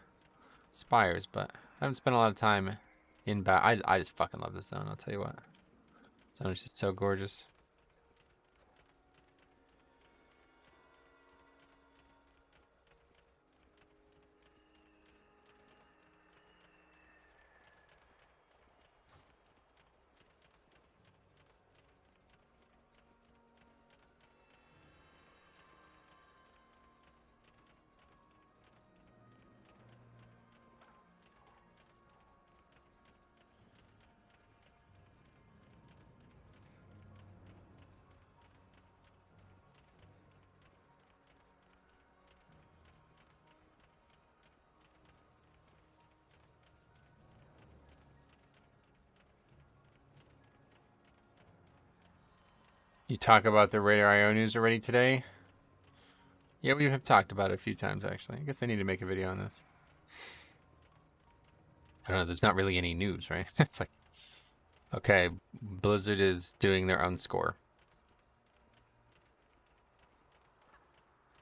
Spires, but I haven't spent a lot of time in I just fucking love this zone, I'll tell you what. This zone is just so gorgeous. You talk about the Radar IO news already today? Yeah, we have talked about it a few times, actually. I guess I need to make a video on this. I don't know, there's not really any news, right? It's like, okay, Blizzard is doing their own score.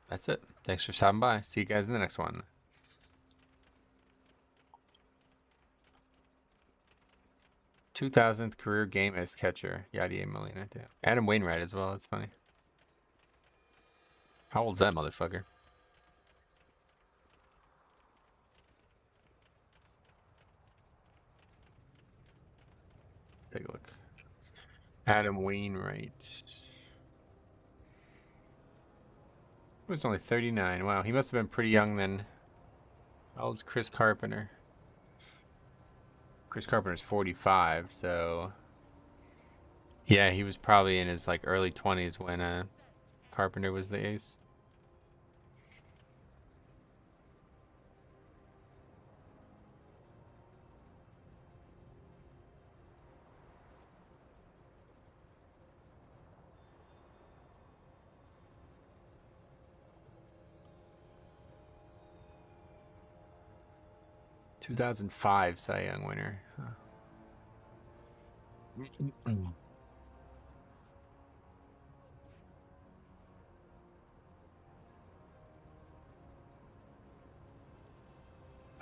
That's it. Thanks for stopping by. See you guys in the next one. 2000th career game as catcher. Yadier Molina. Damn. Adam Wainwright as well. It's funny. How old's that motherfucker? Let's take a look. Adam Wainwright. He was only 39. Wow, he must have been pretty young then. How old's Chris Carpenter? Chris Carpenter's 45, so yeah, he was probably in his like early 20s when Carpenter was the ace. ...2005 Cy Young winner. Huh.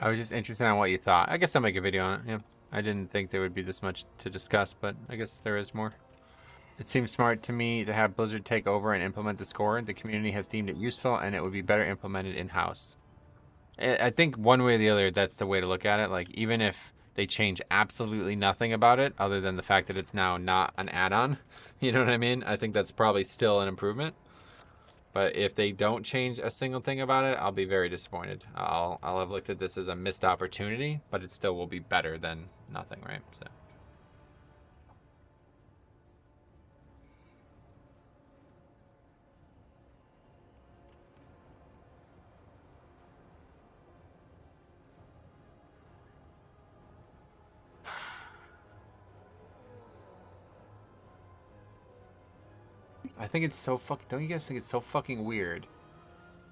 I was just interested on what you thought. I guess I'll make a video on it. Yeah, I didn't think there would be this much to discuss, but I guess there is more. It seems smart to me to have Blizzard take over and implement the score. The community has deemed it useful, and it would be better implemented in-house. I think one way or the other, that's the way to look at it. Like, even if they change absolutely nothing about it, other than the fact that it's now not an add-on, you know what I mean? I think that's probably still an improvement. But if they don't change a single thing about it, I'll be very disappointed. I'll have looked at this as a missed opportunity, but it still will be better than nothing, right? So I think it's so don't you guys think it's so fucking weird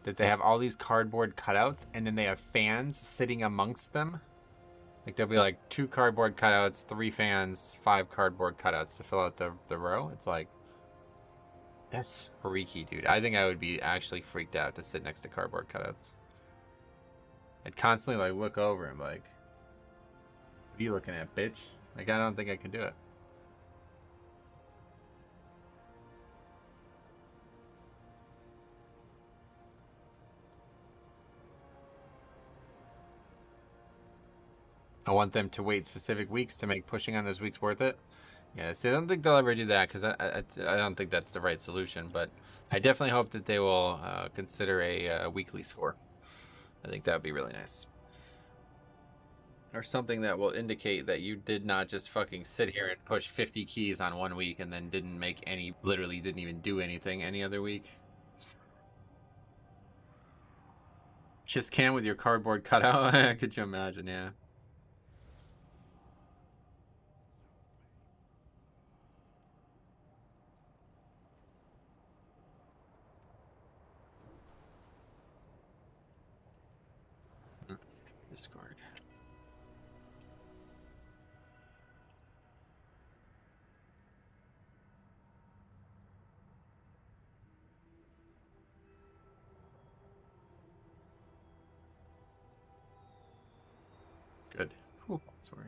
that they have all these cardboard cutouts and then they have fans sitting amongst them? Like there'll be like 2 cardboard cutouts, 3 fans, 5 cardboard cutouts to fill out the row. It's like, that's freaky, dude. I think I would be actually freaked out to sit next to cardboard cutouts. I'd constantly like look over and be like, what are you looking at, bitch? Like, I don't think I can do it. I want them to wait specific weeks to make pushing on those weeks worth it. Yeah, see, I don't think they'll ever do that because I don't think that's the right solution. But I definitely hope that they will consider a weekly score. I think that would be really nice. Or something that will indicate that you did not just fucking sit here and push 50 keys on one week and then didn't make any, literally didn't even do anything any other week. Kiss cam with your cardboard cutout. Could you imagine? Yeah. Discord. Good. Ooh, sorry.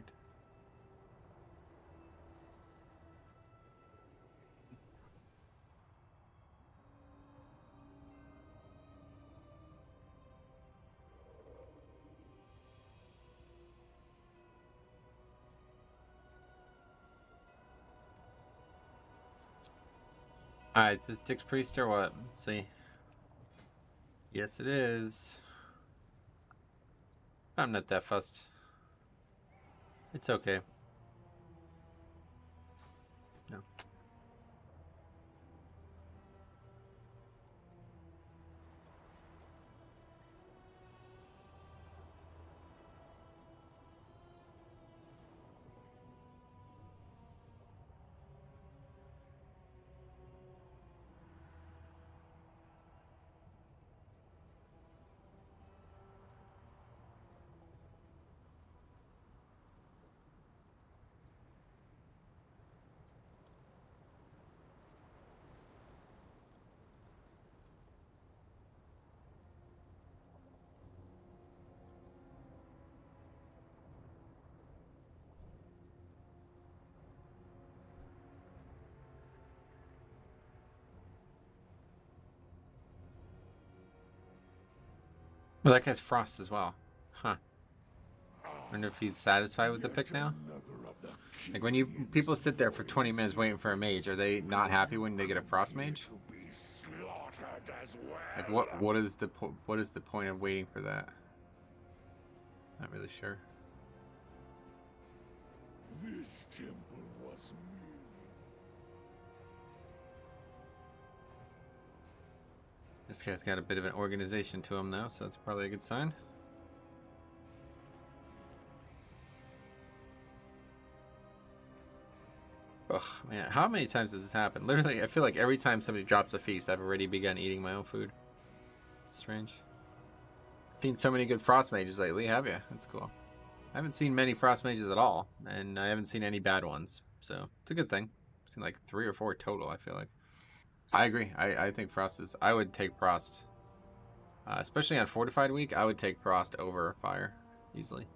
Alright, this Dick's Priest or what? Let's see. Yes, it is. I'm not that fussed. It's okay. No. Well, that guy's Frost as well. Huh. Wonder if he's satisfied with the pick now? Like when people sit there for 20 minutes waiting for a mage, are they not happy when they get a Frost mage? Like what is the point of waiting for that? Not really sure. This temple was This guy's got a bit of an organization to him now, so that's probably a good sign. Ugh, man, how many times does this happen? Literally, I feel like every time somebody drops a feast, I've already begun eating my own food. Strange. Seen so many good frost mages lately, have you? That's cool. I haven't seen many frost mages at all, and I haven't seen any bad ones, so it's a good thing. I've seen like 3 or 4 total, I feel like. I agree. I think Frost is... I would take Frost. Especially on Fortified Week, I would take Frost over Fire easily.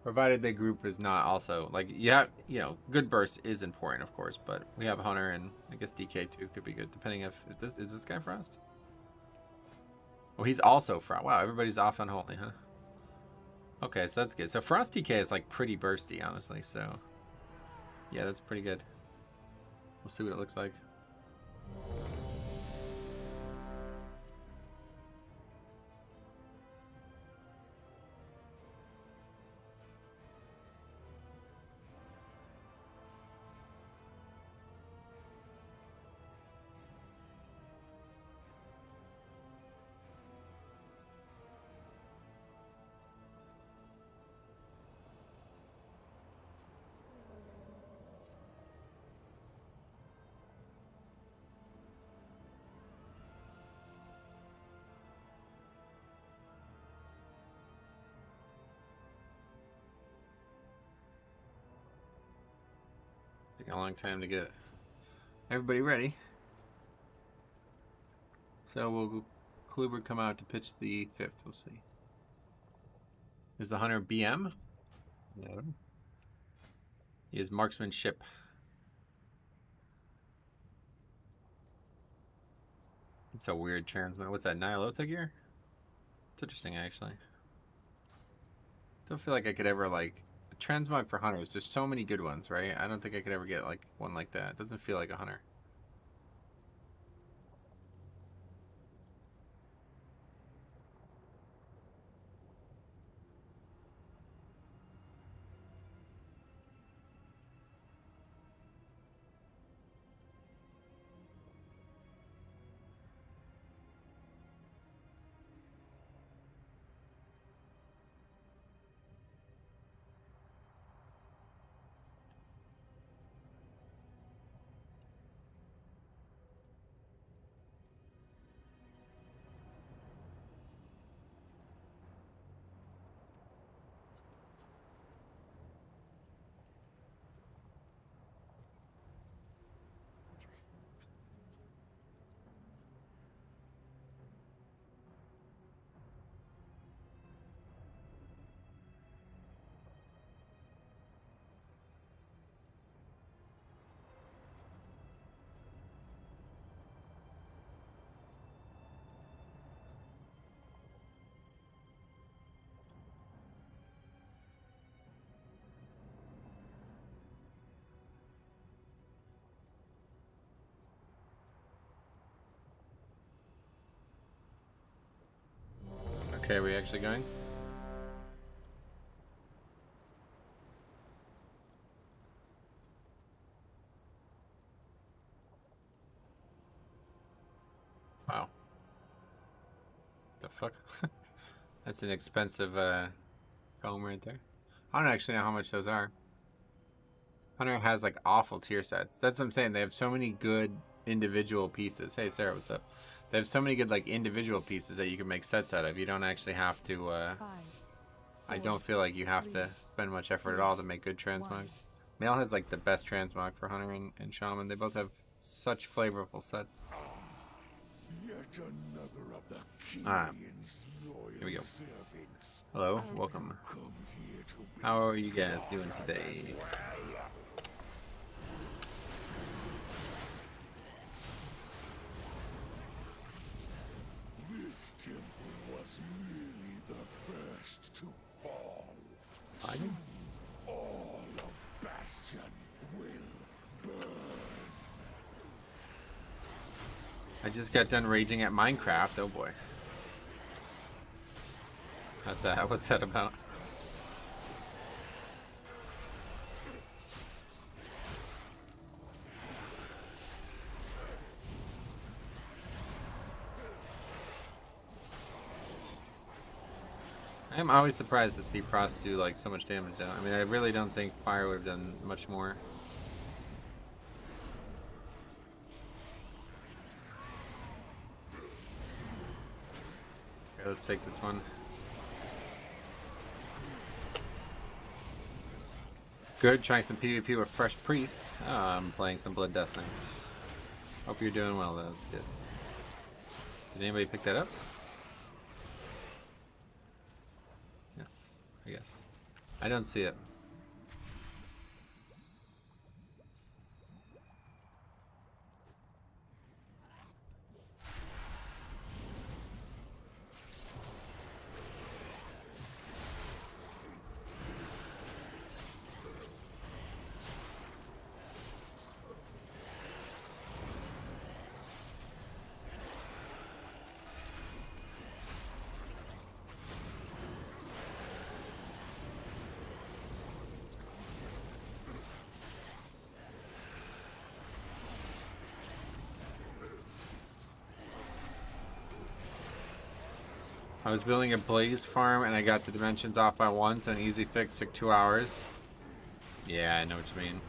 Provided the group is not also... Like, you have... You know, good burst is important, of course, but we have Hunter and I guess DK too could be good, depending if... Is this guy Frost? Oh, he's also Frost. Wow, everybody's off unholy, huh? Okay, so that's good. So Frost DK is like pretty bursty, honestly, so... Yeah, that's pretty good. We'll see what it looks like. a long time to get everybody ready. So will Kluber come out to pitch the 5th? We'll see. Is the hunter BM? No. He is marksmanship. It's a weird transmog. What's that, Nyalotha gear? It's interesting, actually. Don't feel like I could ever, like... Transmog for hunters, there's so many good ones, right? I don't think I could ever get, like, one like that. It doesn't feel like a hunter. Okay, are we actually going? Wow. The fuck? That's an expensive comb right there. I don't actually know how much those are. Hunter has like awful tier sets. That's what I'm saying. They have so many good individual pieces. Hey Sarah, what's up? They have so many good like individual pieces that you can make sets out of. You don't actually have to 5, 4, I don't feel like you have to spend much effort at all to make good transmog. Male has like the best transmog for Hunter and Shaman. They both have such flavorful sets. Yet another of the Alright. loyal Here we go. servants. Hello, welcome. Come here to be How are you guys doing today? This temple was merely the first to fall. Pugging? All of Bastion will burn. I just got done raging at Minecraft. Oh boy. How's that? What's that about? I'm always surprised to see Frost do like so much damage though. I mean, I really don't think Fire would have done much more. Okay, let's take this one. Good, trying some PvP with Fresh Priests. I'm playing some Blood Death Knights. Hope you're doing well though, that's good. Did anybody pick that up? Yes, I guess. I don't see it. I was building a blaze farm and I got the dimensions off by 1, so an easy fix took 2 hours. Yeah, I know what you mean.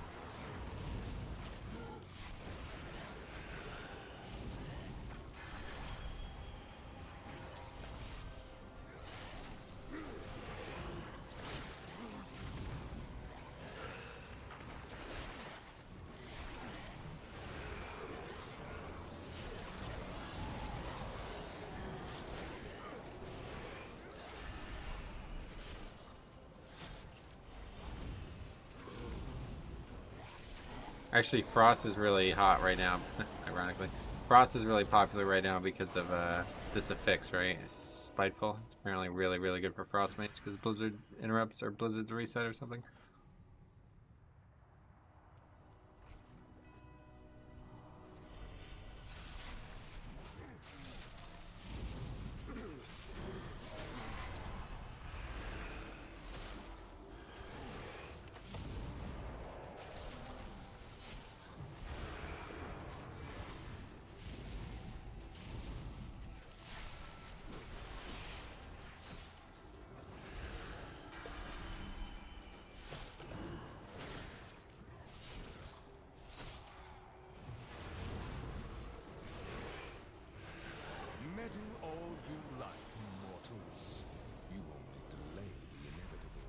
Actually, Frost is really hot right now, ironically. Frost is really popular right now because of this affix, right? Spiteful. It's apparently really, really good for Frost Mage because Blizzard interrupts or Blizzard's reset or something. Meddle all you like, mortals. You only delay the inevitable.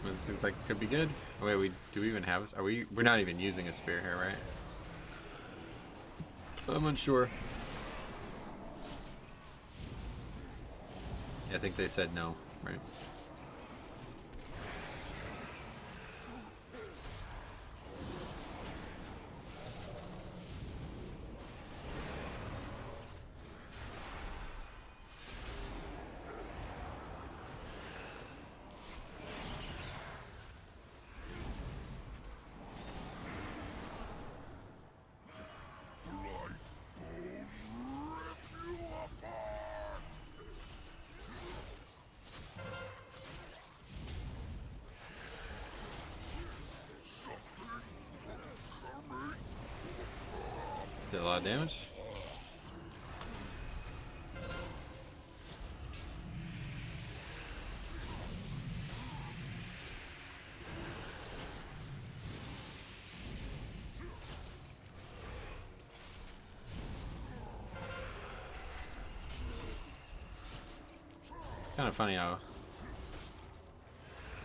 Well, this looks like it could be good. Oh, wait, do we even have? We're not even using a spear here, right? I'm unsure. Yeah, I think they said no, right? Did a lot of damage. It's kind of funny how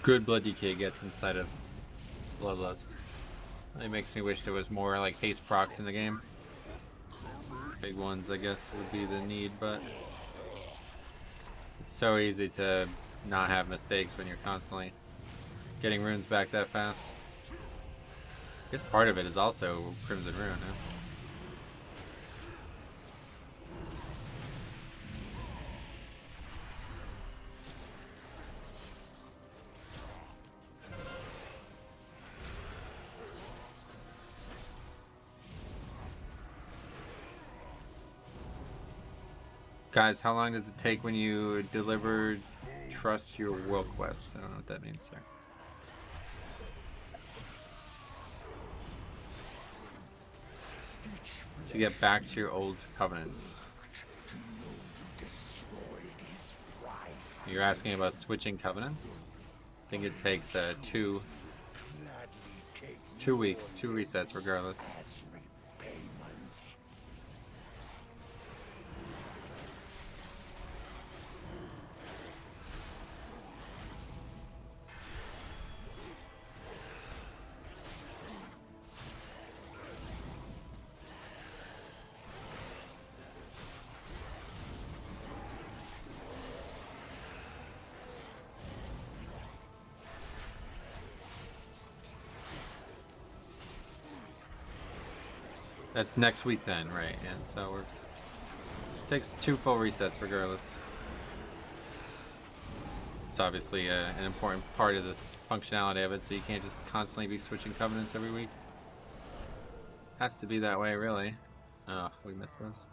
good Blood Decay gets inside of Bloodlust. It makes me wish there was more like haste procs in the game. Big ones, I guess, would be the need, but it's so easy to not have mistakes when you're constantly getting runes back that fast. I guess part of it is also Crimson Rune, huh? Guys, how long does it take when you deliver Trust Your World Quest? I don't know what that means, sir. To get back to your old covenants. You're asking about switching covenants? I think it takes 2 weeks, 2 resets regardless. That's next week then, right? Yeah, that's how it works. Takes 2 full resets regardless. It's obviously an important part of the functionality of it, so you can't just constantly be switching covenants every week. Has to be that way, really. Oh, we missed those.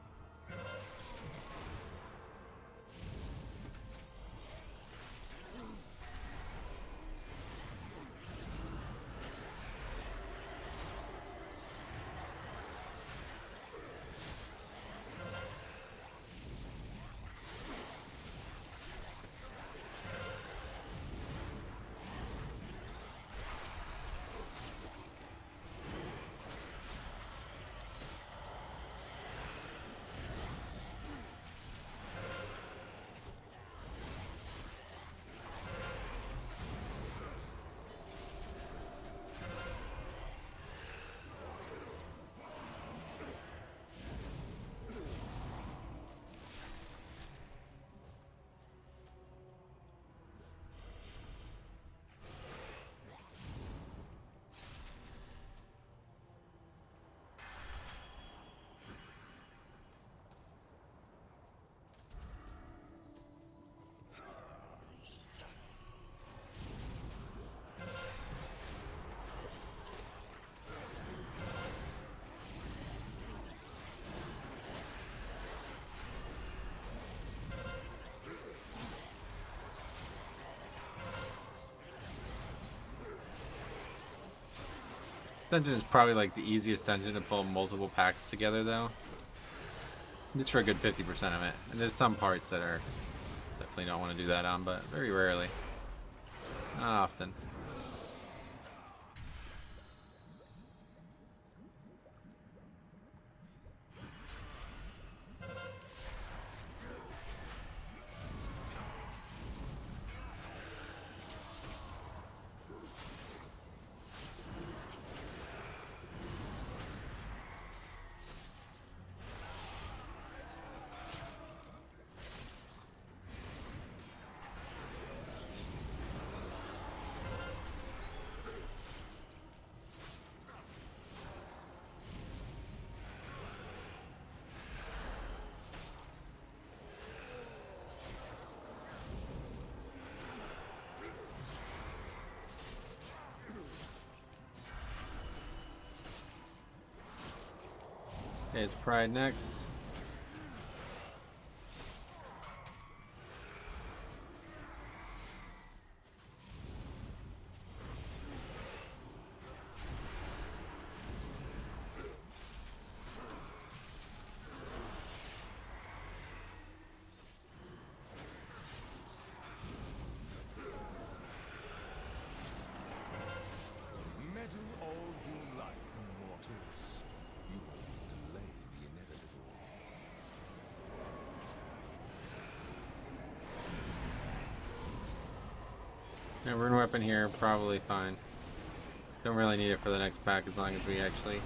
Dungeon is probably like the easiest dungeon to pull multiple packs together, though. Just for a good 50% of it. And there's some parts that are definitely don't want to do that on, but very rarely. Not often. Okay, it's Pride next. Meddle all you like, mortals. You will delay the inevitable. Yeah, rune weapon here, probably fine. Don't really need it for the next pack as long as we actually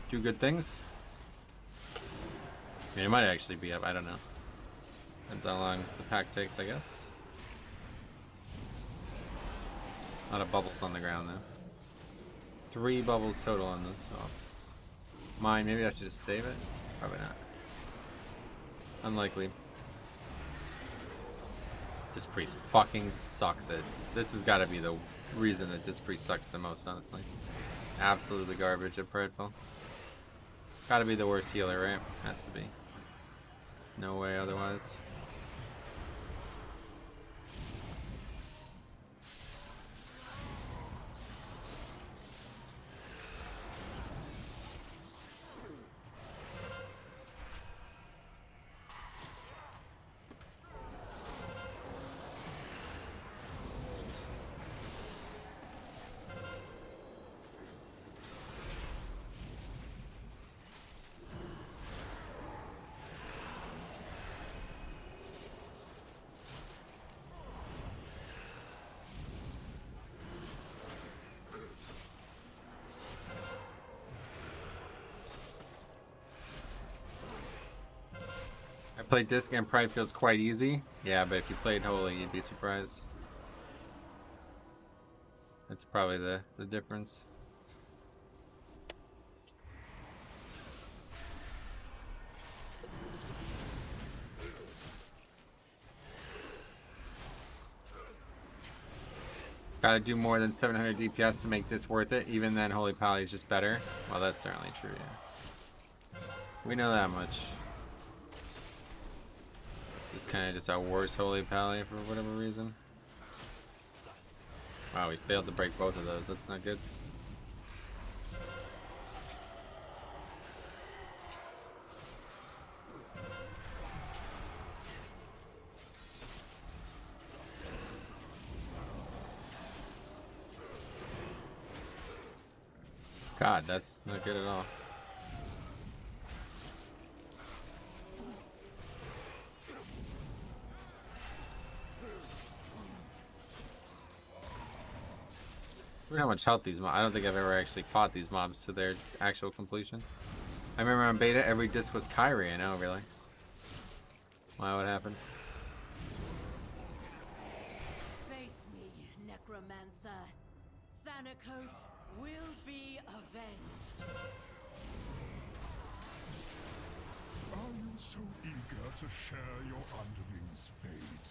do good things. I mean, it might actually be up, I don't know. Depends how long the pack takes, I guess. A lot of bubbles on the ground, though. 3 bubbles total on this. So mine, maybe I should just save it? Probably not. Unlikely. This priest fucking sucks it. This has got to be the reason that this priest sucks the most, honestly. Absolutely garbage at Prideful. Gotta be the worst healer, right? Has to be. There's no way otherwise. I played Disc and Pride feels quite easy. Yeah, but if you played Holy, you'd be surprised. That's probably the difference. Gotta do more than 700 DPS to make this worth it. Even then, Holy Pally is just better. Well, that's certainly true, yeah. We know that much. This is kind of just our worst Holy Pally for whatever reason. Wow, we failed to break both of those. That's not good. God, that's not good at all. I wonder how much health these mobs. I don't think I've ever actually fought these mobs to their actual completion. I remember on beta, every disc was Kyrie. I know, really. Why would happen? Face me, Necromancer. Thanatos will be avenged. Are you so eager to share your underling's fate?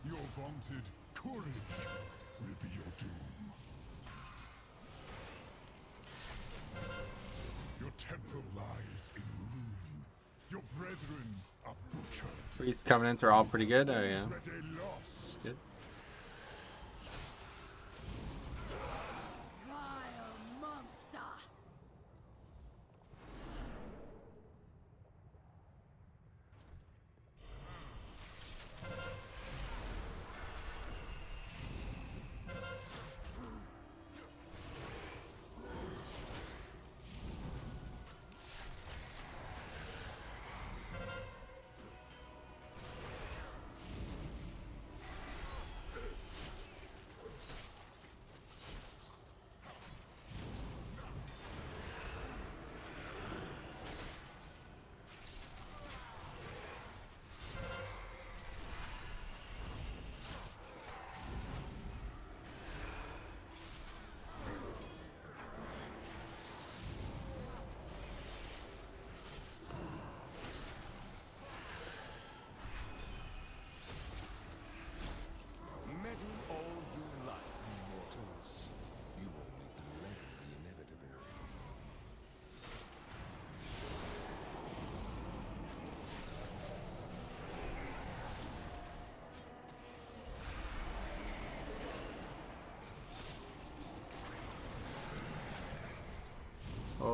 Your vaunted courage will be your doom. Your temple lies in ruin. Your brethren are butchered. Priest Covenants are all pretty good. Oh, yeah. Already lost. Good. Vile monster!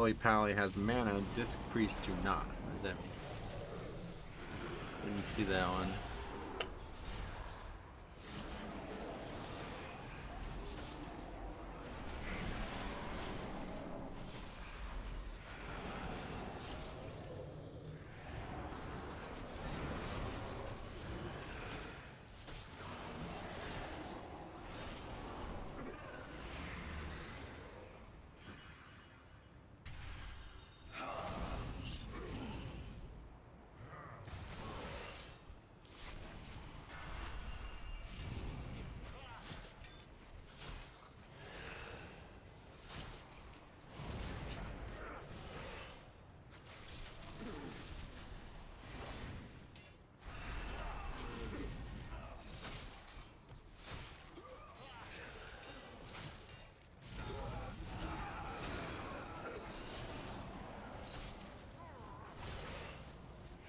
Holy Pally has mana, Disc Priest do not. What does that mean? Didn't see that one.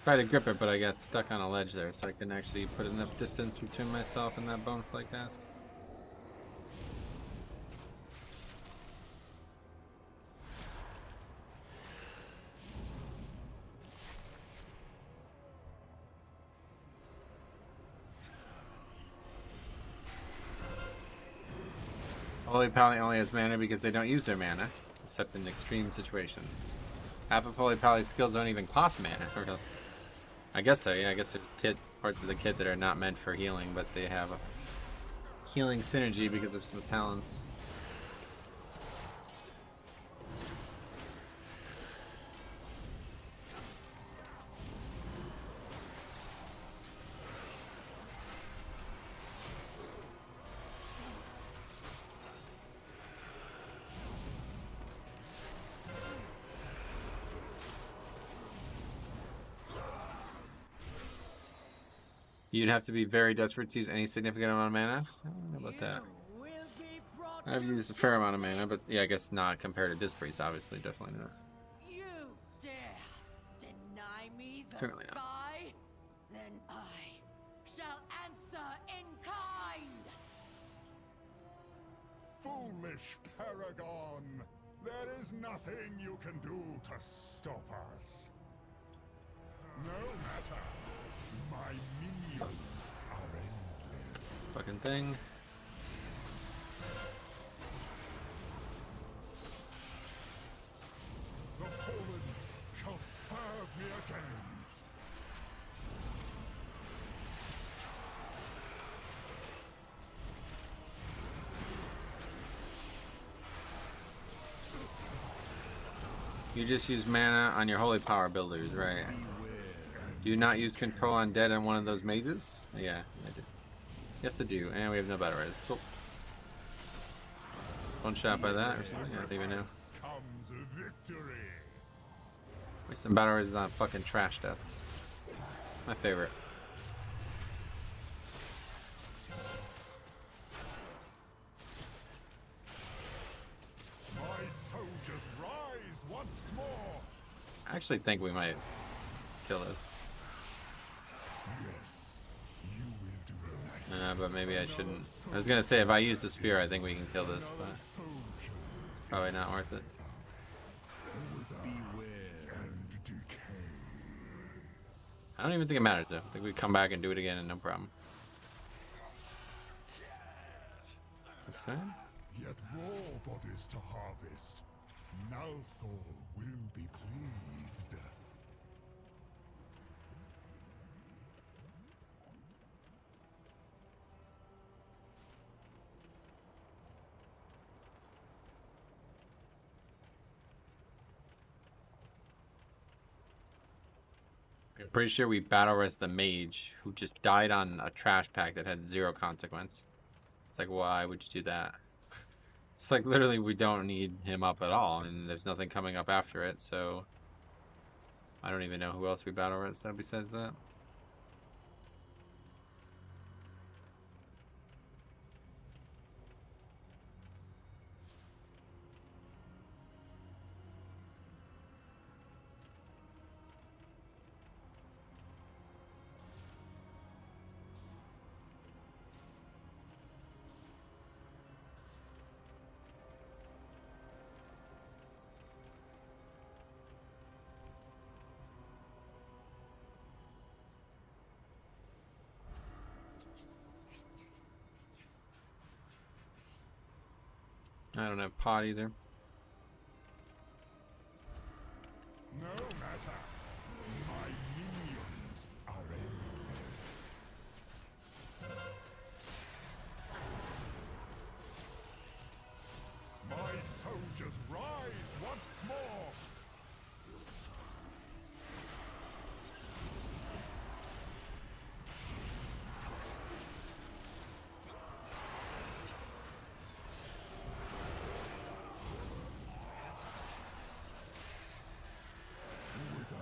Tried to grip it, but I got stuck on a ledge there, so I couldn't actually put enough distance between myself and that bonefly cast. Holy Pally only has mana because they don't use their mana, except in extreme situations. Half of Holy Pally's skills don't even cost mana, really. I guess so, yeah. I guess there's parts of the kit that are not meant for healing, but they have a healing synergy because of some talents. You'd have to be very desperate to use any significant amount of mana. I don't know about that. I've used a fair amount of mana, but yeah, I guess not compared to Disc Priest, obviously, definitely not. You dare deny me the Certainly not. sky? Then I shall answer in kind. Foolish Paragon! There is nothing you can do to stop us. No matter. My minions are endless. Fucking thing. The fallen shall serve me again. You just use mana on your holy power builders, right? Do you not use control on dead on one of those mages? Yeah, I do. Yes, I do. And we have no battle res. Cool. One shot by that or something? I don't even know. Comes victory. Wasting battle res on fucking trash deaths. My favorite. My soldiers rise once more. I actually think we might kill this. Yes, you will do nice. But maybe I shouldn't. I was gonna say if I use the spear, I think we can kill this, but it's probably not worth it. Beware and decay. I don't even think it matters though. I think we come back and do it again and no problem. That's good. Yet more bodies to harvest. Malthor will be pleased. I'm pretty sure we battle res the mage who just died on a trash pack that had 0 consequence. It's like, why would you do that? It's like literally we don't need him up at all, and there's nothing coming up after it, so I don't even know who else we battle res besides that. I don't have pot either. No matter. My minions are endless. My soldiers rise once more.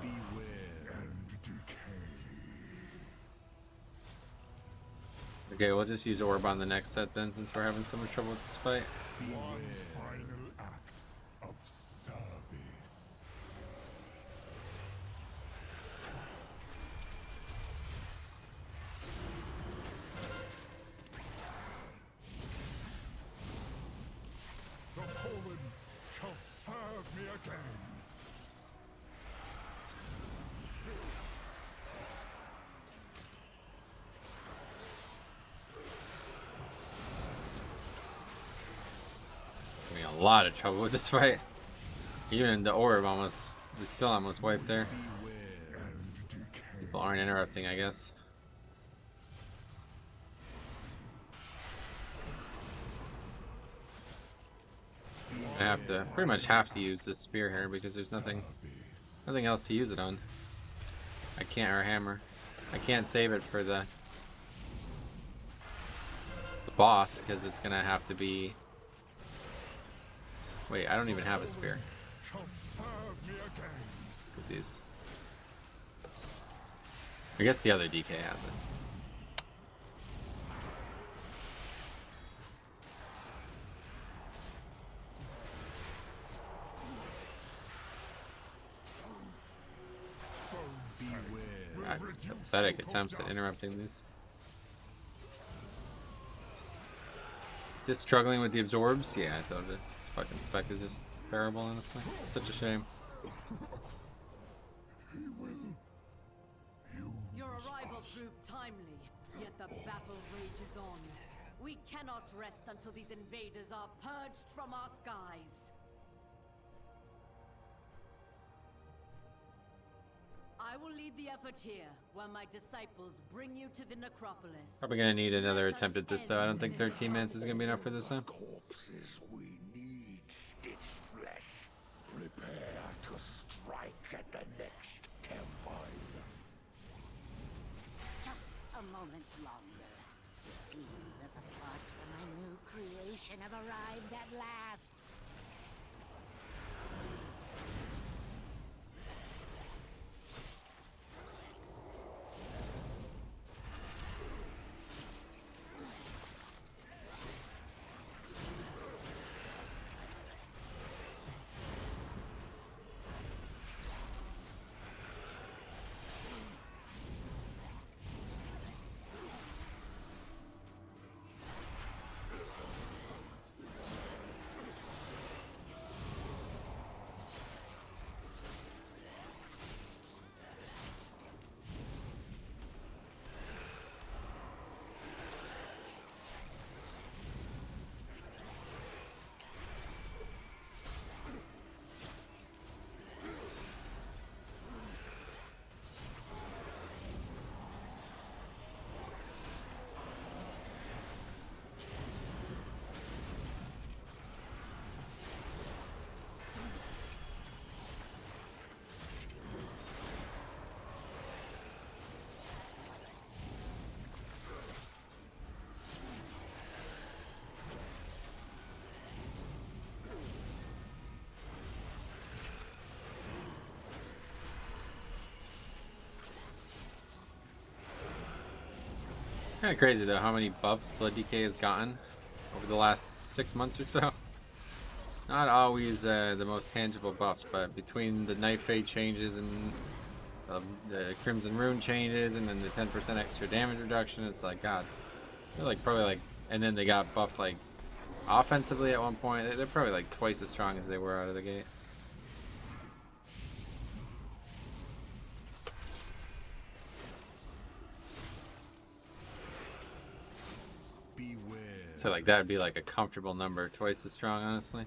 Beware and decay. Okay, we'll just use orb on the next set then, since we're having so much trouble with this fight. One final act of service. The fallen shall serve me again. Having a lot of trouble with this fight. Even the orb almost, we still almost wiped there. People aren't interrupting, I guess. I have to, pretty much have to use this spear here because there's nothing else to use it on. I can't, or hammer. I can't save it for the boss because it's gonna have to be. Wait, I don't even have a spear. Shall serve me again. Confused. I guess the other DK has it. That's pathetic attempts at interrupting these. Just struggling with the absorbs? Yeah, I thought it. This fucking spec is just terrible, honestly. It's such a shame. Your arrival proved timely, yet the battle rages on. We cannot rest until these invaders are purged from our skies. I will lead the effort here, while my disciples bring you to the necropolis. Probably gonna need another attempt at this though. I don't think 13 minutes is gonna be enough for this one. Corpses we need stitched flesh. Prepare to strike at the next temple. Just a moment longer. It seems that the parts for my new creation have arrived at last. Kind of crazy though how many buffs Blood DK has gotten over the last 6 months or so. Not always the most tangible buffs, but between the Night Fate changes and the Crimson Rune changes and then the 10% extra damage reduction, it's like, God, they're like probably like, and then they got buffed like offensively at one point. They're probably like twice as strong as they were out of the gate. Beware. So like that would be like a comfortable number, twice as strong, honestly.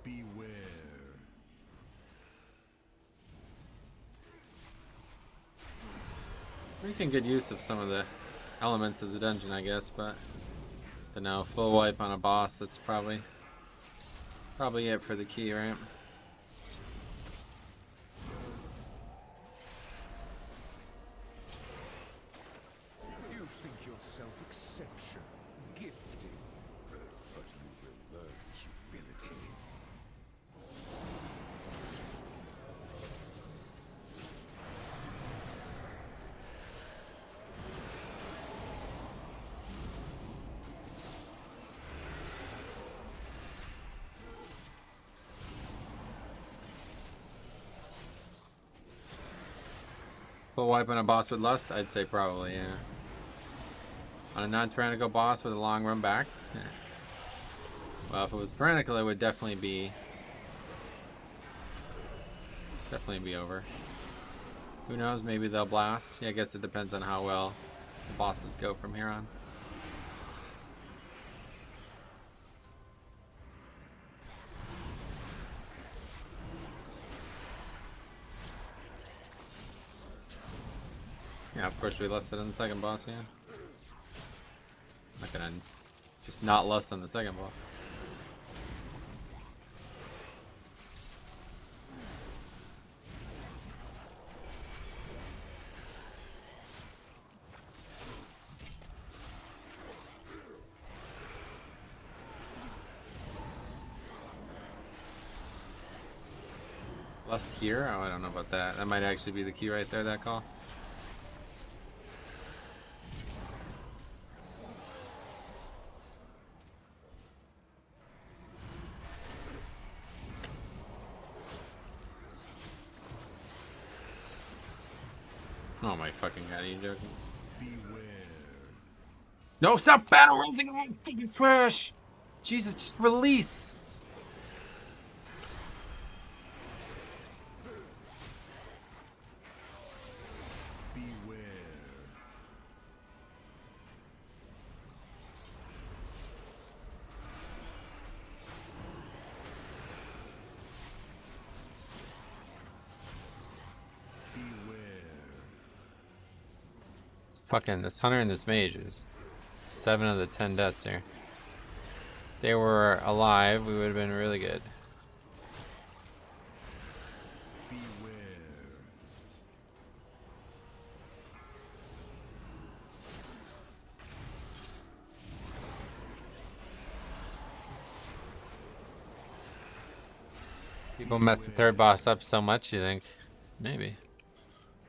Beware. Making good use of some of the elements of the dungeon, I guess, but now full wipe on a boss, that's probably it for the key, right? You think yourself exceptional, gifted, but you will learn humility. Full wipe on a boss with lust? I'd say probably, yeah. On a non-tyrannical boss with a long run back? Yeah. Well, if it was tyrannical, it would definitely be over. Who knows? Maybe they'll blast. Yeah, I guess it depends on how well the bosses go from here on. Yeah, of course we lusted on the second boss, yeah. Not gonna just not lust on the second boss. Lust here? Oh, I don't know about that. That might actually be the key right there, that call. Oh my fucking god, are you joking? Beware. No, stop battle raising my fucking trash! Jesus, just release! Beware. Fucking this hunter and this mage is 7 of the 10 deaths here. If they were alive, we would have been really good. Beware. People mess the third boss up so much, you think? Maybe.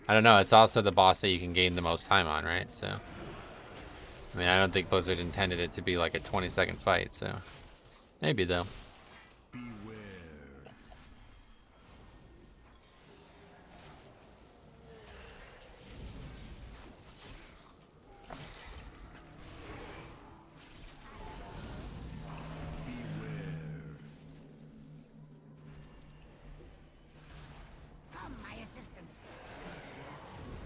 I don't know, it's also the boss that you can gain the most time on, right? So, I mean, I don't think Blizzard intended it to be like a 20-second fight, so maybe though. Beware. Come, my assistant. These raw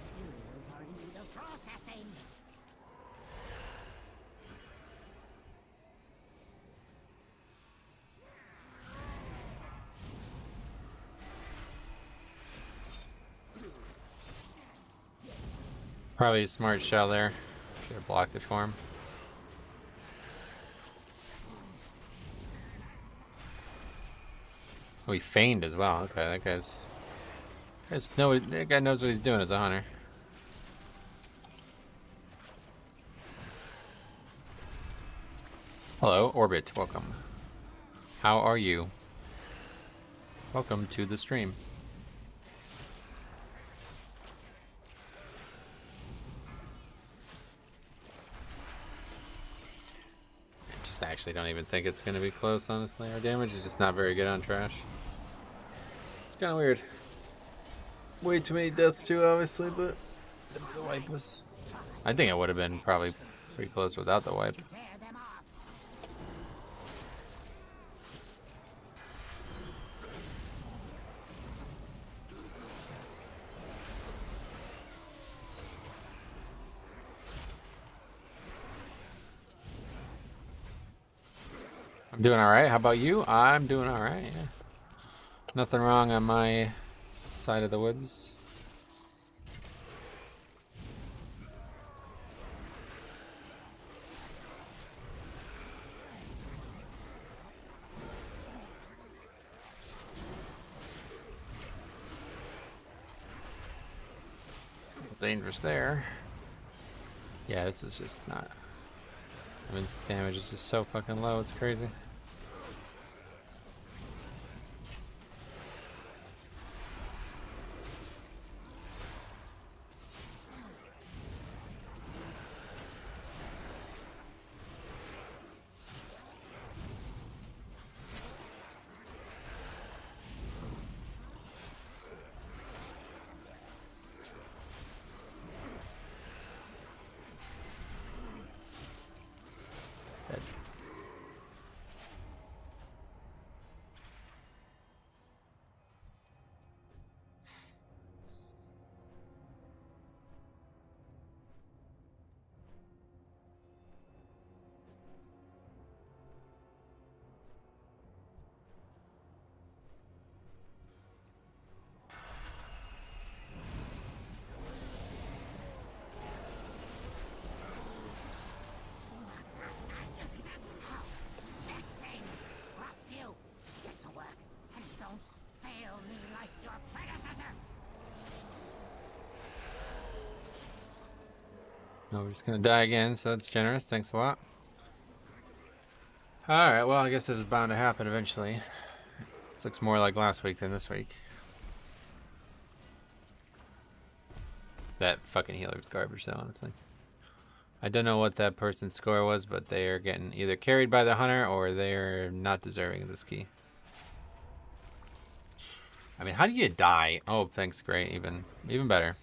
materials are in need of processing. Probably a smart shell there. Should have blocked it for him. Oh, he feigned as well. Okay, that guy knows what he's doing as a hunter. Hello, Orbit. Welcome. How are you? Welcome to the stream. I actually don't even think it's going to be close, honestly. Our damage is just not very good on trash. It's kind of weird. Way too many deaths too, obviously, but the wipe was... I think it would have been probably pretty close without the wipe. Tear them off. I'm doing all right. How about you? I'm doing all right. Yeah. Nothing wrong on my side of the woods. Dangerous there. Yeah, this is just not. I mean, its damage is just so fucking low. It's crazy. No, we're just gonna die again, so that's generous. Thanks a lot. Alright, well, I guess this is bound to happen eventually. This looks more like last week than this week. That fucking healer was garbage, though, honestly. I don't know what that person's score was, but they are getting either carried by the hunter or they're not deserving of this key. I mean, how do you die? Oh, thanks, great, even better.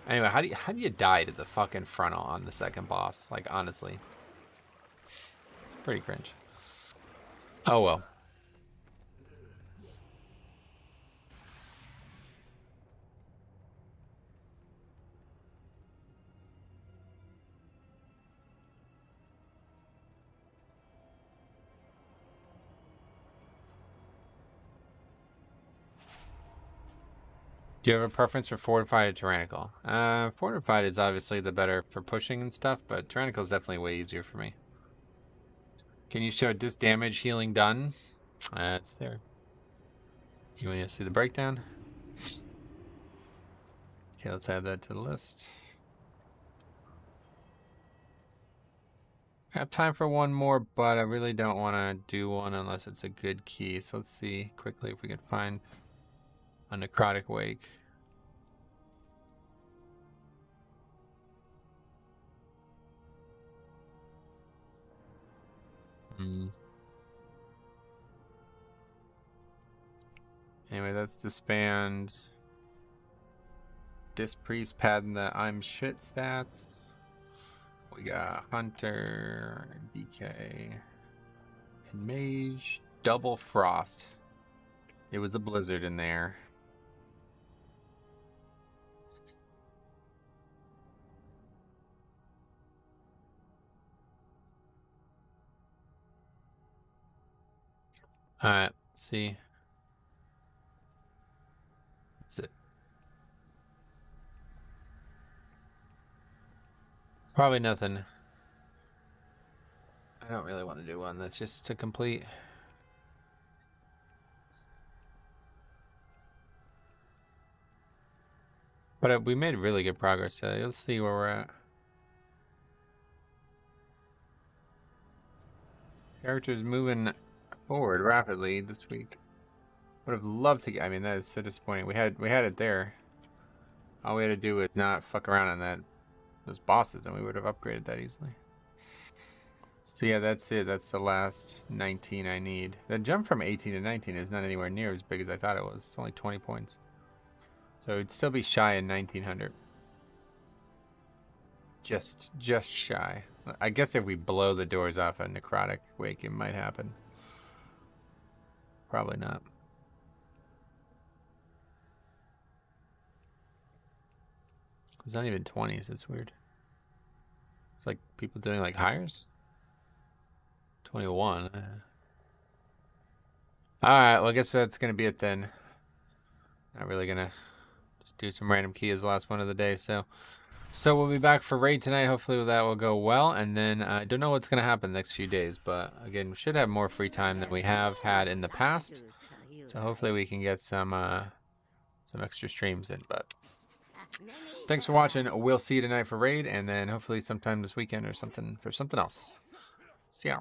Anyway, how do you die to the fucking frontal on the second boss? Like, honestly. Pretty cringe. Oh well. Do you have a preference for Fortified or Tyrannical? Fortified is obviously the better for pushing and stuff, but Tyrannical is definitely way easier for me. Can you show this damage healing done? It's there. You want to see the breakdown? Okay, let's add that to the list. I have time for one more, but I really don't want to do one unless it's a good key. So let's see quickly if we can find a Necrotic Wake. Anyway, that's disband. Dispriest padding the I'm shit stats. We got Hunter, BK, and Mage. Double Frost. It was a blizzard in there. Alright, let's see. That's it. Probably nothing. I don't really want to do one that's just to complete. But we made really good progress today. Let's see where we're at. Characters moving forward rapidly this week. Would have loved to get. I mean, that is so disappointing. We had it there. All we had to do was not fuck around on those bosses, and we would have upgraded that easily. So yeah, that's it. That's the last 19 I need. The jump from 18 to 19 is not anywhere near as big as I thought it was. It's only 20 points. So it'd still be shy in 1900. Just shy. I guess if we blow the doors off a Necrotic Wake, it might happen. Probably not. It's not even 20s. It's weird. It's like people doing like hires. 21. Alright, well I guess that's gonna be it then. Not really gonna just do some random key as the last one of the day, so we'll be back for raid tonight. Hopefully that will go well, and then I don't know what's gonna happen the next few days, but again, we should have more free time than we have had in the past. So hopefully we can get some extra streams in, but thanks for watching. We'll see you tonight for raid, and then hopefully sometime this weekend or something for something else. See ya.